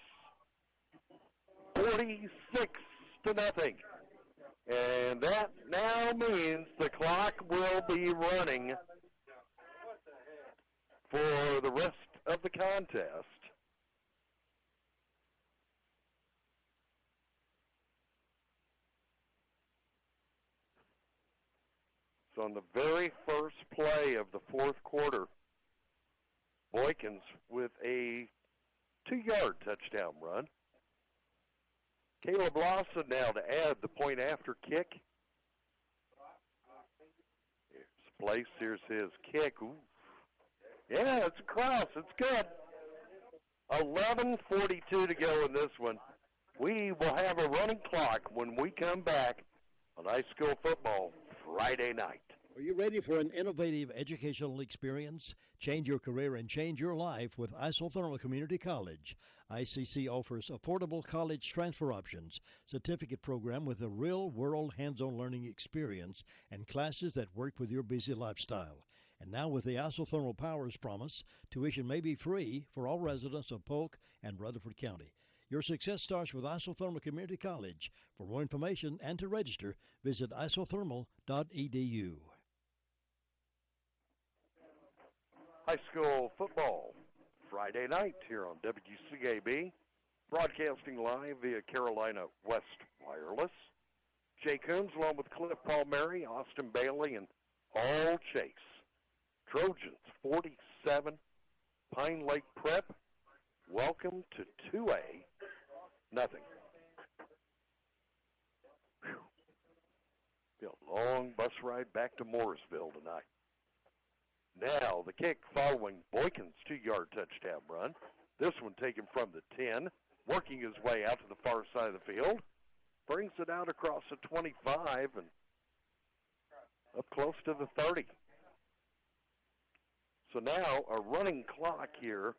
46-0. And that now means the clock will be running for the rest of the contest. So on the very first play of the fourth quarter, Boykins with a 2-yard touchdown run. Caleb Lawson now to add the point after kick. Here's the place. Here's his kick. Ooh. Yeah, it's across. It's good. 11:42 to go in this one. We will have a running clock when we come back on high school football Friday night. Are you ready for an innovative educational experience? Change your career and change your life with Isothermal Community College. ICC offers affordable college transfer options, certificate program with a real-world hands-on learning experience, and classes that work with your busy lifestyle. And now with the Isothermal Powers promise, tuition may be free for all residents of Polk and Rutherford County. Your success starts with Isothermal Community College. For more information and to register, visit isothermal.edu. High school football Friday night here on WCAB, broadcasting live via Carolina West Wireless. Jay Coombs along with Cliff Palmieri, Austin Bailey, and All Chase. Trojans 47, Pine Lake Prep. Welcome to 2A, nothing. Whew. Be a long bus ride back to Morrisville tonight. Now the kick following Boykins' 2-yard touchdown run. This one taken from the 10, working his way out to the far side of the field. Brings it out across the 25 and up close to the 30. So now a running clock here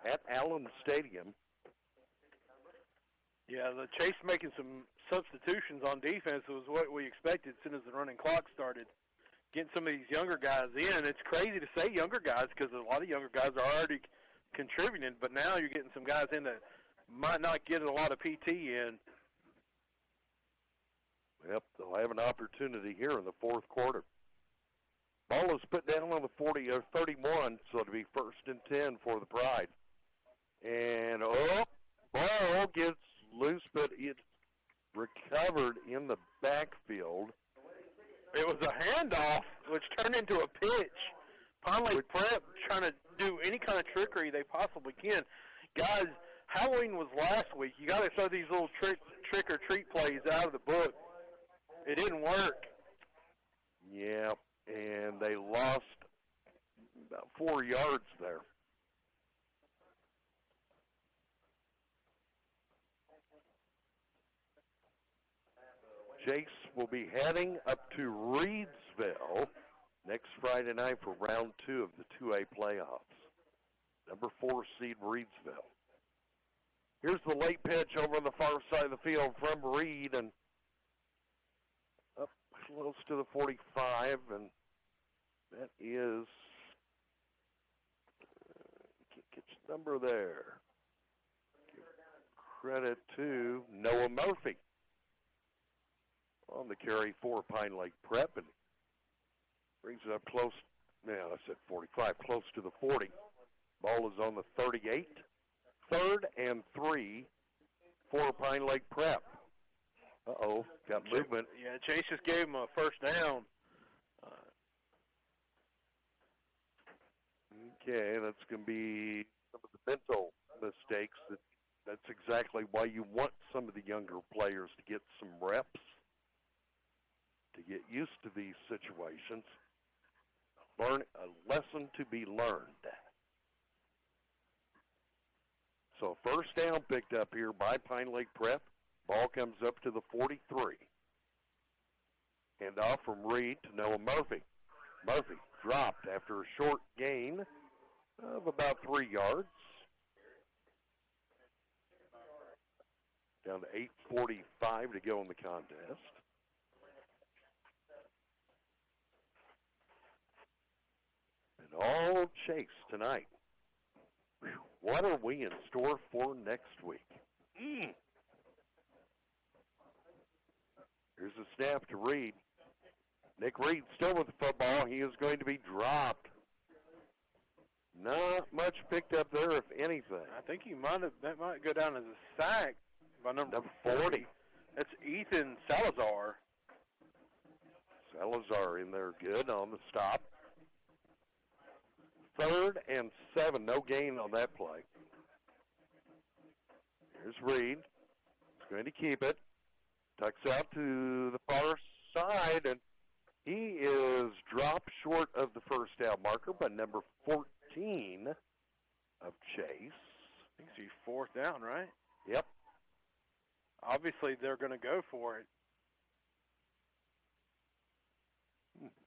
at Allen Stadium. Yeah, the Chase making some substitutions on defense was what we expected as soon as the running clock started. Getting some of these younger guys in. It's crazy to say younger guys because a lot of younger guys are already contributing, but now you're getting some guys in that might not get a lot of PT in. Yep, they'll have an opportunity here in the fourth quarter. Ball is put down on the 40 or 31, so it'll be 1st and 10 for the Pride. And, ball gets loose, but it's recovered in the backfield. It was a handoff, which turned into a pitch. Pine Lake Prep trying to do any kind of trickery they possibly can. Guys, Halloween was last week. You got to throw these little trick-or-treat plays out of the book. It didn't work. Yeah, and they lost about 4 yards there. Chase will be heading up to Reedsville next Friday night for round 2 of the 2A playoffs. Number 4 seed Reedsville. Here's the late pitch over on the far side of the field from Reed, and up close to the 45, and that is, can't get your number there. Give credit to Noah Murphy on the carry for Pine Lake Prep, and brings it up close. Now I said 45, close to the 40. Ball is on the 38. 3rd and 3 for Pine Lake Prep. Got movement. Yeah, Chase just gave him a first down. Okay, that's going to be some of the mental mistakes. That's exactly why you want some of the younger players to get some reps, to get used to these situations. Learn a lesson to be learned. So 1st down picked up here by Pine Lake Prep. Ball comes up to the 43. Hand off from Reed to Noah Murphy. Murphy dropped after a short gain of about 3 yards. Down to 8:45 to go in the contest. And all Chase tonight. What are we in store for next week? Here's a snap to Reed. Nick Reed still with the football. He is going to be dropped. Not much picked up there, if anything. I think that might go down as a sack by number 40. That's Ethan Salazar. Salazar in there good on the stop. 3rd and 7, no gain on that play. Here's Reed. He's going to keep it. Tucks out to the far side, and he is dropped short of the first down marker by number 14 of Chase. I think he's 4th down, right? Yep. Obviously, they're going to go for it.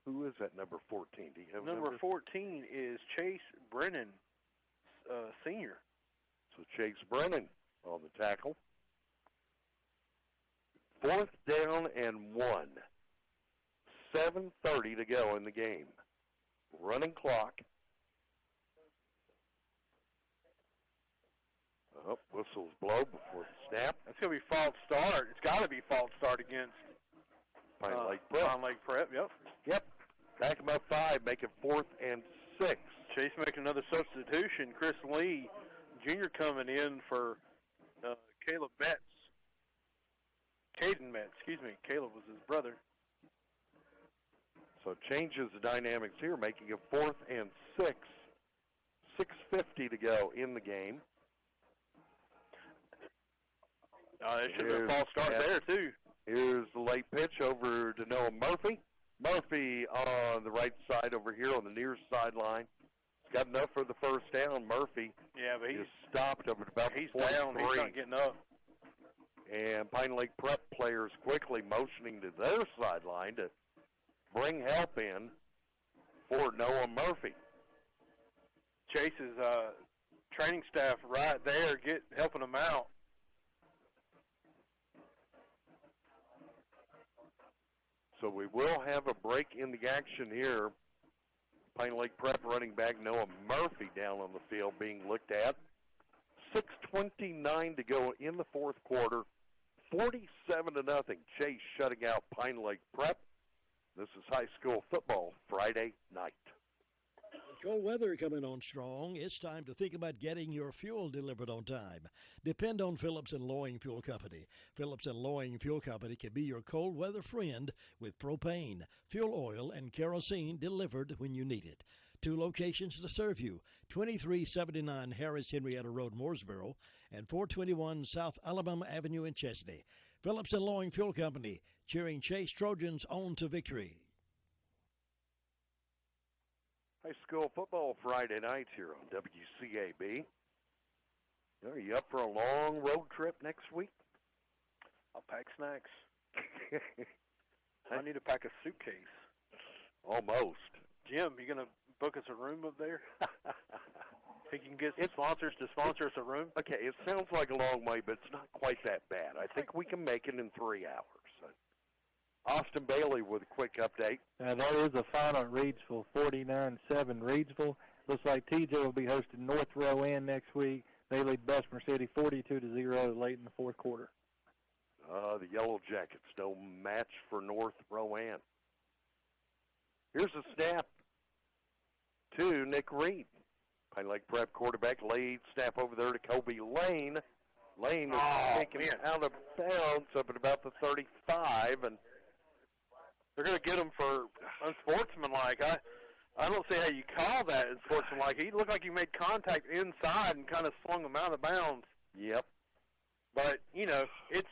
Who is that number 14? Do you have number 14 is Chase Brennan, senior. So Chase Brennan on the tackle. 4th down and 1. 7:30 to go in the game. Running clock. Whistles blow before the snap. That's going to be false start. It's got to be false start against Pine Lake Prep. Pine Lake Prep, Yep. Back him up 5, make it 4th and 6. Chase making another substitution. Chris Lee, Jr. coming in for Caleb Metz. Caden Metz, excuse me. Caleb was his brother. So changes the dynamics here, making it 4th and 6. 6:50 to go in the game. It should have been a false start there, too. Here's the late pitch over to Noah Murphy. Murphy on the right side over here on the near sideline. He's got enough for the first down. Murphy but is stopped over at about he's down. He's not getting up. And Pine Lake Prep players quickly motioning to their sideline to bring help in for Noah Murphy. Chase's training staff right there helping him out. So we will have a break in the action here. Pine Lake Prep running back Noah Murphy down on the field being looked at. 6:29 to go in the fourth quarter. 47-0. Chase shutting out Pine Lake Prep. This is high school football Friday night. Cold weather coming on strong. It's time to think about getting your fuel delivered on time. Depend on Phillips and Loing Fuel Company. Phillips and Loing Fuel Company can be your cold weather friend with propane, fuel oil, and kerosene delivered when you need it. 2 locations to serve you, 2379 Harris Henrietta Road, Mooresboro, and 421 South Alabama Avenue in Chesney. Phillips and Loing Fuel Company, cheering Chase Trojans on to victory. High school football Friday night here on WCAB. Are you up for a long road trip next week? I'll pack snacks. I need to pack a suitcase. Almost. Jim, you going to book us a room up there? Think you can get some sponsors to sponsor us a room? Okay, it sounds like a long way, but it's not quite that bad. I think we can make it in 3 hours. Austin Bailey with a quick update. That is a final at Reidsville, 49-7 Reidsville. Looks like TJ will be hosting North Rowan next week. They lead Bessemer City 42-0 late in the fourth quarter. The Yellow Jackets, no match for North Rowan. Here's a snap to Nick Reed. Pine Lake Prep quarterback lead snap over there to Kobe Lane. Lane is taken out of bounds up at about the 35, and they're going to get him for unsportsmanlike. I don't see how you call that unsportsmanlike. He looked like he made contact inside and kind of swung him out of bounds. Yep. But, it's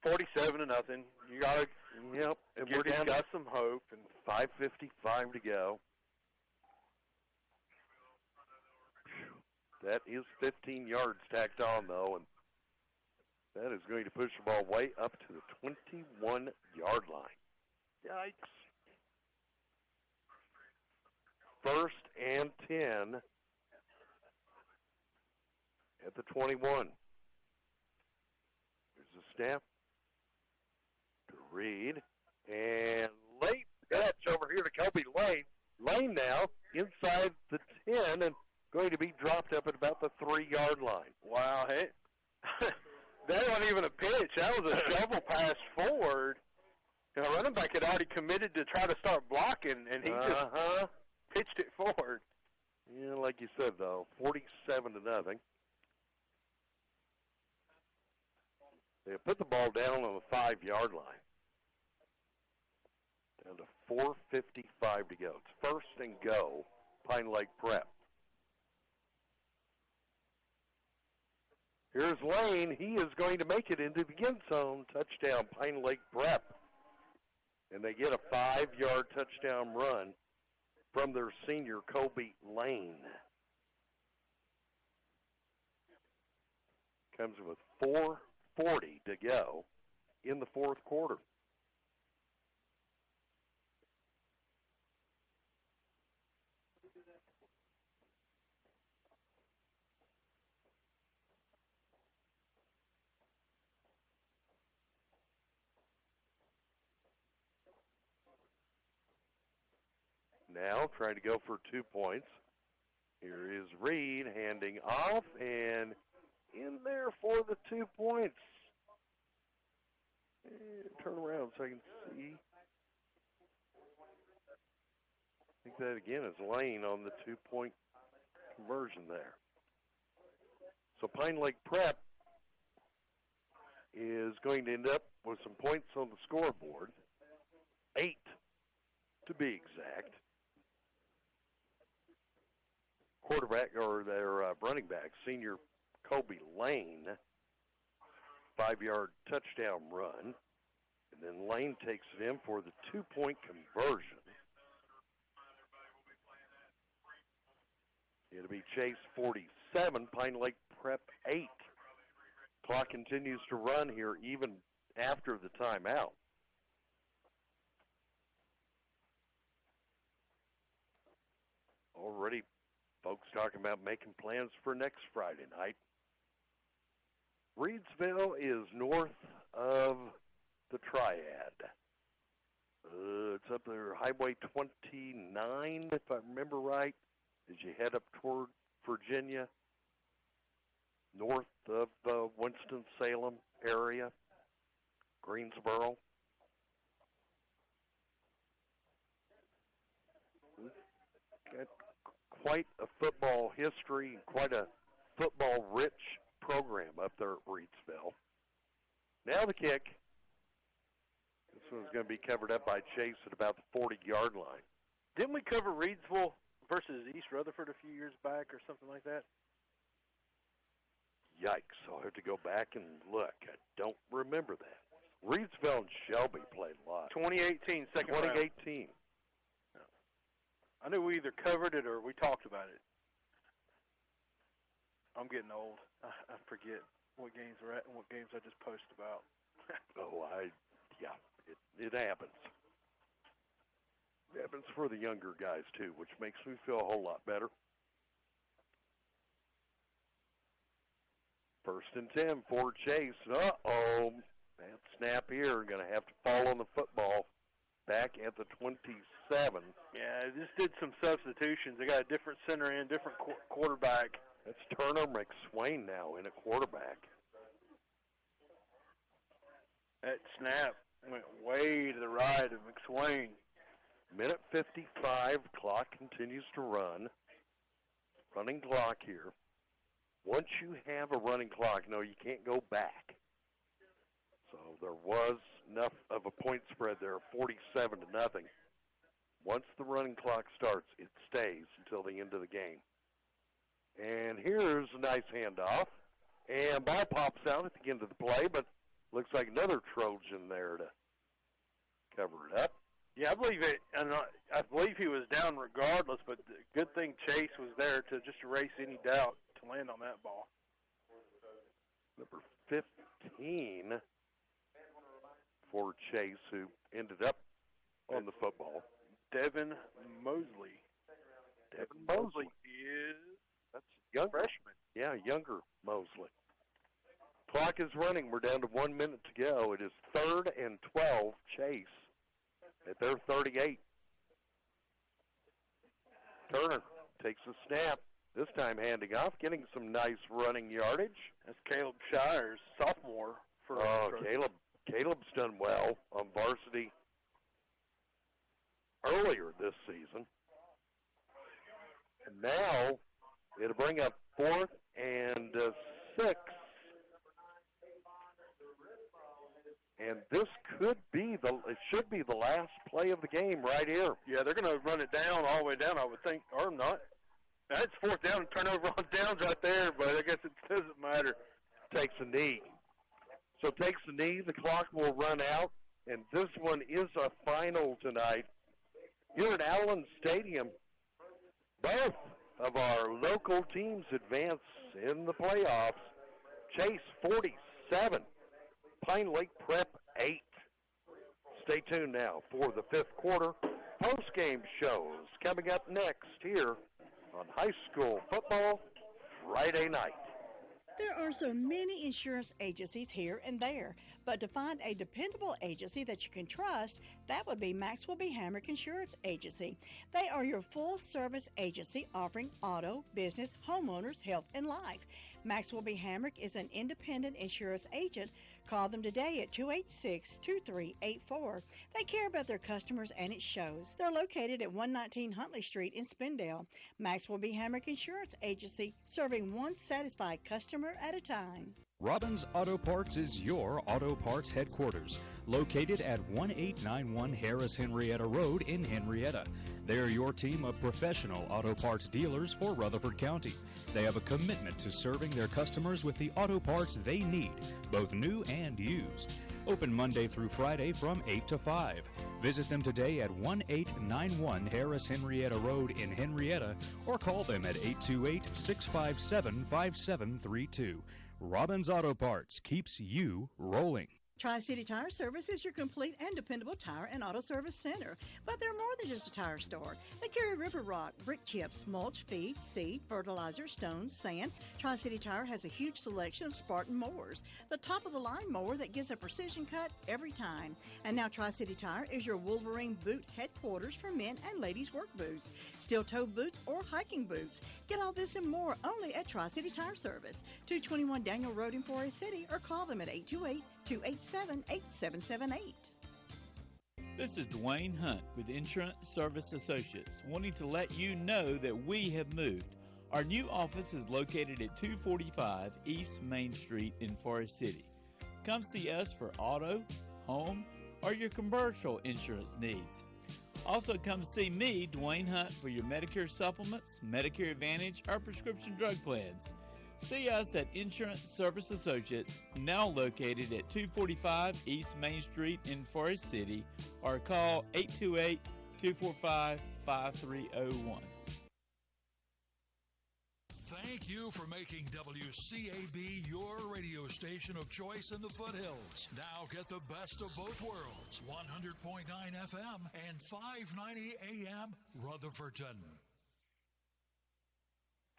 47-0. You got to got some hope. And 5:55 to go. That is 15 yards tacked on, though, and that is going to push the ball way up to the 21-yard line. Yikes. 1st and 10 at the 21. There's a snap to Reed, and late catch over here to Kobe Lane. Lane now inside the 10 and going to be dropped up at about the 3-yard line. Wow, hey. That wasn't even a pitch. That was a shovel pass forward. The running back had already committed to try to start blocking, and he just pitched it forward. Yeah, like you said, though, 47-0. They put the ball down on the 5-yard line. Down to 4:55 to go. It's 1st and go, Pine Lake Prep. Here's Lane. He is going to make it into the end zone. Touchdown, Pine Lake Prep. And they get a 5-yard touchdown run from their senior, Kobe Lane. Comes with 4:40 to go in the fourth quarter. Now trying to go for 2 points. Here is Reed handing off and in there for the 2 points. And turn around so I can see. I think that again is Lane on the 2-point conversion there. So Pine Lake Prep is going to end up with some points on the scoreboard. 8 to be exact. Quarterback, or their running back, senior Kobe Lane, 5-yard touchdown run. And then Lane takes it in for the 2-point conversion. It'll be Chase 47, Pine Lake Prep 8. Clock continues to run here even after the timeout. Already folks talking about making plans for next Friday night. Reidsville is north of the Triad. It's up there, Highway 29, if I remember right, as you head up toward Virginia, north of Winston-Salem area. Greensboro. Got quite a football history, quite a football-rich program up there at Reedsville. Now the kick. This one's going to be covered up by Chase at about the 40-yard line. Didn't we cover Reedsville versus East Rutherford a few years back or something like that? Yikes, I'll have to go back and look. I don't remember that. Reedsville and Shelby played a lot. 2018, second round. 2018. I knew we either covered it or we talked about it. I'm getting old. I forget what games we're at and what games I just post about. It happens. It happens for the younger guys, too, which makes me feel a whole lot better. 1st and 10 for Chase. Uh-oh. That snap here going to have to fall on the football back at the 27. Yeah, just did some substitutions. They got a different center in, different quarterback. That's Turner McSwain now in a quarterback. That snap went way to the right of McSwain. Minute 55, clock continues to run. Running clock here. Once you have a running clock, no, you can't go back. So there was enough of a point spread there, 47-0. Once the running clock starts, it stays until the end of the game. And here's a nice handoff. And ball pops out at the end of the play, but looks like another Trojan there to cover it up. Yeah, I believe he was down regardless, but the good thing Chase was there to just erase any doubt to land on that ball. Number 15 for Chase, who ended up on the football. Devin Mosley. Devin Mosley that's a young freshman. Yeah, younger Mosley. Clock is running. We're down to 1 minute to go. It is 3rd and 12, Chase at their 38. Turner takes a snap, this time handing off, getting some nice running yardage. That's Caleb Shires, sophomore. Caleb's done well on varsity earlier this season. And now it'll bring up 4th and 6. And this it should be the last play of the game right here. Yeah, they're going to run it down all the way down, I would think, or not. That's 4th down and turnover on downs right there, but I guess it doesn't matter. Takes a knee. So takes a knee, the clock will run out, and this one is a final tonight. Here at Allen Stadium, both of our local teams advance in the playoffs. Chase 47, Pine Lake Prep 8. Stay tuned now for the 5th quarter post-game shows coming up next here on High School Football Friday night. There are so many insurance agencies here and there, but to find a dependable agency that you can trust, that would be Maxwell B. Hamrick Insurance Agency. They are your full-service agency offering auto, business, homeowners, health, and life. Maxwell B. Hamrick is an independent insurance agent. Call them today at 286-2384. They care about their customers, and it shows. They're located at 119 Huntley Street in Spindale. Maxwell B. Hamrick Insurance Agency, serving one satisfied customer at a time. Robbins Auto Parts is your auto parts headquarters, located at 1891 Harris Henrietta Road in Henrietta. They are your team of professional auto parts dealers for Rutherford County. They have a commitment to serving their customers with the auto parts they need, both new and used. Open Monday through Friday from 8 to 5. Visit them today at 1891 Harris Henrietta Road in Henrietta or call them at 828-657-5732. Robbins Auto Parts keeps you rolling. Tri-City Tire Service is your complete and dependable tire and auto service center. But they're more than just a tire store. They carry river rock, brick chips, mulch, feed, seed, fertilizer, stones, sand. Tri-City Tire has a huge selection of Spartan mowers, the top-of-the-line mower that gives a precision cut every time. And now Tri-City Tire is your Wolverine boot headquarters for men and ladies' work boots, steel-toe boots, or hiking boots. Get all this and more only at Tri-City Tire Service, 221 Daniel Road in Forest City, or call them at 828-286 877-8778. This is Dwayne Hunt with Insurance Service Associates, wanting to let you know that we have moved. Our new office is located at 245 East Main Street in Forest City. Come see us for auto, home, or your commercial insurance needs. Also come see me, Dwayne Hunt, for your Medicare supplements, Medicare Advantage, or prescription drug plans. See us at Insurance Service Associates, now located at 245 East Main Street in Forest City, or call 828-245-5301. Thank you for making WCAB your radio station of choice in the foothills. Now get the best of both worlds. 100.9 FM and 590 AM Rutherfordton.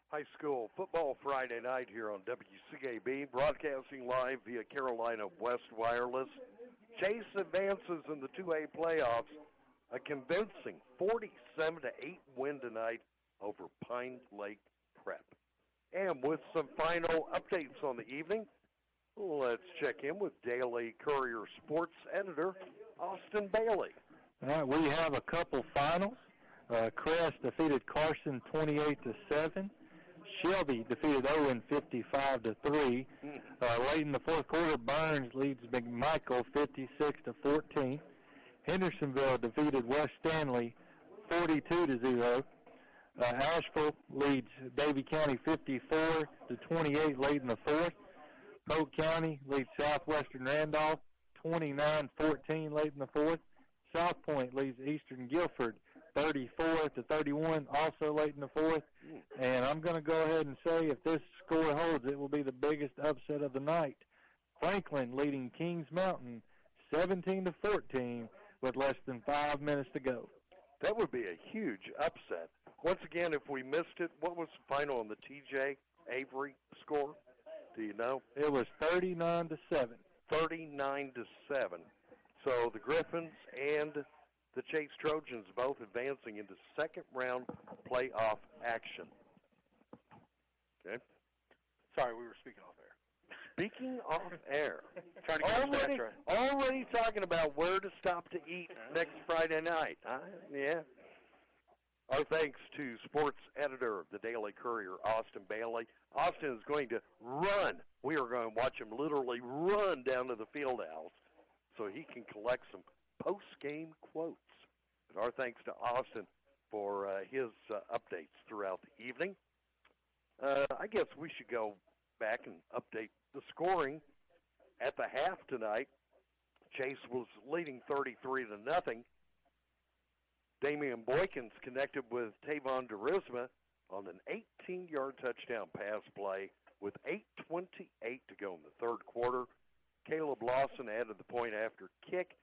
High school football Friday night here on WCAB, broadcasting live via Carolina West Wireless. Chase advances in the 2A playoffs, a convincing 47-8 win tonight over Pine Lake Prep. And with some final updates on the evening, let's check in with Daily Courier sports editor Austin Bailey. All right, we have a couple finals. Crest defeated Carson 28-7. Shelby defeated Owen 55-3. Late in the fourth quarter, Burns leads McMichael 56-14. Hendersonville defeated West Stanley 42-0. Asheville leads Davie County 54-28 late in the fourth. Polk County leads Southwestern Randolph 29-14 late in the fourth. South Point leads Eastern Guilford 34-31 also late in the fourth. And I'm going to go ahead and say if this score holds, it will be the biggest upset of the night. Franklin leading Kings Mountain 17-14 with less than 5 minutes to go. That would be a huge upset. Once again, if we missed it, what was the final on the TJ Avery score? Do you know? It was 39-7. 39-7. So the Griffins and the Chase Trojans both advancing into second round playoff action. Okay. Sorry, we were speaking off air. Speaking off air. Trying to get the stats right. Already talking about where to stop to eat next Friday night. Yeah. Our thanks to sports editor of the Daily Courier, Austin Bailey. Austin is going to run. We are going to watch him literally run down to the field house so he can collect some post-game quotes. And our thanks to Austin for his updates throughout the evening. I guess we should go back and update the scoring. At the half tonight, Chase was leading 33-0. Damian Boykins connected with Tavon Derisma on an 18-yard touchdown pass play with 8:28 to go in the third quarter. Caleb Lawson added the point after kick,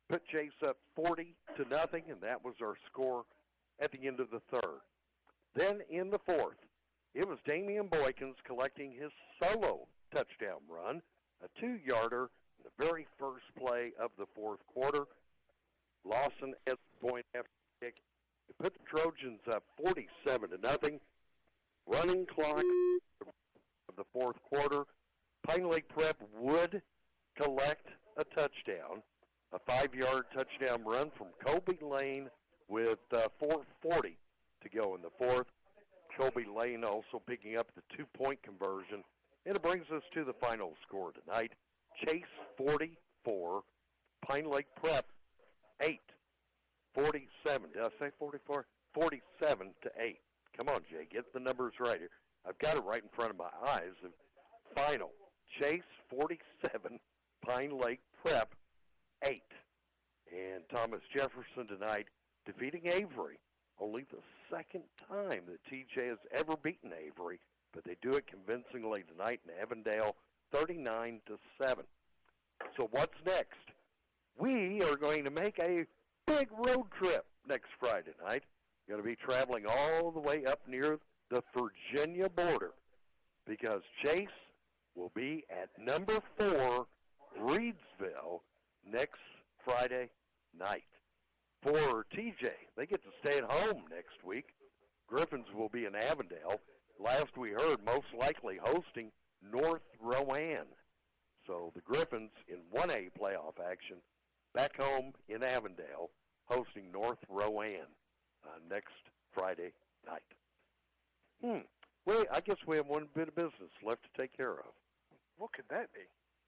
put Chase up 40-0, and that was our score at the end of the third. Then in the fourth, it was Damian Boykins collecting his solo touchdown run, a 2-yarder in the very first play of the fourth quarter. Lawson at the point after kick to put the Trojans up 47-0. Running clock of the fourth quarter. Pine Lake Prep would collect a touchdown, a 5-yard touchdown run from Colby Lane with 4:40 to go in the fourth. Colby Lane also picking up the 2-point conversion. And it brings us to the final score tonight. Chase 44, Pine Lake Prep 8. 47. Did I say 44? 47-8. Come on, Jay, get the numbers right here. I've got it right in front of my eyes. Final. Chase 47, Pine Lake Prep 8. And Thomas Jefferson tonight defeating Avery. Only the second time that TJ has ever beaten Avery, but they do it convincingly tonight in Avondale, 39-7. So what's next? We are going to make a big road trip next Friday night. Going to be traveling all the way up near the Virginia border because Chase will be at number 4, Reedsville, next Friday night. For TJ, they get to stay at home next week. Griffins will be in Avondale. Last we heard, most likely hosting North Rowan. So the Griffins in 1A playoff action back home in Avondale hosting North Rowan next Friday night. Well, I guess we have one bit of business left to take care of. What could that be?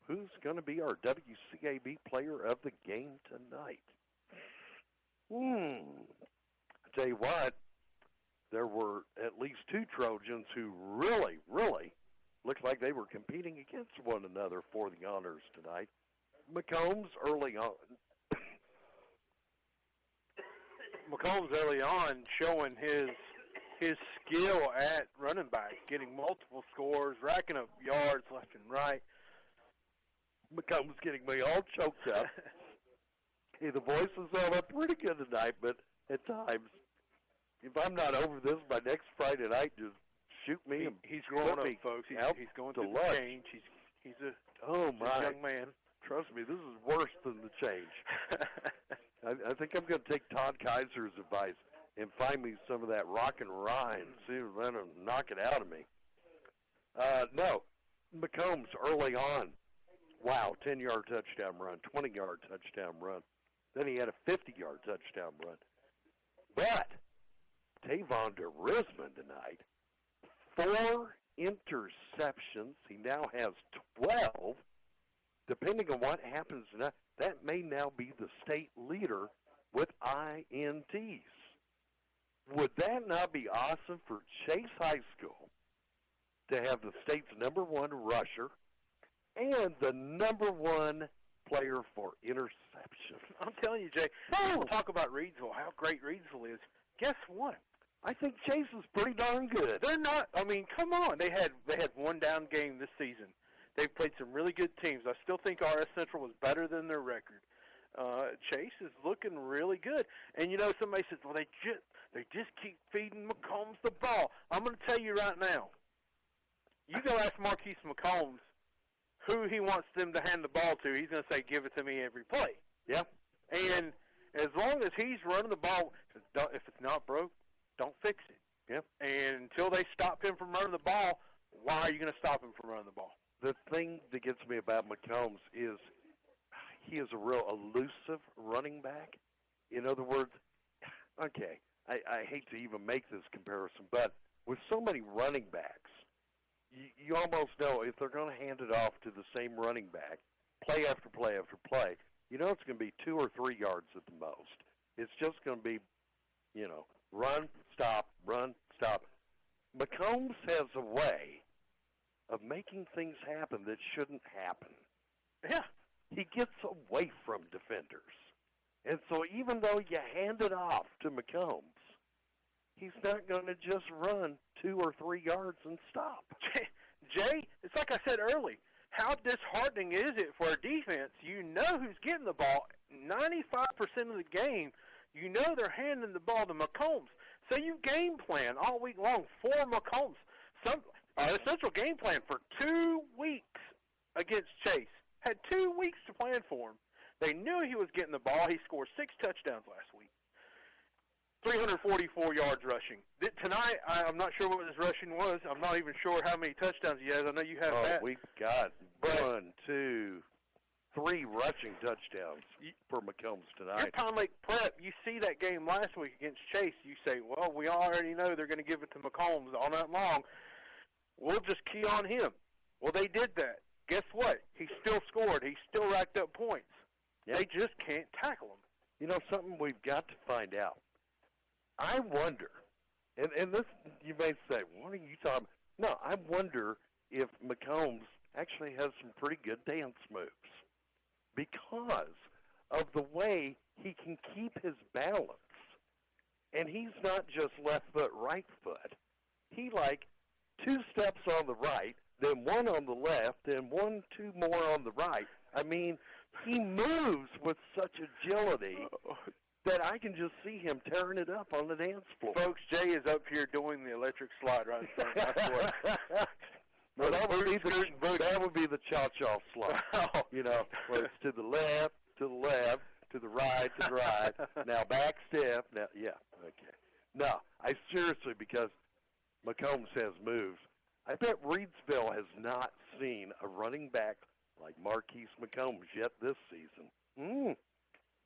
Who's going to be our WCAB player of the game tonight? I tell you what, there were at least two Trojans who really, really looked like they were competing against one another for the honors tonight. McCombs early on. McCombs early on showing his skill at running back, getting multiple scores, racking up yards left and right. McCombs getting me all choked up. Hey, the voices held up pretty good tonight, but at times, if I'm not over this by next Friday night, just shoot me. He's growing up, folks. He's going through the change. He's a young man. Trust me, this is worse than the change. I think I'm going to take Todd Kaiser's advice and find me some of that rock and rye and see if let him knock it out of me. No, McCombs early on. Wow, 10-yard touchdown run, 20-yard touchdown run. Then he had a 50-yard touchdown run. But Tavon DeRisman tonight, 4 interceptions. He now has 12. Depending on what happens tonight, that may now be the state leader with INTs. Would that not be awesome for Chase High School to have the state's number 1 rusher and the number 1 player for interception? I'm telling you, Jay, people talk about Reidsville, how great Reidsville is. Guess what? I think Chase is pretty darn good. They're not. I mean, come on. They had one down game this season. They've played some really good teams. I still think RS Central was better than their record. Chase is looking really good. And, you know, somebody says, well, they just keep feeding McCombs the ball. I'm going to tell you right now, you go ask Marquise McCombs who he wants them to hand the ball to. He's going to say, give it to me every play. Yeah. And as long as he's running the ball, if it's not broke, don't fix it. Yep. And until they stop him from running the ball, why are you going to stop him from running the ball? The thing that gets me about McCombs is he is a real elusive running back. In other words, okay, I hate to even make this comparison, but with so many running backs, you almost know if they're going to hand it off to the same running back, play after play after play, you know it's going to be 2 or 3 yards at the most. It's just going to be, you know, run, stop, run, stop. McCombs has a way of making things happen that shouldn't happen. Yeah. He gets away from defenders. And so even though you hand it off to McCombs, he's not going to just run 2 or 3 yards and stop. Jay, it's like I said early. How disheartening is it for a defense? You know who's getting the ball. 95% of the game, you know they're handing the ball to McCombs. So you game plan all week long for McCombs. The Central game plan for 2 weeks against Chase. Had 2 weeks to plan for him. They knew he was getting the ball. He scored 6 touchdowns last week. 344 yards rushing. Tonight, I'm not sure what his rushing was. I'm not even sure how many touchdowns he has. I know you have that. We've got 1, 2, 3 rushing touchdowns for McCombs tonight. Your Pine Lake Prep, you see that game last week against Chase. You say, well, we already know they're going to give it to McCombs all night long. We'll just key on him. Well, they did that. Guess what? He still scored. He still racked up points. Yep. They just can't tackle him. You know, something we've got to find out. I wonder, and this, you may say, what are you talking about? No, I wonder if McCombs actually has some pretty good dance moves because of the way he can keep his balance. And he's not just left foot, right foot. He, 2 steps on the right, then 1 on the left, then 1, 2 more on the right. I mean, he moves with such agility that I can just see him tearing it up on the dance floor. Folks, Jay is up here doing the electric slide right in front of us. Well, that would be the cha-cha slide. Oh. You know, where it's to the left, to the left, to the right, to the right. Now back step. Now, yeah, okay. No, I seriously, because McCombs has moves. I bet Reidsville has not seen a running back like Marquise McCombs yet this season.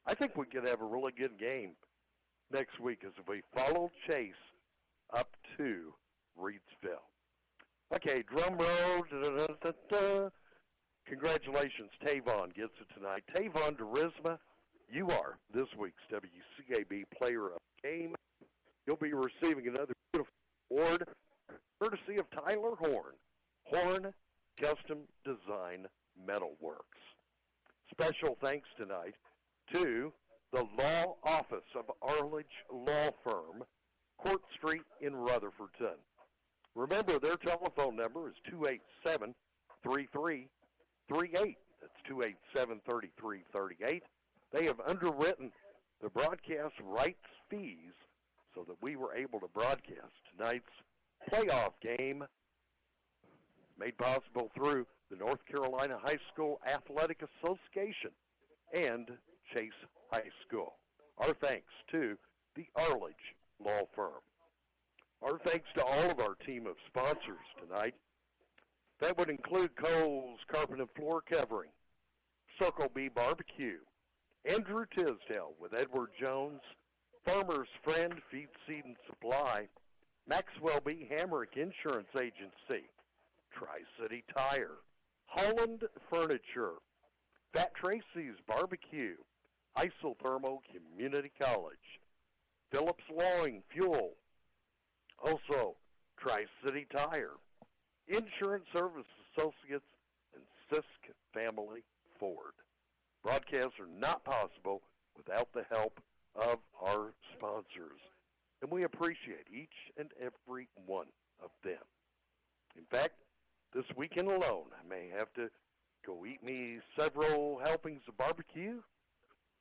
I think we could have a really good game next week as we follow Chase up to Reedsville. Okay, drum roll. Da-da-da-da-da. Congratulations, Tavon gets it tonight. Tavon Derisma, you are this week's WCAB Player of the Game. You'll be receiving another beautiful award courtesy of Tyler Horn, Horn Custom Design Metalworks. Special thanks tonight to the law office of Arledge Law Firm, Court Street in Rutherfordton. Remember, their telephone number is 287-3338. That's 287-3338. They have underwritten the broadcast rights fees so that we were able to broadcast tonight's playoff game, made possible through the North Carolina High School Athletic Association and Chase High School. Our thanks to the Arledge Law Firm. Our thanks to all of our team of sponsors tonight. That would include Cole's Carpet and Floor Covering, Circle B Barbecue, Andrew Tisdale with Edward Jones, Farmer's Friend Feed, Seed, and Supply, Maxwell B. Hamrick Insurance Agency, Tri-City Tire, Holland Furniture, Fat Tracy's Barbecue, Isothermo Community College, Phillips Lawing Fuel, also Tri-City Tire, Insurance Service Associates, and Sisk Family Ford. Broadcasts are not possible without the help of our sponsors, and we appreciate each and every one of them. In fact, this weekend alone, I may have to go eat me several helpings of barbecue.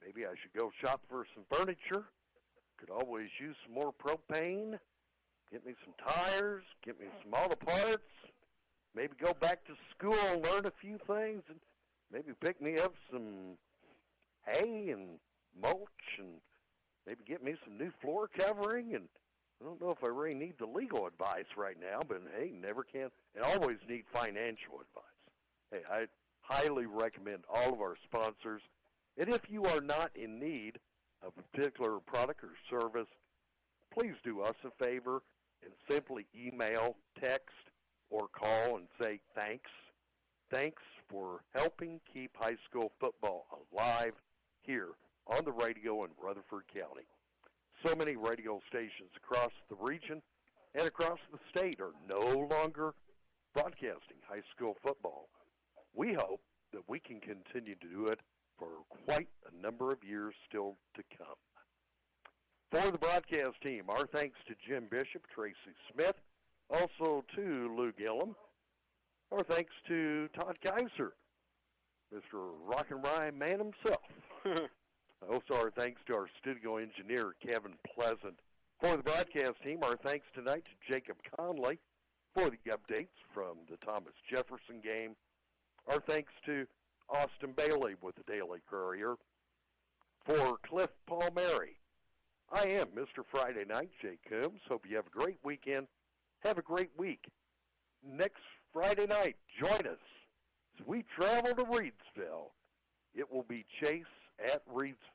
Maybe I should go shop for some furniture. Could always use some more propane. Get me some tires. Get me some auto parts. Maybe go back to school and learn a few things. And maybe pick me up some hay and mulch. And maybe get me some new floor covering. And I don't know if I really need the legal advice right now, but hey, never can and always need financial advice. Hey, I highly recommend all of our sponsors. And if you are not in need of a particular product or service, please do us a favor and simply email, text, or call and say thanks. Thanks for helping keep high school football alive here on the radio in Rutherford County. So many radio stations across the region and across the state are no longer broadcasting high school football. We hope that we can continue to do it for quite a number of years still to come. For the broadcast team, our thanks to Jim Bishop, Tracy Smith, also to Lou Gillum. Our thanks to Todd Kaiser, Mr. Rock and Rhyme Man himself. Also, our thanks to our studio engineer, Kevin Pleasant. For the broadcast team, our thanks tonight to Jacob Conley for the updates from the Thomas Jefferson game. Our thanks to Austin Bailey with the Daily Courier. For Cliff Palmieri, I am Mr. Friday Night, Jay Coombs. Hope you have a great weekend. Have a great week. Next Friday night, join us as we travel to Reedsville. It will be Chase at Reedsville.